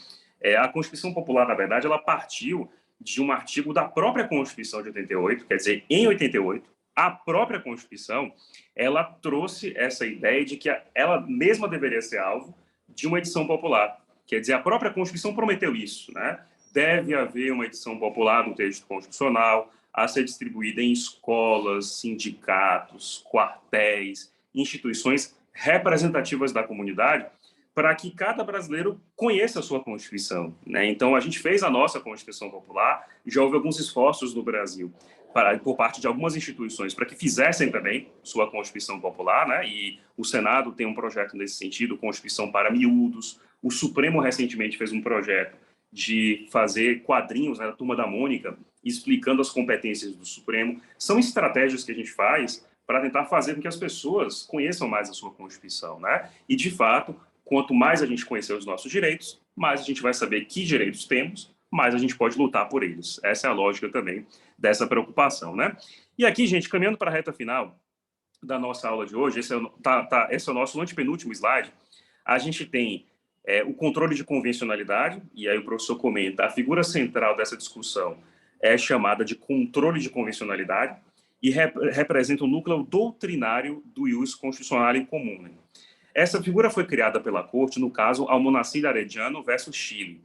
A Constituição Popular, na verdade, ela partiu de um artigo da própria Constituição de 88, quer dizer, em 88, a própria Constituição, ela trouxe essa ideia de que ela mesma deveria ser alvo de uma edição popular. Quer dizer, a própria Constituição prometeu isso, né? Deve haver uma edição popular do texto constitucional a ser distribuída em escolas, sindicatos, quartéis, instituições representativas da comunidade, para que cada brasileiro conheça a sua Constituição, né? Então, a gente fez a nossa Constituição Popular, já houve alguns esforços no Brasil por parte de algumas instituições para que fizessem também sua Constituição Popular, né? E o Senado tem um projeto nesse sentido, Constituição para Miúdos. O Supremo recentemente fez um projeto de fazer quadrinhos, né, da Turma da Mônica, explicando as competências do Supremo. São estratégias que a gente faz para tentar fazer com que as pessoas conheçam mais a sua Constituição, né? E, de fato, quanto mais a gente conhecer os nossos direitos, mais a gente vai saber que direitos temos, mais a gente pode lutar por eles. Essa é a lógica também dessa preocupação, né? E aqui, gente, caminhando para a reta final da nossa aula de hoje, esse é o nosso antepenúltimo slide, a gente tem o controle de convencionalidade, e aí o professor comenta, a figura central dessa discussão é chamada de controle de convencionalidade e representa o núcleo doutrinário do ius constitucional em comum. Né? Essa figura foi criada pela Corte no caso Almonacid Arellano versus Chile.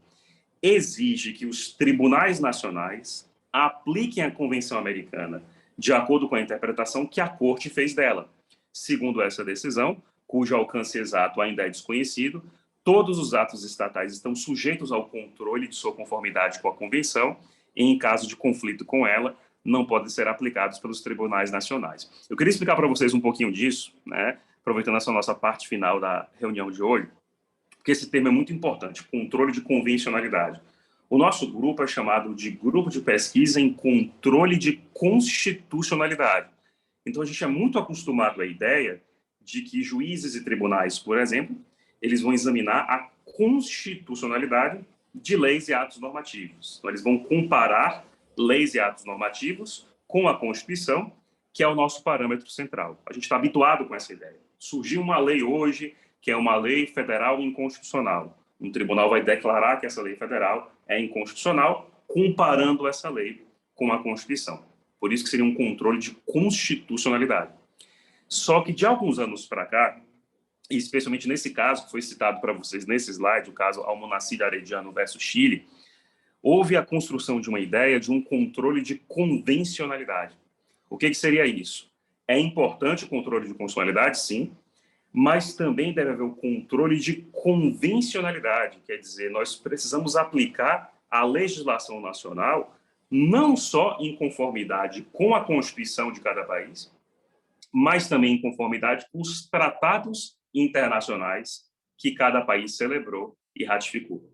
Exige que os tribunais nacionais apliquem a Convenção Americana de acordo com a interpretação que a Corte fez dela. Segundo essa decisão, cujo alcance exato ainda é desconhecido, todos os atos estatais estão sujeitos ao controle de sua conformidade com a Convenção e, em caso de conflito com ela, não podem ser aplicados pelos tribunais nacionais. Eu queria explicar para vocês um pouquinho disso, né, aproveitando essa nossa parte final da reunião de hoje, porque esse termo é muito importante, controle de convencionalidade. O nosso grupo é chamado de Grupo de Pesquisa em Controle de Constitucionalidade. Então, a gente é muito acostumado à ideia de que juízes e tribunais, por exemplo, eles vão examinar a constitucionalidade de leis e atos normativos. Então, eles vão comparar leis e atos normativos com a Constituição, que é o nosso parâmetro central. A gente está habituado com essa ideia. Surgiu uma lei hoje, que é uma lei federal inconstitucional. Um tribunal vai declarar que essa lei federal é inconstitucional, comparando essa lei com a Constituição. Por isso que seria um controle de constitucionalidade. Só que de alguns anos para cá, e especialmente nesse caso, que foi citado para vocês nesse slide, o caso Almonacid Arellano versus Chile, houve a construção de uma ideia de um controle de convencionalidade. O que seria isso? É importante o controle de constitucionalidade, sim, mas também deve haver o controle de convencionalidade, quer dizer, nós precisamos aplicar a legislação nacional não só em conformidade com a Constituição de cada país, mas também em conformidade com os tratados internacionais que cada país celebrou e ratificou.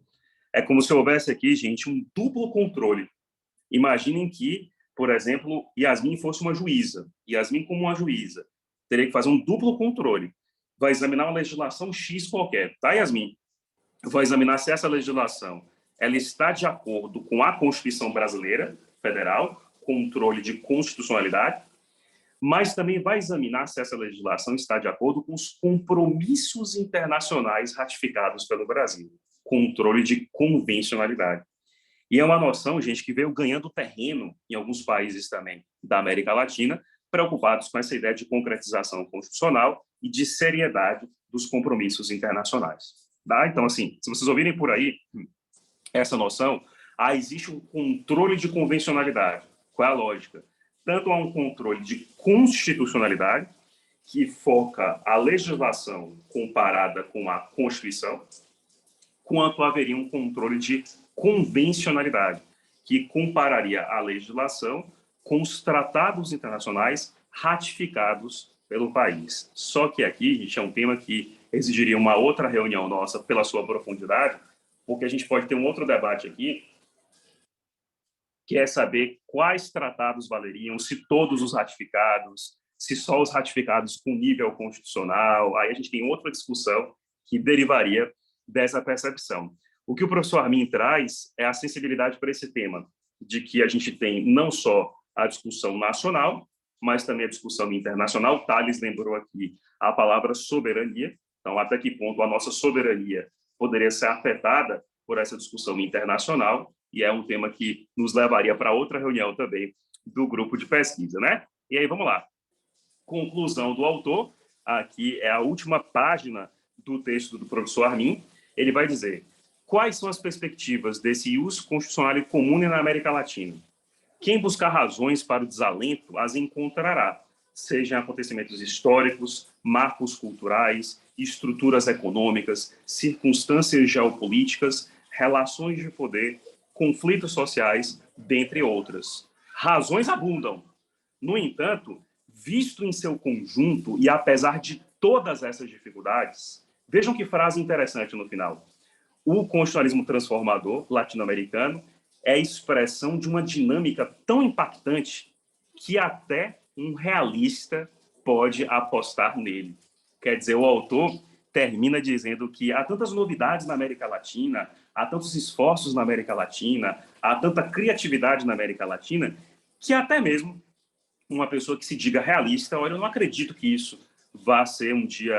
É como se houvesse aqui, gente, um duplo controle. Imaginem que, por exemplo, Yasmin fosse uma juíza. Yasmin, como uma juíza, teria que fazer um duplo controle. Vai examinar uma legislação X qualquer, tá, Yasmin? Vai examinar se essa legislação ela está de acordo com a Constituição brasileira, federal, controle de constitucionalidade, mas também vai examinar se essa legislação está de acordo com os compromissos internacionais ratificados pelo Brasil, controle de convencionalidade. E é uma noção, gente, que veio ganhando terreno em alguns países também da América Latina, preocupados com essa ideia de concretização constitucional e de seriedade dos compromissos internacionais. Tá? Então, assim, se vocês ouvirem por aí essa noção, existe um controle de convencionalidade. Qual é a lógica? Tanto há um controle de constitucionalidade, que foca a legislação comparada com a Constituição, quanto haveria um controle de convencionalidade, que compararia a legislação com os tratados internacionais ratificados pelo país. Só que aqui, gente, é um tema que exigiria uma outra reunião nossa pela sua profundidade, porque a gente pode ter um outro debate aqui, que é saber quais tratados valeriam, se todos os ratificados, se só os ratificados com nível constitucional. Aí a gente tem outra discussão que derivaria dessa percepção. O que o professor Armin traz é a sensibilidade para esse tema, de que a gente tem não só a discussão nacional, mas também a discussão internacional. Tales lembrou aqui a palavra soberania. Então, até que ponto a nossa soberania poderia ser afetada por essa discussão internacional, e é um tema que nos levaria para outra reunião também do grupo de pesquisa, né? E aí, vamos lá. Conclusão do autor, aqui é a última página do texto do professor Armin. Ele vai dizer: quais são as perspectivas desse uso constitucional comum na América Latina? Quem buscar razões para o desalento as encontrará, sejam acontecimentos históricos, marcos culturais, estruturas econômicas, circunstâncias geopolíticas, relações de poder, conflitos sociais, dentre outras. Razões abundam. No entanto, visto em seu conjunto e apesar de todas essas dificuldades, vejam que frase interessante no final. O constitucionalismo transformador latino-americano é a expressão de uma dinâmica tão impactante que até um realista pode apostar nele. Quer dizer, o autor termina dizendo que há tantas novidades na América Latina, há tantos esforços na América Latina, há tanta criatividade na América Latina, que até mesmo uma pessoa que se diga realista, olha, eu não acredito que isso vá ser um dia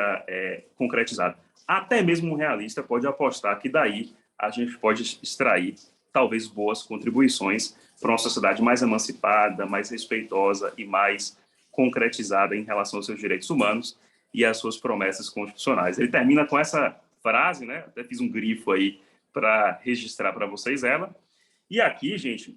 concretizado. Até mesmo um realista pode apostar que daí a gente pode extrair talvez boas contribuições para uma sociedade mais emancipada, mais respeitosa e mais concretizada em relação aos seus direitos humanos e às suas promessas constitucionais. Ele termina com essa frase, né? Até fiz um grifo aí para registrar para vocês ela. E aqui, gente,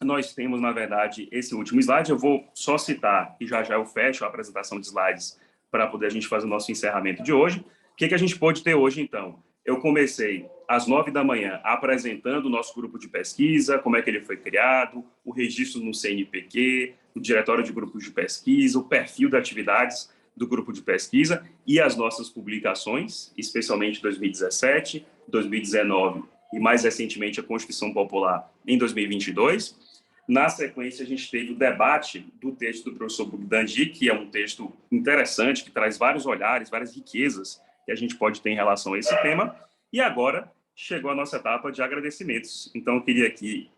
nós temos, na verdade, esse último slide. Eu vou só citar, e já eu fecho a apresentação de slides para poder a gente fazer o nosso encerramento de hoje. O que a gente pode ter hoje, então? Eu comecei às 9 da manhã apresentando o nosso grupo de pesquisa, como é que ele foi criado, o registro no CNPq, o diretório de grupos de pesquisa, o perfil de atividades do grupo de pesquisa e as nossas publicações, especialmente 2017, 2019 e mais recentemente a Constituição Popular em 2022. Na sequência, a gente teve o debate do texto do professor Bugdandi, que é um texto interessante, que traz vários olhares, várias riquezas que a gente pode ter em relação a esse tema. E agora chegou a nossa etapa de agradecimentos. Então, eu queria aqui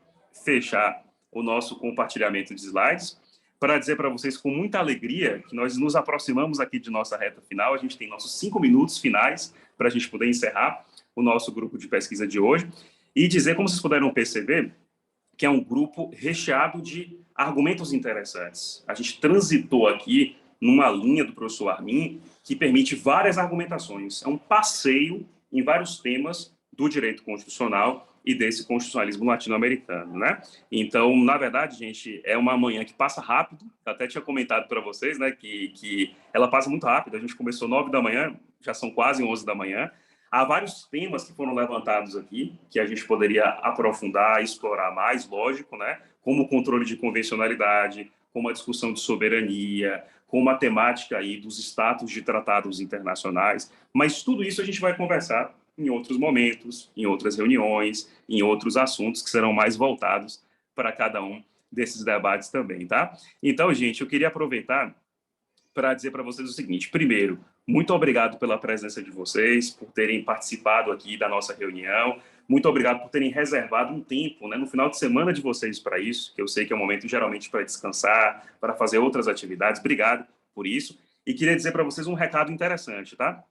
fechar o nosso compartilhamento de slides para dizer para vocês com muita alegria que nós nos aproximamos aqui de nossa reta final. A gente tem nossos 5 minutos finais para a gente poder encerrar o nosso grupo de pesquisa de hoje e dizer, como vocês puderam perceber, que é um grupo recheado de argumentos interessantes. A gente transitou aqui numa linha do professor Armin que permite várias argumentações. É um passeio em vários temas do direito constitucional e desse constitucionalismo latino-americano, né? Então, na verdade, gente, é uma manhã que passa rápido. Eu até tinha comentado para vocês, né, que ela passa muito rápido. A gente começou 9 da manhã, já são quase 11 da manhã. Há vários temas que foram levantados aqui, que a gente poderia aprofundar, explorar mais, lógico, né? Como o controle de convencionalidade, como a discussão de soberania, como a temática aí dos status de tratados internacionais. Mas tudo isso a gente vai conversar em outros momentos, em outras reuniões, em outros assuntos que serão mais voltados para cada um desses debates também, tá? Então, gente, eu queria aproveitar para dizer para vocês o seguinte. Primeiro, muito obrigado pela presença de vocês, por terem participado aqui da nossa reunião. Muito obrigado por terem reservado um tempo, né, no final de semana de vocês para isso, que eu sei que é um momento geralmente para descansar, para fazer outras atividades. Obrigado por isso. E queria dizer para vocês um recado interessante, tá?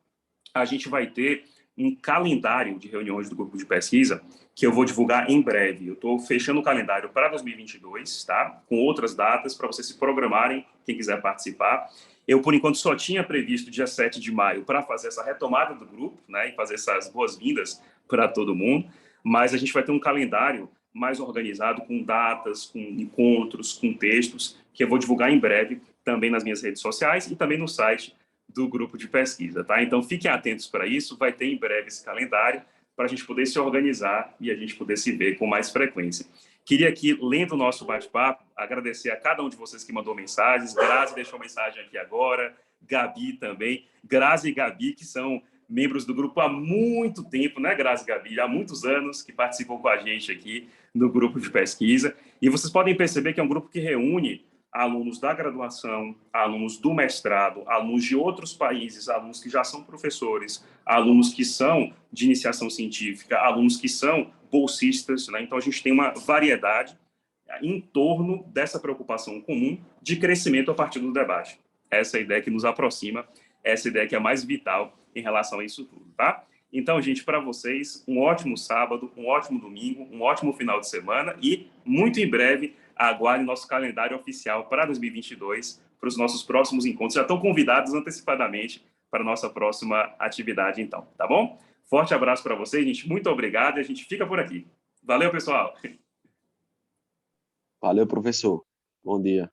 A gente vai ter um calendário de reuniões do grupo de pesquisa que eu vou divulgar em breve. Eu estou fechando o calendário para 2022, tá? Com outras datas para vocês se programarem, quem quiser participar. Eu, por enquanto, só tinha previsto dia 7 de maio para fazer essa retomada do grupo, né, e fazer essas boas-vindas para todo mundo, mas a gente vai ter um calendário mais organizado, com datas, com encontros, com textos, que eu vou divulgar em breve, também nas minhas redes sociais e também no site do grupo de pesquisa, tá? Então, fiquem atentos para isso, vai ter em breve esse calendário, para a gente poder se organizar e a gente poder se ver com mais frequência. Queria aqui, lendo o nosso bate-papo, agradecer a cada um de vocês que mandou mensagens. Grazi deixou mensagem aqui agora, Gabi também. Grazi e Gabi, que são membros do grupo há muito tempo, né, Grazi e Gabi? Há muitos anos que participam com a gente aqui no grupo de pesquisa. E vocês podem perceber que é um grupo que reúne alunos da graduação, alunos do mestrado, alunos de outros países, alunos que já são professores, alunos que são de iniciação científica, alunos que são bolsistas, né? Então, a gente tem uma variedade em torno dessa preocupação comum de crescimento a partir do debate. Essa é a ideia que nos aproxima, essa é a ideia que é mais vital em relação a isso tudo, tá? Então, gente, para vocês, um ótimo sábado, um ótimo domingo, um ótimo final de semana e, muito em breve, aguardem nosso calendário oficial para 2022, para os nossos próximos encontros. Já estão convidados antecipadamente para a nossa próxima atividade, então, tá bom? Forte abraço para vocês, gente. Muito obrigado e a gente fica por aqui. Valeu, pessoal. Valeu, professor. Bom dia.